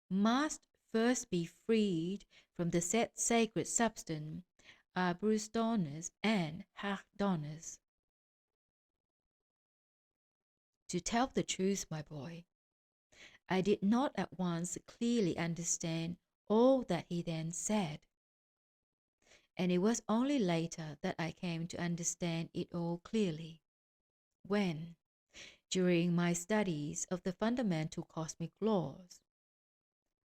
must first be freed from the said sacred substance Abrustdonis and Helkdonis. To tell the truth, my boy, I did not at once clearly understand all that he then said, and it was only later that I came to understand it all clearly, when, during my studies of the fundamental cosmic laws,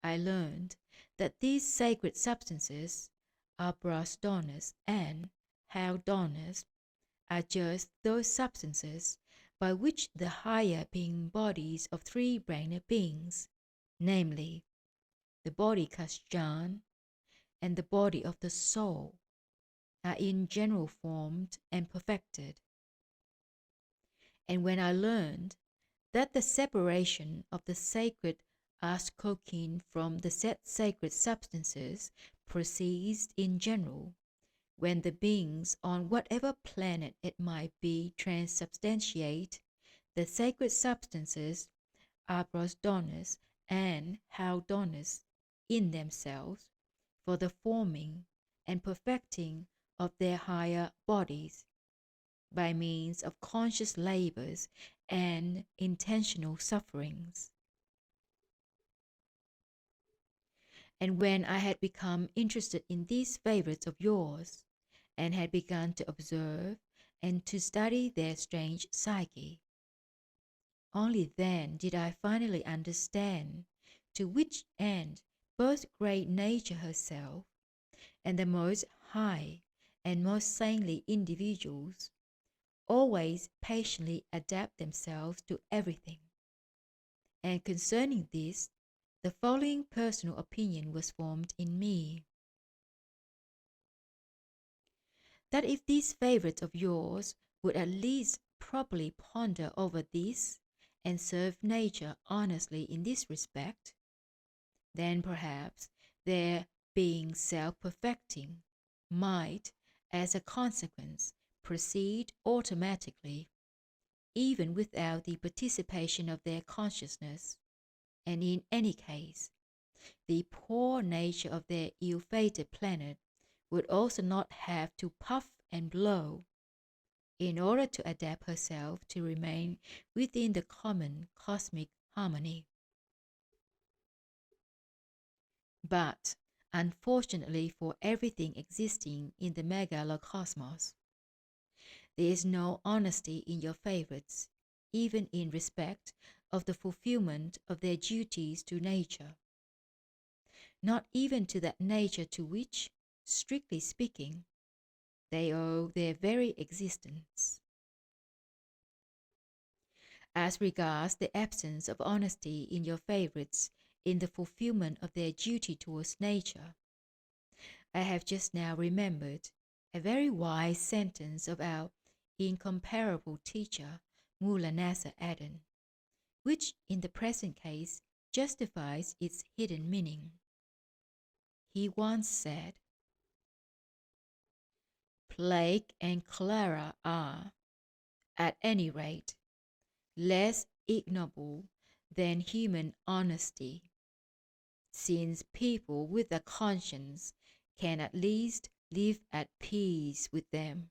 I learned that these sacred substances, Abrustdonis and Helkdonis, are just those substances by which the higher being bodies of three-brained beings, namely the body Kesdjan and the body of the soul, are in general formed and perfected. And when I learned that the separation of the sacred Askokin from the said sacred substances proceeds in general when the beings on whatever planet it might be transubstantiate the sacred substances Abrustdonis and Helkdonis in themselves for the forming and perfecting of their higher bodies, by means of conscious labors and intentional sufferings. And when I had become interested in these favorites of yours, and had begun to observe and to study their strange psyche, only then did I finally understand to which end both great nature herself and the most high and most saintly individuals always patiently adapt themselves to everything. And concerning this, the following personal opinion was formed in me: that if these favorites of yours would at least properly ponder over this and serve nature honestly in this respect, then perhaps their being self-perfecting might, as a consequence, proceed automatically, even without the participation of their consciousness, and in any case, the poor nature of their ill-fated planet would also not have to puff and blow in order to adapt herself to remain within the common cosmic harmony. But, unfortunately for everything existing in the megalocosmos, there is no honesty in your favorites, even in respect of the fulfillment of their duties to nature, not even to that nature to which, strictly speaking, they owe their very existence. As regards the absence of honesty in your favorites in the fulfillment of their duty towards nature, I have just now remembered a very wise sentence of our incomparable teacher, Mullah Nasser Aden, which in the present case justifies its hidden meaning. He once said, "Plague and cholera are, at any rate, less ignoble than human honesty, since people with a conscience can at least live at peace with them."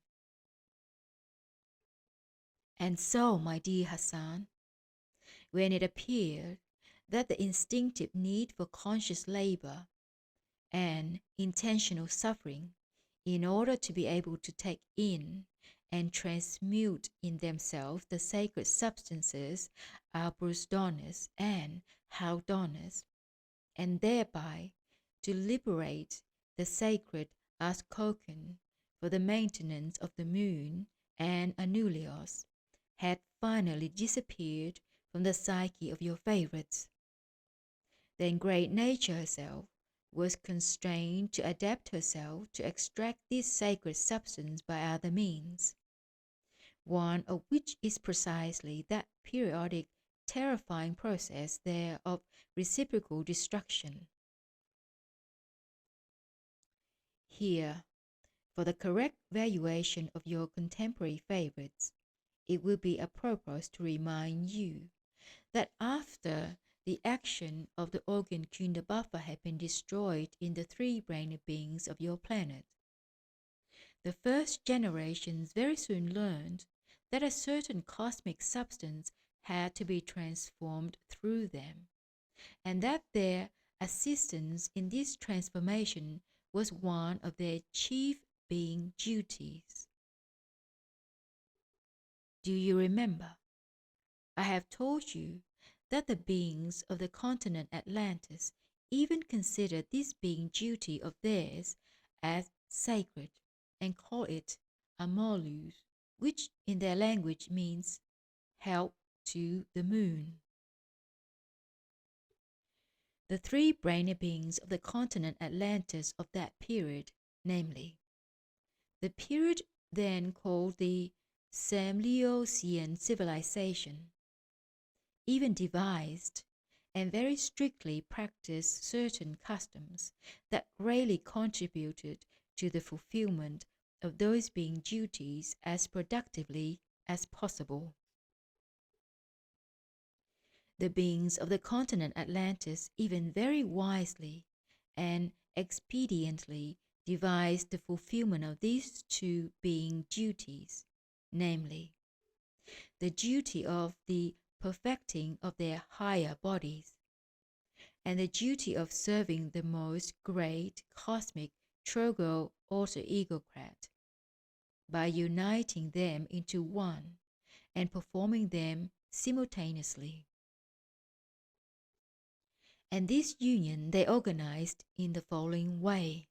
And so, my dear Hassan, when it appeared that the instinctive need for conscious labor and intentional suffering in order to be able to take in and transmute in themselves the sacred substances Abrustdonis and Helkdonis, and thereby to liberate the sacred Askokin for the maintenance of the moon and Amarloos, had finally disappeared from the psyche of your favorites. Then great nature herself was constrained to adapt herself to extract this sacred substance by other means, one of which is precisely that periodic terrifying process there of reciprocal destruction. Here, for the correct valuation of your contemporary favorites, it will be appropriate to remind you that after the action of the organ Kundabuffer had been destroyed in the three-brained beings of your planet, the first generations very soon learned that a certain cosmic substance had to be transformed through them, and that their assistance in this transformation was one of their chief being duties. Do you remember? I have told you that the beings of the continent Atlantis even considered this being duty of theirs as sacred and call it Amarloos, which in their language means help to the moon. The three-brained beings of the continent Atlantis of that period, namely, the period then called the Samliosian civilization, even devised and very strictly practiced certain customs that greatly contributed to the fulfillment of those being duties as productively as possible. The beings of the continent Atlantis even very wisely and expediently devised the fulfillment of these two being duties, namely, the duty of the perfecting of their higher bodies, and the duty of serving the most great cosmic Trogoautoegocrat, by uniting them into one and performing them simultaneously. And this union they organized in the following way.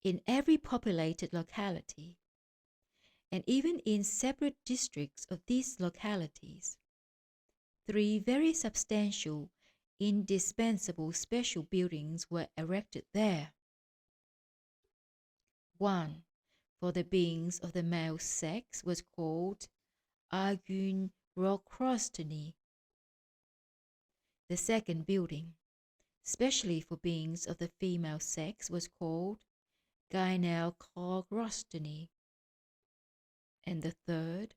In every populated locality, and even in separate districts of these localities, three very substantial, indispensable special buildings were erected there. One for the beings of the male sex was called Agoorokhrostiny. The second building, specially for beings of the female sex, was called Gynekokhrostiny. And the third,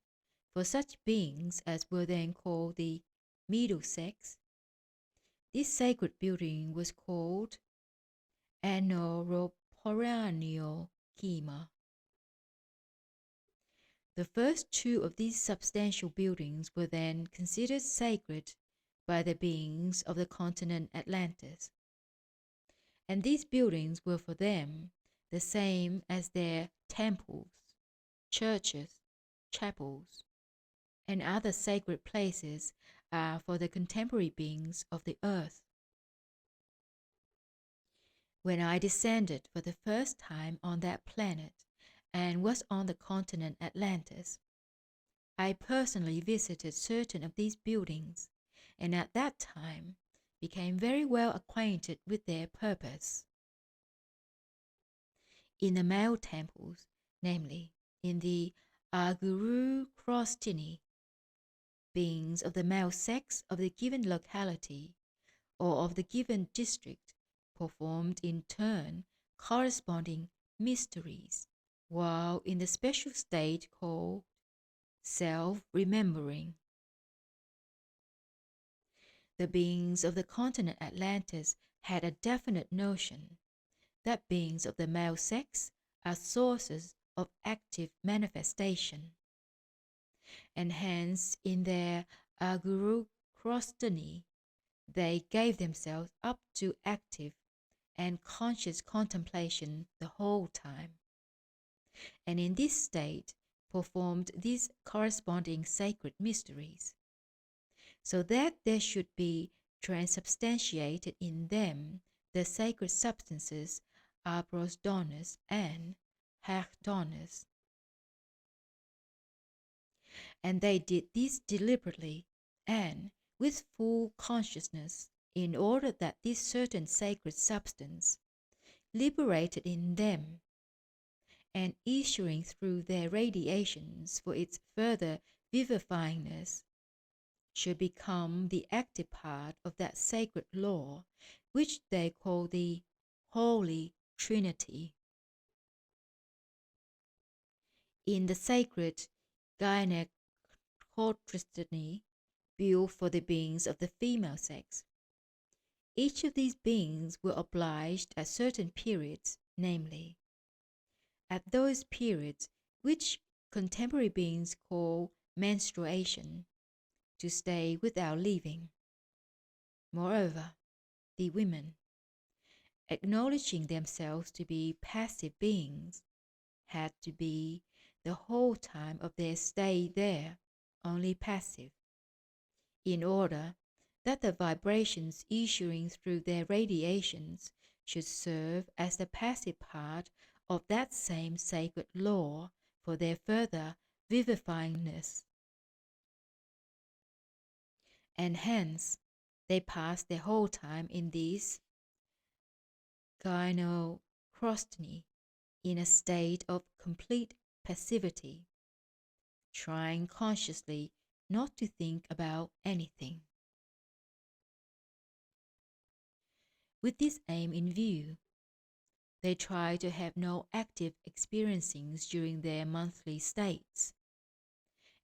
for such beings as were then called the middle sex, this sacred building was called Anoroparionikima. The first two of these substantial buildings were then considered sacred by the beings of the continent Atlantis, and these buildings were for them the same as their temples, churches, chapels, and other sacred places are for the contemporary beings of the earth. When I descended for the first time on that planet and was on the continent Atlantis, I personally visited certain of these buildings, and at that time became very well acquainted with their purpose. In the male temples, namely in the Agoorokhrostiny, beings of the male sex of the given locality or of the given district performed in turn corresponding mysteries, while in the special state called self-remembering. The beings of the continent Atlantis had a definite notion that beings of the male sex are sources of active manifestation, and hence in their Agoorokhrostiny they gave themselves up to active and conscious contemplation the whole time, and in this state performed these corresponding sacred mysteries, so that there should be transubstantiated in them the sacred substances Abrustdonis and Helkdonis. And they did this deliberately and with full consciousness, in order that this certain sacred substance, liberated in them and issuing through their radiations for its further vivifyingness, should become the active part of that sacred law which they call the Holy Trinity. In the sacred Gynekokhrostiny built for the beings of the female sex, each of these beings were obliged at certain periods, namely, at those periods which contemporary beings call menstruation, to stay without leaving. Moreover, the women, acknowledging themselves to be passive beings, had to be the whole time of their stay there only passive, in order that the vibrations issuing through their radiations should serve as the passive part of that same sacred law for their further vivifyingness. And hence they pass their whole time in this Gynekokhrostiny in a state of complete passivity, trying consciously not to think about anything. With this aim in view, they try to have no active experiencings during their monthly states,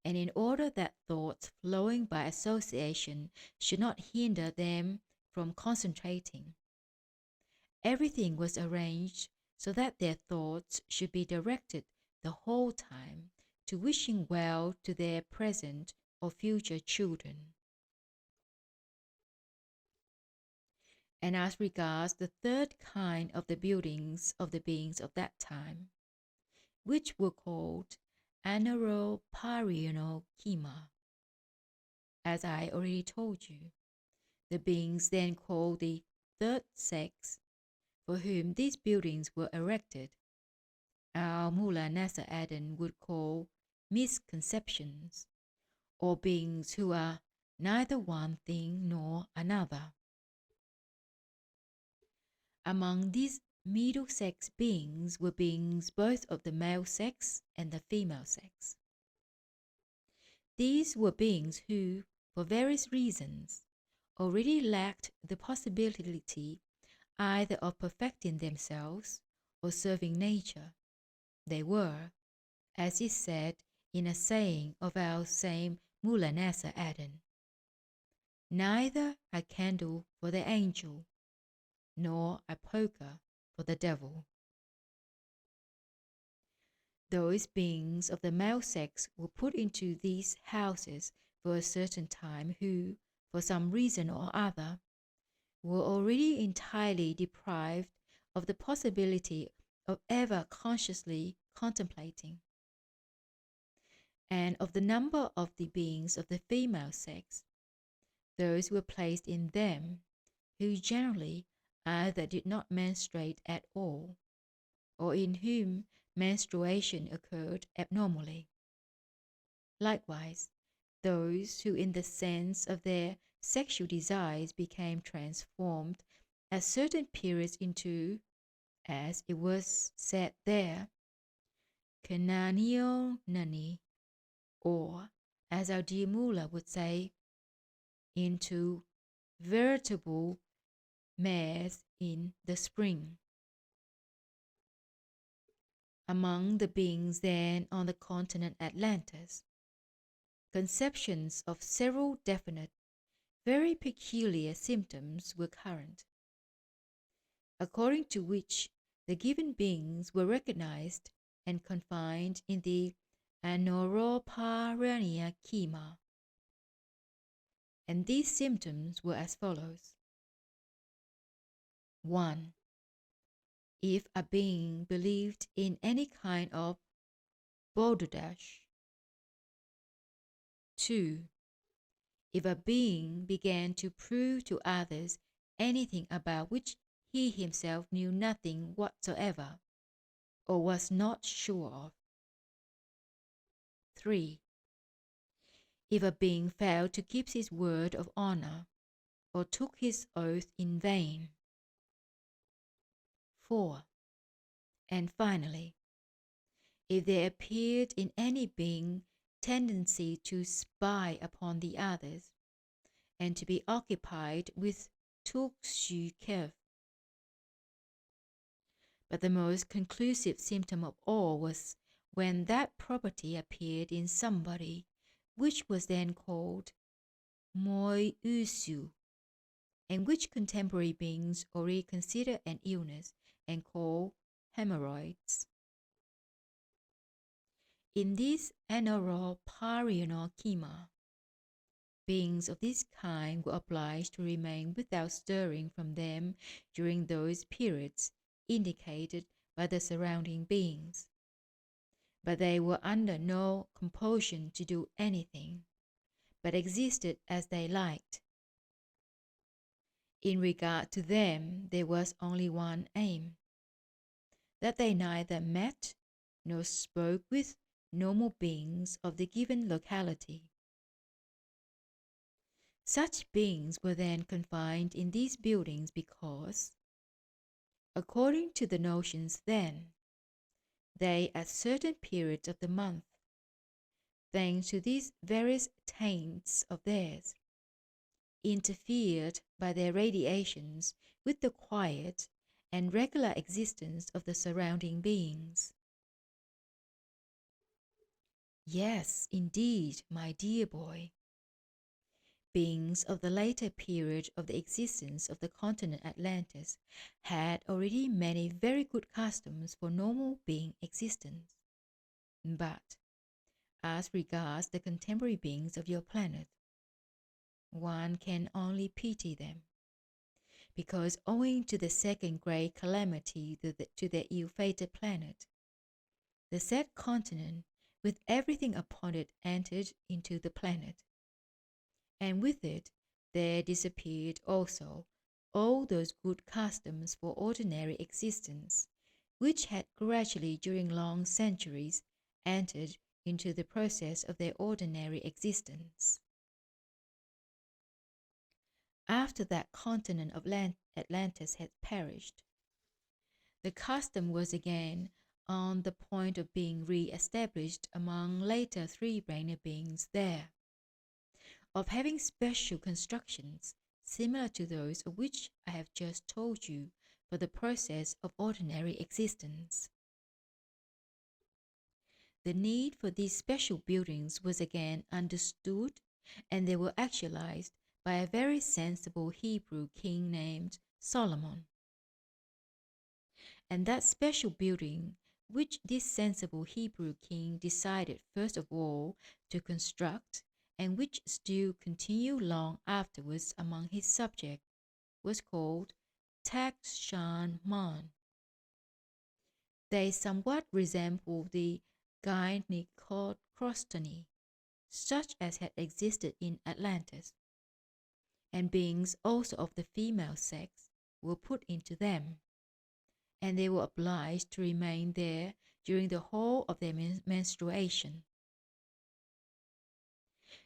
and in order that thoughts flowing by association should not hinder them from concentrating, everything was arranged so that their thoughts should be directed the whole time to wishing well to their present or future children. And as regards the third kind of the buildings of the beings of that time, which were called Anoroparionikima, as I already told you, the beings then called the third sex, for whom these buildings were erected, our Mullah Nasser Aden would call misconceptions, or beings who are neither one thing nor another. Among these middle sex beings were beings both of the male sex and the female sex. These were beings who, for various reasons, already lacked the possibility either of perfecting themselves or serving nature. They were, as is said in a saying of our same Mullah Nasser Aden, neither a candle for the angel, nor a poker for the devil. Those beings of the male sex were put into these houses for a certain time who, for some reason or other, were already entirely deprived of the possibility of ever consciously contemplating. And of the number of the beings of the female sex, those were placed in them who generally either did not menstruate at all, or in whom menstruation occurred abnormally. Likewise, those who in the sense of their sexual desires became transformed at certain periods into, as it was said there, Knaneomeny, or, as our dear Mullah would say, into veritable mares in the spring. Among the beings then on the continent Atlantis, conceptions of several definite, very peculiar symptoms were current, according to which the given beings were recognized and confined in the Anoroparionikima. And these symptoms were as follows. 1. If a being believed in any kind of balderdash. 2. If a being began to prove to others anything about which he himself knew nothing whatsoever, or was not sure of. 3. If a being failed to keep his word of honor, or took his oath in vain. 4. And finally, if there appeared in any being tendency to spy upon the others, and to be occupied with Took-soo-kef. But the most conclusive symptom of all was when that property appeared in somebody, which was then called Mosulopolis, and which contemporary beings already consider an illness and call hemorrhoids. In this Anoroparionikima, beings of this kind were obliged to remain without stirring from them during those periods indicated by the surrounding beings. But they were under no compulsion to do anything, but existed as they liked. In regard to them, there was only one aim, that they neither met nor spoke with normal beings of the given locality. Such beings were then confined in these buildings because, according to the notions then, they at certain periods of the month, thanks to these various taints of theirs, interfered by their radiations with the quiet and regular existence of the surrounding beings. Yes, indeed, my dear boy. Beings of the later period of the existence of the continent Atlantis had already many very good customs for normal being existence. But, as regards the contemporary beings of your planet, one can only pity them, because owing to the second great calamity to their ill-fated planet, the said continent with everything upon it entered into the planet, and with it there disappeared also all those good customs for ordinary existence, which had gradually during long centuries entered into the process of their ordinary existence. After that continent of Atlantis had perished, the custom was again on the point of being re-established among later three-brainer beings there, of having special constructions similar to those of which I have just told you for the process of ordinary existence. The need for these special buildings was again understood, and they were actualized by a very sensible Hebrew king named Solomon. And that special building which this sensible Hebrew king decided first of all to construct, and which still continued long afterwards among his subjects, was called Tak-tschan-nan. They somewhat resemble the Gynekokhrostiny, such as had existed in Atlantis, and beings also of the female sex were put into them, and they were obliged to remain there during the whole of their menstruation.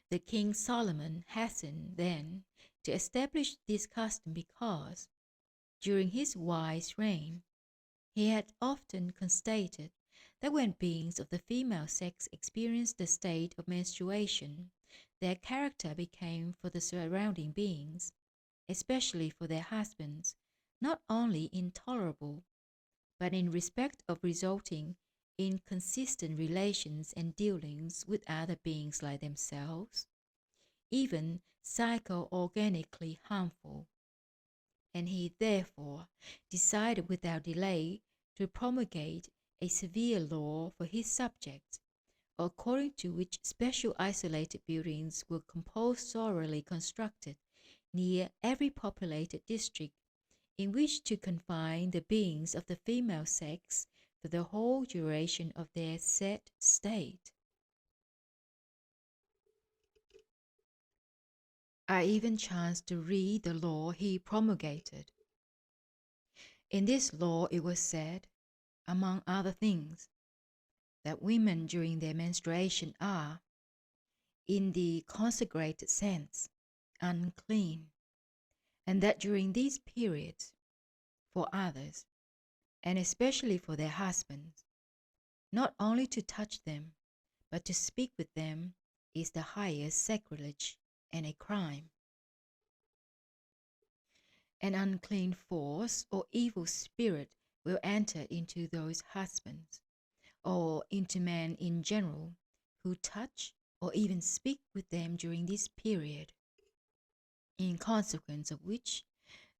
The King Solomon hastened then to establish this custom because, during his wise reign, he had often constated that when beings of the female sex experienced the state of menstruation, their character became for the surrounding beings, especially for their husbands, not only intolerable, but in respect of resulting inconsistent relations and dealings with other beings like themselves, even psycho-organically harmful. And he therefore decided without delay to promulgate a severe law for his subjects, according to which special isolated buildings were compulsorily constructed near every populated district, in which to confine the beings of the female sex for the whole duration of their set state. I even chanced to read the law he promulgated. In this law it was said, among other things, that women during their menstruation are, in the consecrated sense, unclean, and that during these periods, for others, and especially for their husbands, not only to touch them, but to speak with them is the highest sacrilege and a crime. An unclean force or evil spirit will enter into those husbands, or into men in general, who touch or even speak with them during this period, in consequence of which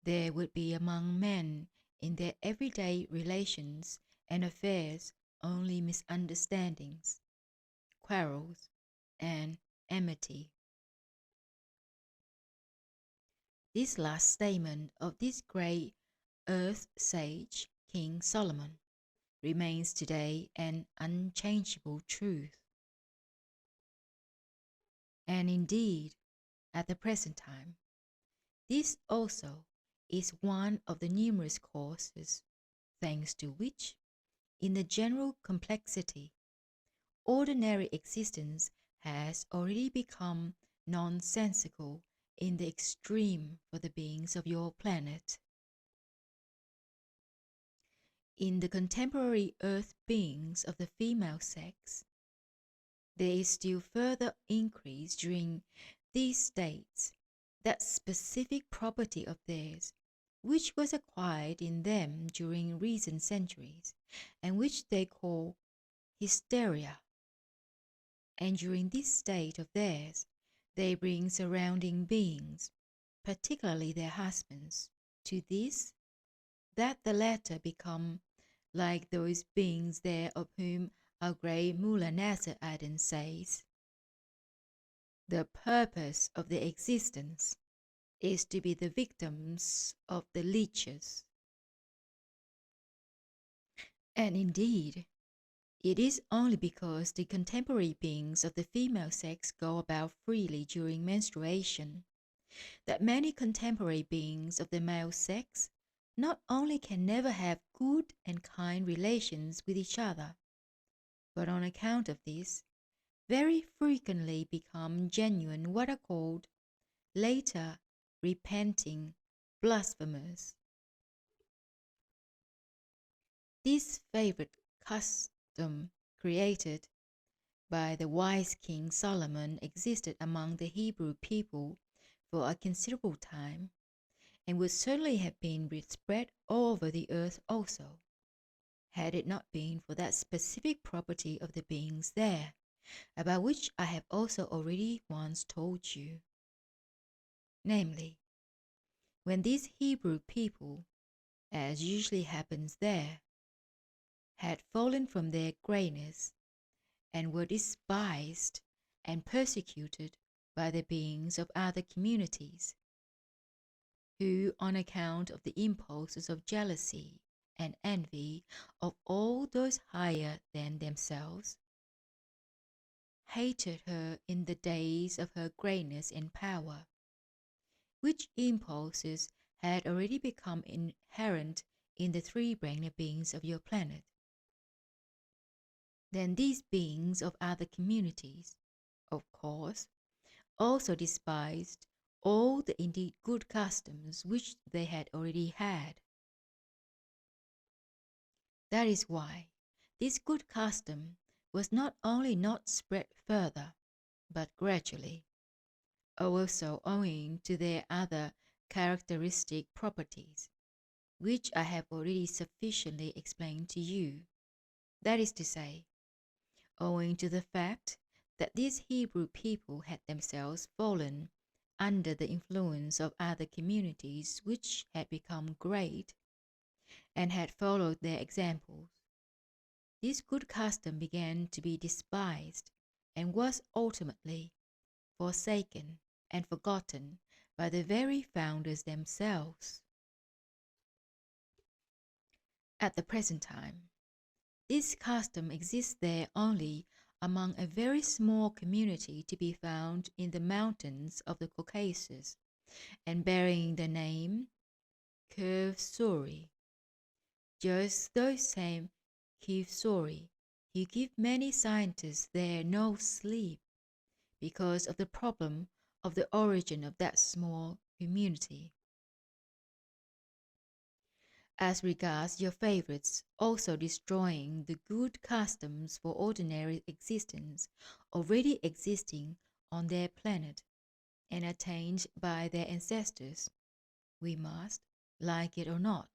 there would be among men in their everyday relations and affairs only misunderstandings, quarrels, and enmity. This last statement of this great earth sage, King Solomon, remains today an unchangeable truth. And indeed, at the present time, this also is one of the numerous causes, thanks to which, in the general complexity, ordinary existence has already become nonsensical in the extreme for the beings of your planet. In the contemporary earth beings of the female sex, there is still further increase during these states, that specific property of theirs, which was acquired in them during recent centuries, and which they call hysteria. And during this state of theirs, they bring surrounding beings, particularly their husbands, to this, that the latter become like those beings there of whom our great Mullah Nasser Aden says, "The purpose of their existence is to be the victims of the leeches." And indeed, it is only because the contemporary beings of the female sex go about freely during menstruation that many contemporary beings of the male sex not only can never have good and kind relations with each other, but on account of this, very frequently become genuine what are called later repenting blasphemers. This favorite custom created by the wise King Solomon existed among the Hebrew people for a considerable time, and would certainly have been spread all over the earth also, had it not been for that specific property of the beings there, about which I have also already once told you. Namely, when these Hebrew people, as usually happens there, had fallen from their greatness, and were despised and persecuted by the beings of other communities, who, on account of the impulses of jealousy and envy of all those higher than themselves, hated her in the days of her greatness and power, which impulses had already become inherent in the three-brained beings of your planet. Then these beings of other communities, of course, also despised all the indeed good customs which they had already had. That is why this good custom was not only not spread further, but gradually, also owing to their other characteristic properties, which I have already sufficiently explained to you. That is to say, owing to the fact that these Hebrew people had themselves fallen under the influence of other communities which had become great, and had followed their examples, this good custom began to be despised, and was ultimately forsaken and forgotten by the very founders themselves. At the present time, This custom exists there only among a very small community to be found in the mountains of the Caucasus, and bearing the name Kevsori. Just those same Kevsori who give many scientists there no sleep because of the problem of the origin of that small community. As regards your favorites also destroying the good customs for ordinary existence already existing on their planet and attained by their ancestors, we must, like it or not,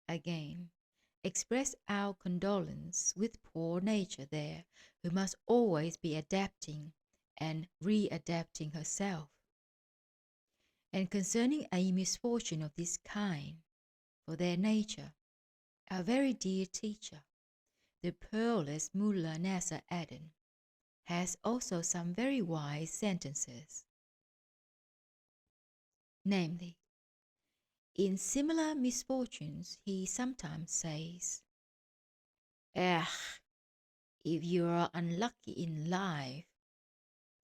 again express our condolence with poor nature there, who must always be adapting and readapting herself. And concerning a misfortune of this kind, for their nature, our very dear teacher, the peerless Mullah Nasser Aden, has also some very wise sentences. Namely, in similar misfortunes he sometimes says, if you are unlucky in life,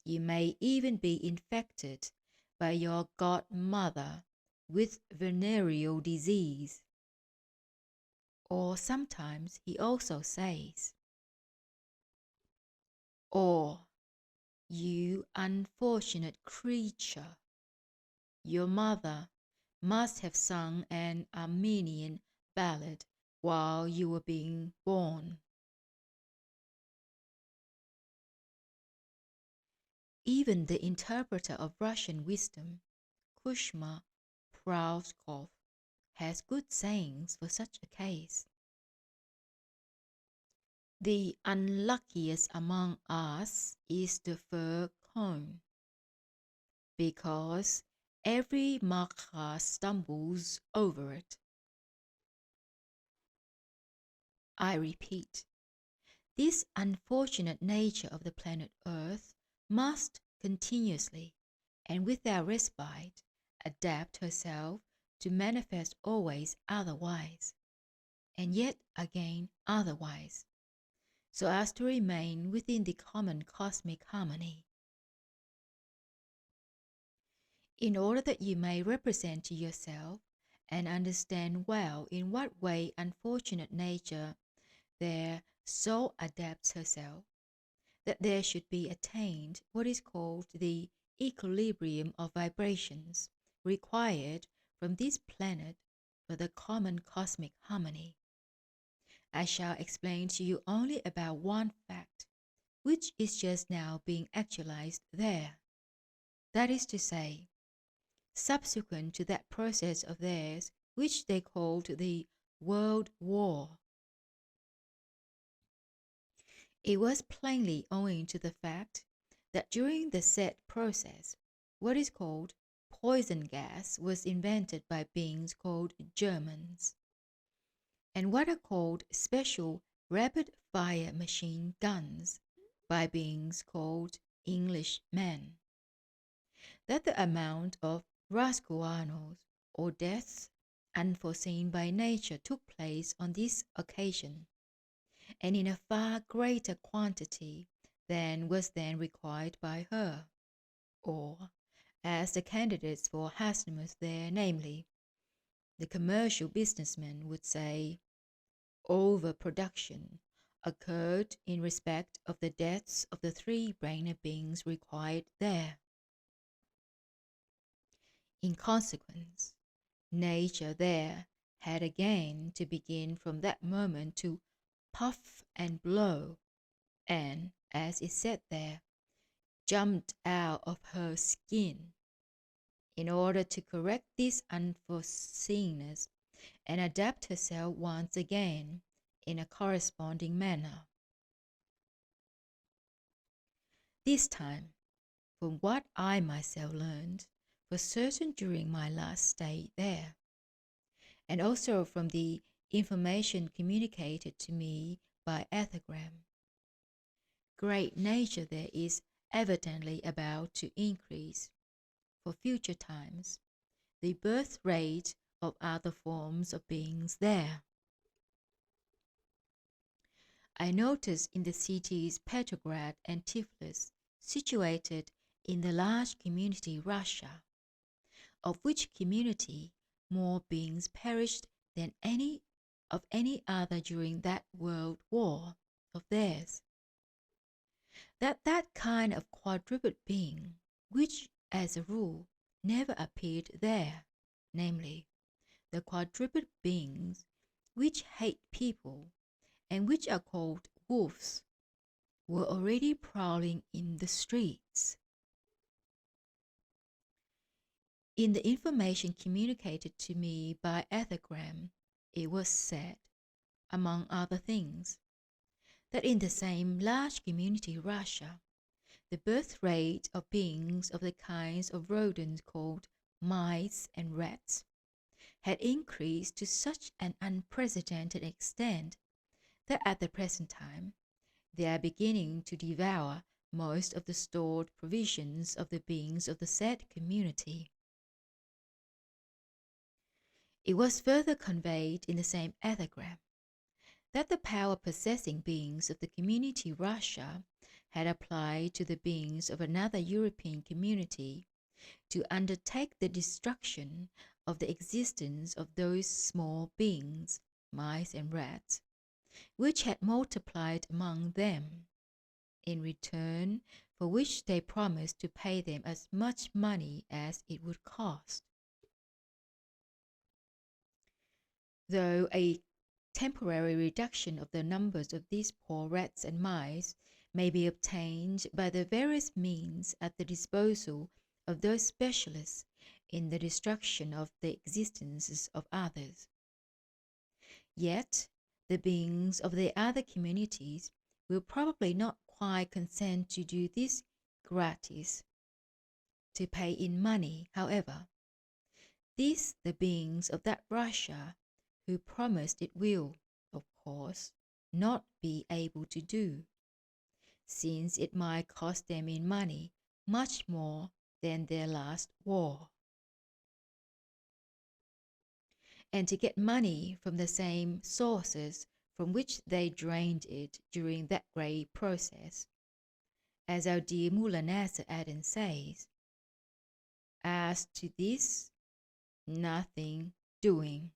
you may even be infected by your godmother with venereal disease. Or sometimes he also says, or you unfortunate creature, your mother must have sung an Armenian ballad while you were being born. Even the interpreter of Russian wisdom, Kushma Prouskov, has good sayings for such a case. The unluckiest among us is the fur comb, because every Makha stumbles over it. I repeat, this unfortunate nature of the planet Earth must continuously and without respite adapt herself to manifest always otherwise, and yet again otherwise, so as to remain within the common cosmic harmony. In order that you may represent to yourself and understand well in what way unfortunate nature there so adapts herself, that there should be attained what is called the equilibrium of vibrations required from this planet for the common cosmic harmony, I shall explain to you only about one fact, which is just now being actualized there. That is to say, subsequent to that process of theirs which they called the World War. It was plainly owing to the fact that during the said process, what is called poison gas was invented by beings called Germans, and what are called special rapid-fire machine guns by beings called Englishmen, that the amount of rascuanos or deaths unforeseen by nature took place on this occasion, and in a far greater quantity than was then required by her, or, as the candidates for Hasnamussian there, namely, the commercial businessmen would say, overproduction occurred in respect of the deaths of the three-brainer beings required there. In consequence, nature there had again to begin from that moment to puff and blow, and, as is said there, jumped out of her skin, in order to correct this unforeseenness and adapt herself once again in a corresponding manner. This time, from what I myself learned for certain during my last stay there, and also from the information communicated to me by ethogram, great nature there is evidently about to increase, for future times, the birth rate of other forms of beings there. I noticed in the cities Petrograd and Tiflis, situated in the large community Russia, of which community more beings perished than any other during that world war of theirs, that kind of quadruped being, which as a rule never appeared there, namely, the quadruped beings which hate people and which are called wolves, were already prowling in the streets. In the information communicated to me by ethogram, it was said, among other things, that in the same large community Russia, the birth rate of beings of the kinds of rodents called mice and rats had increased to such an unprecedented extent that at the present time they are beginning to devour most of the stored provisions of the beings of the said community. It was further conveyed in the same ethogram that the power-possessing beings of the community Russia had applied to the beings of another European community to undertake the destruction of the existence of those small beings, mice and rats, which had multiplied among them, in return for which they promised to pay them as much money as it would cost. Though a temporary reduction of the numbers of these poor rats and mice may be obtained by the various means at the disposal of those specialists in the destruction of the existences of others, yet the beings of the other communities will probably not quite consent to do this gratis. To pay in money, however, this the beings of that Russia who promised it will, of course, not be able to do, since it might cost them in money much more than their last war. And to get money from the same sources from which they drained it during that great process, as our dear Mullah Nasser Aden says, as to this, nothing doing.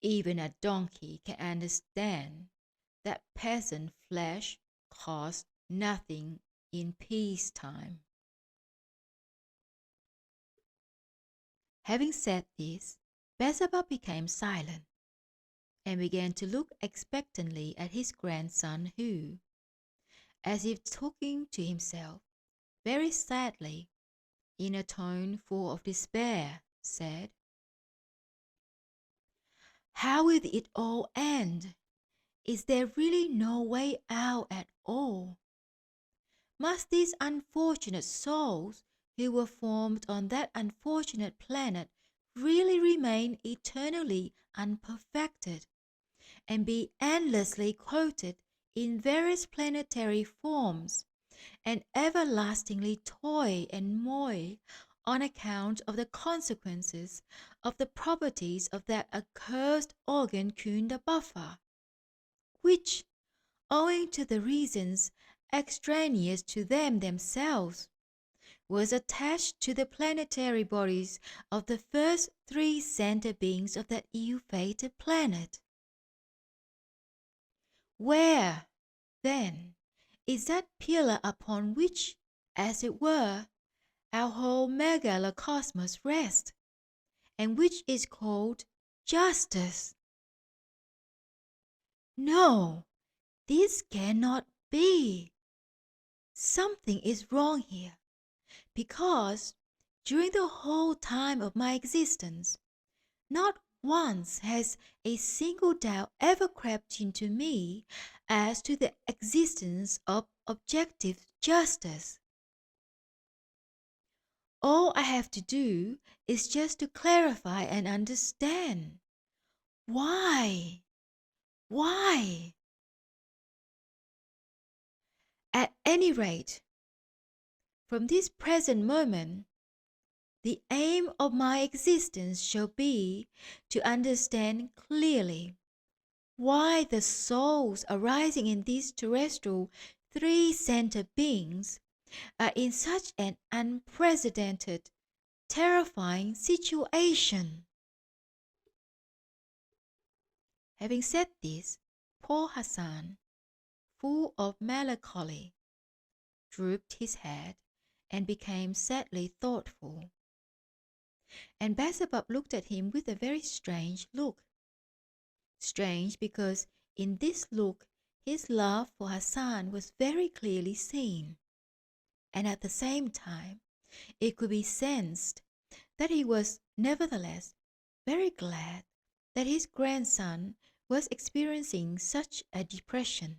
Even a donkey can understand that peasant flesh costs nothing in peacetime. Having said this, Beelzebub became silent and began to look expectantly at his grandson who, as if talking to himself, very sadly, in a tone full of despair, said, "How will it all end? Is there really no way out at all? Must these unfortunate souls who were formed on that unfortunate planet really remain eternally unperfected and be endlessly quoted in various planetary forms and everlastingly toil and moil on account of the consequences of the properties of that accursed organ Kundabuffer, which, owing to the reasons extraneous to them themselves, was attached to the planetary bodies of the first three center beings of that ill-fated planet? Where, then, is that pillar upon which, as it were, our whole megalocosmos rests, and which is called justice? No, this cannot be. Something is wrong here, because during the whole time of my existence, not once has a single doubt ever crept into me as to the existence of objective justice. All I have to do is just to clarify and understand. Why? Why? At any rate, from this present moment, the aim of my existence shall be to understand clearly why the souls arising in these terrestrial three-centered beings are in such an unprecedented, terrifying situation. Having said this, poor Hassan, full of melancholy, drooped his head and became sadly thoughtful. And Beelzebub looked at him with a very strange look. Strange because in this look his love for Hassan was very clearly seen, and at the same time it could be sensed that he was nevertheless very glad that his grandson was experiencing such a depression.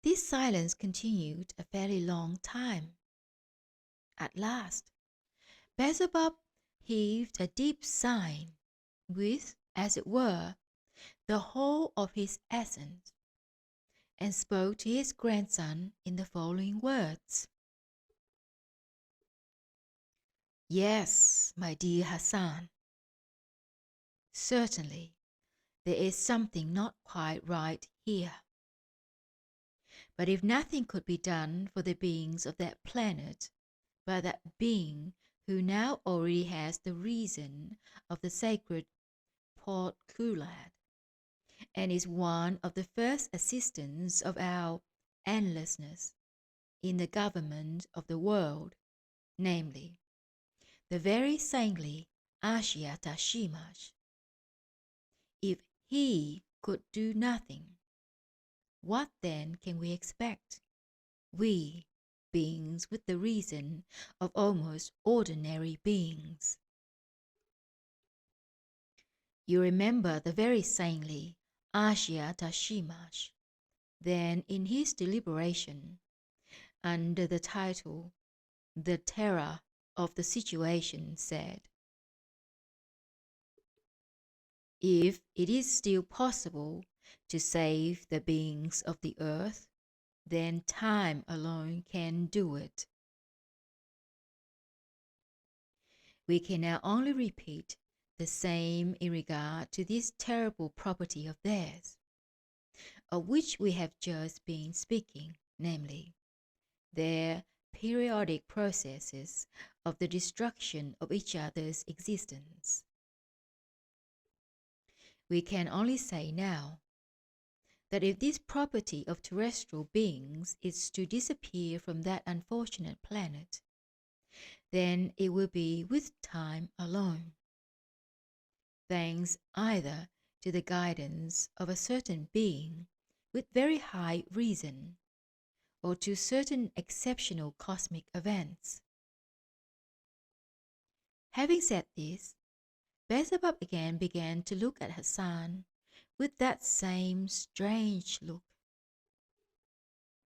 This silence continued a fairly long time. At last, Beelzebub heaved a deep sigh, with, as it were, the whole of his essence, and spoke to his grandson in the following words. "Yes, my dear Hassan, certainly there is something not quite right here. But if nothing could be done for the beings of that planet by that being who now already has the reason of the sacred Port-Kulad, and is one of the first assistants of our endlessness in the government of the world, namely, the very saintly Asiata Shiemash. If he could do nothing, what then can we expect, we, beings with the reason of almost ordinary beings? You remember the very saintly Asiata Shiemash, then in his deliberation, under the title The Terror of the Situation, said, if it is still possible to save the beings of the earth, then time alone can do it. We can now only repeat the same in regard to this terrible property of theirs, of which we have just been speaking, namely, their periodic processes of the destruction of each other's existence. We can only say now that if this property of terrestrial beings is to disappear from that unfortunate planet, then it will be with time alone, thanks either to the guidance of a certain being with very high reason, or to certain exceptional cosmic events. Having said this, Beelzebub again began to look at Hassan with that same strange look,